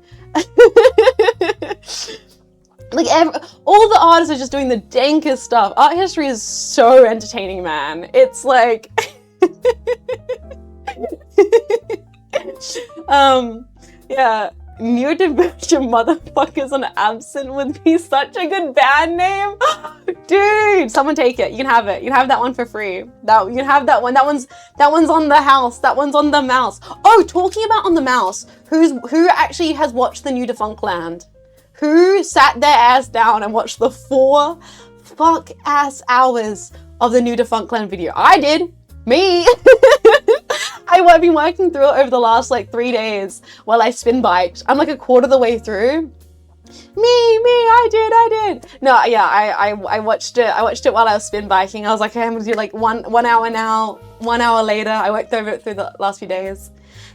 Like, all the artists are just doing the dankest stuff. Art history is so entertaining, man. It's like... yeah, neurodivergent motherfuckers on absent would be such a good band name. Dude, someone take it. You can have it. You can have that one for free. You can have that one. That one's on the house. That one's on the mouse. Oh, talking about on the mouse, who actually has watched the new Defunctland? Who sat their ass down and watched the 4 fuck-ass hours of the new Defunctland video? I did. Me. I've been working through it over the last like 3 days while I spin biked. I'm like a quarter of the way through. I did. No, yeah, I watched it. I watched it while I was spin biking. I was like, okay, I'm gonna do like one hour now, 1 hour later. I worked over it through the last few days.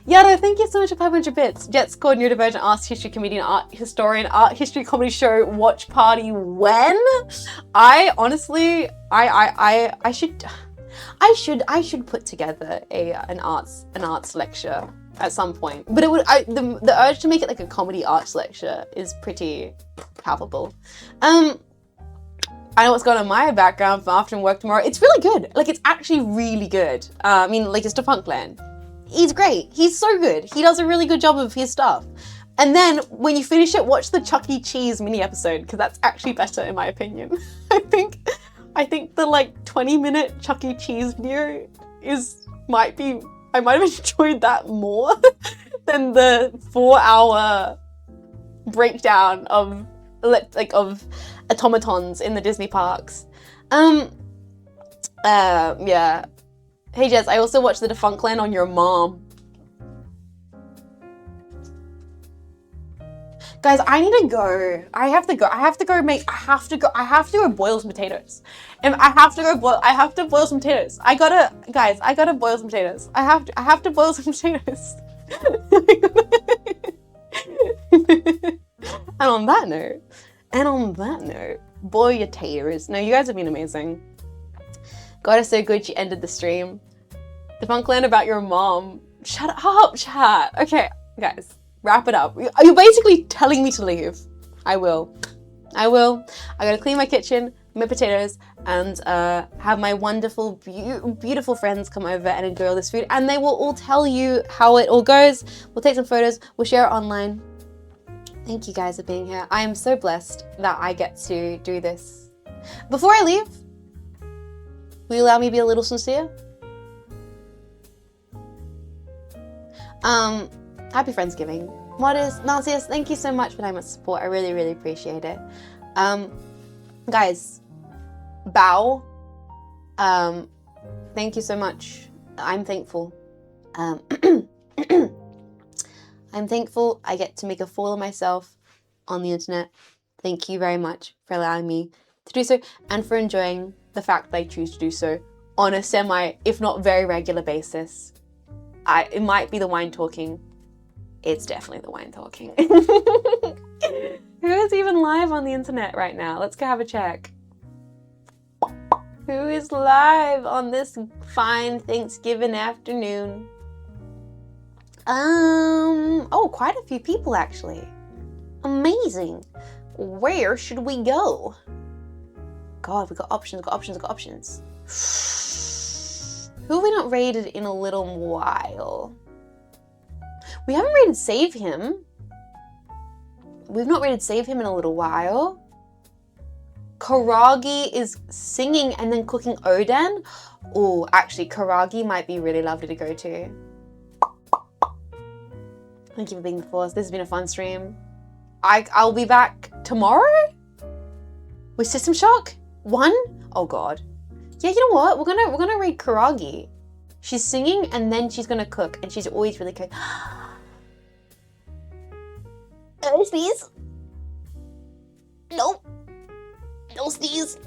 Yada, thank you so much for 500 bits. Jets called neurodivergent art history comedian, art historian, art history comedy show, watch party when? I honestly, I should put together an arts lecture at some point. But it would, the urge to make it like a comedy arts lecture is pretty palpable. I know what's going on in my background for after work tomorrow. It's really good. Like, it's actually really good. I mean, like, it's Defunctland. He's great. He's so good. He does a really good job of his stuff. And then when you finish it, watch the Chuck E. Cheese mini episode, because that's actually better in my opinion. I think the like 20-minute Chuck E. Cheese video I might have enjoyed that more than the 4-hour breakdown of automatons in the Disney parks. Yeah. Hey Jess, I also watched the Defunctland on your mom. Guys, I need to go. I have to go boil some potatoes. And I have to boil some potatoes. I gotta boil some potatoes. I have to boil some potatoes. And on that note, boil your taters. No, you guys have been amazing. God is so good she ended the stream. Defunctland about your mom. Shut up, chat. Okay, guys, wrap it up. You're basically telling me to leave. I will. I gotta clean my kitchen, make potatoes, and have my wonderful, beautiful friends come over and enjoy all this food. And they will all tell you how it all goes. We'll take some photos. We'll share it online. Thank you guys for being here. I am so blessed that I get to do this. Before I leave, will you allow me to be a little sincere? Happy Friendsgiving. Modest, Narcissus, thank you so much for that much support. I really, really appreciate it. Guys, bow. Thank you so much. I'm thankful. I'm thankful I get to make a fool of myself on the internet. Thank you very much for allowing me to do so and for enjoying the fact that I choose to do so on a semi, if not very regular basis. It might be the wine talking. It's definitely the wine talking. Who is even live on the internet right now? Let's go have a check. Who is live on this fine Thanksgiving afternoon? Oh, quite a few people actually. Amazing. Where should we go? God, we got options. Who have we not raided in a little while? We haven't raided Save Him. We've not raided Save Him in a little while. Karagi is singing and then cooking Oden. Oh, actually, Karagi might be really lovely to go to. Thank you for being the force. This has been a fun stream. I'll be back tomorrow? With System Shock? 1? Oh god. Yeah, you know what? We're gonna read Karagi. She's singing and then she's gonna cook, and she's always really good. Oh, sneeze. Nope. No sneeze.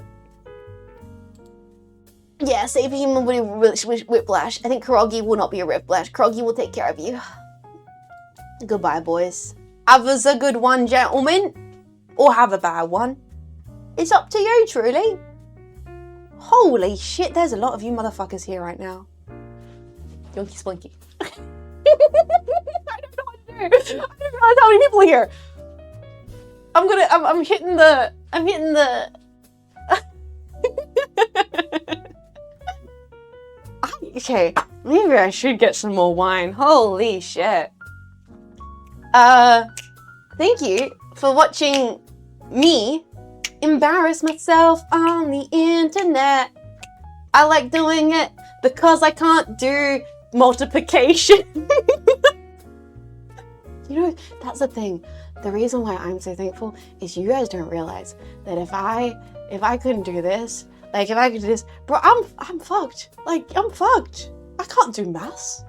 Yeah, save a human with whiplash. I think Karagi will not be a whiplash. Karagi will take care of you. Goodbye, boys. Have us a good one, gentlemen. Or have a bad one. It's up to you, truly. Holy shit, there's a lot of you motherfuckers here right now. Yonky Splinky. I don't know what to do. I don't realize how many people are here. I'm hitting the... Okay, maybe I should get some more wine. Holy shit. Thank you for watching me embarrass myself on the internet. I like doing it because I can't do multiplication. You know, that's the thing. The reason why I'm so thankful is you guys don't realize that if I couldn't do this, like if I could do this, bro, I'm fucked. Like, I'm fucked. I can't do maths.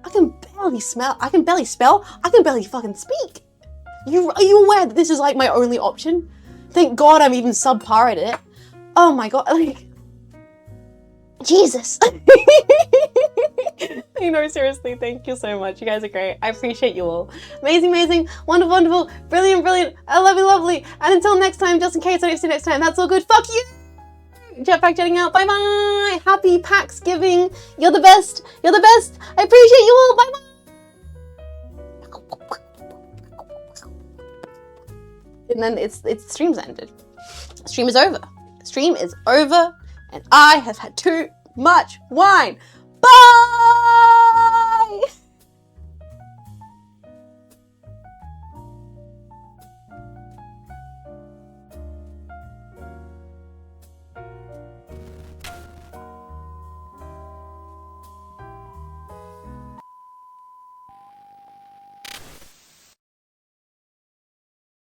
I can barely spell. I can barely fucking speak. Are you aware that this is like my only option? Thank God I'm even subpar at it. Oh my God, like, Jesus. You know, seriously, thank you so much. You guys are great. I appreciate you all. Amazing, amazing, wonderful, wonderful, brilliant, brilliant. I love you, lovely. And until next time, just in case I don't see you next time, that's all good. Fuck you. Jetpack jetting out. Bye bye. Happy Pax Giving. You're the best. You're the best. I appreciate you all. Bye bye. And then it's stream's ended. Stream is over. Stream is over, and I have had too much wine. Bye!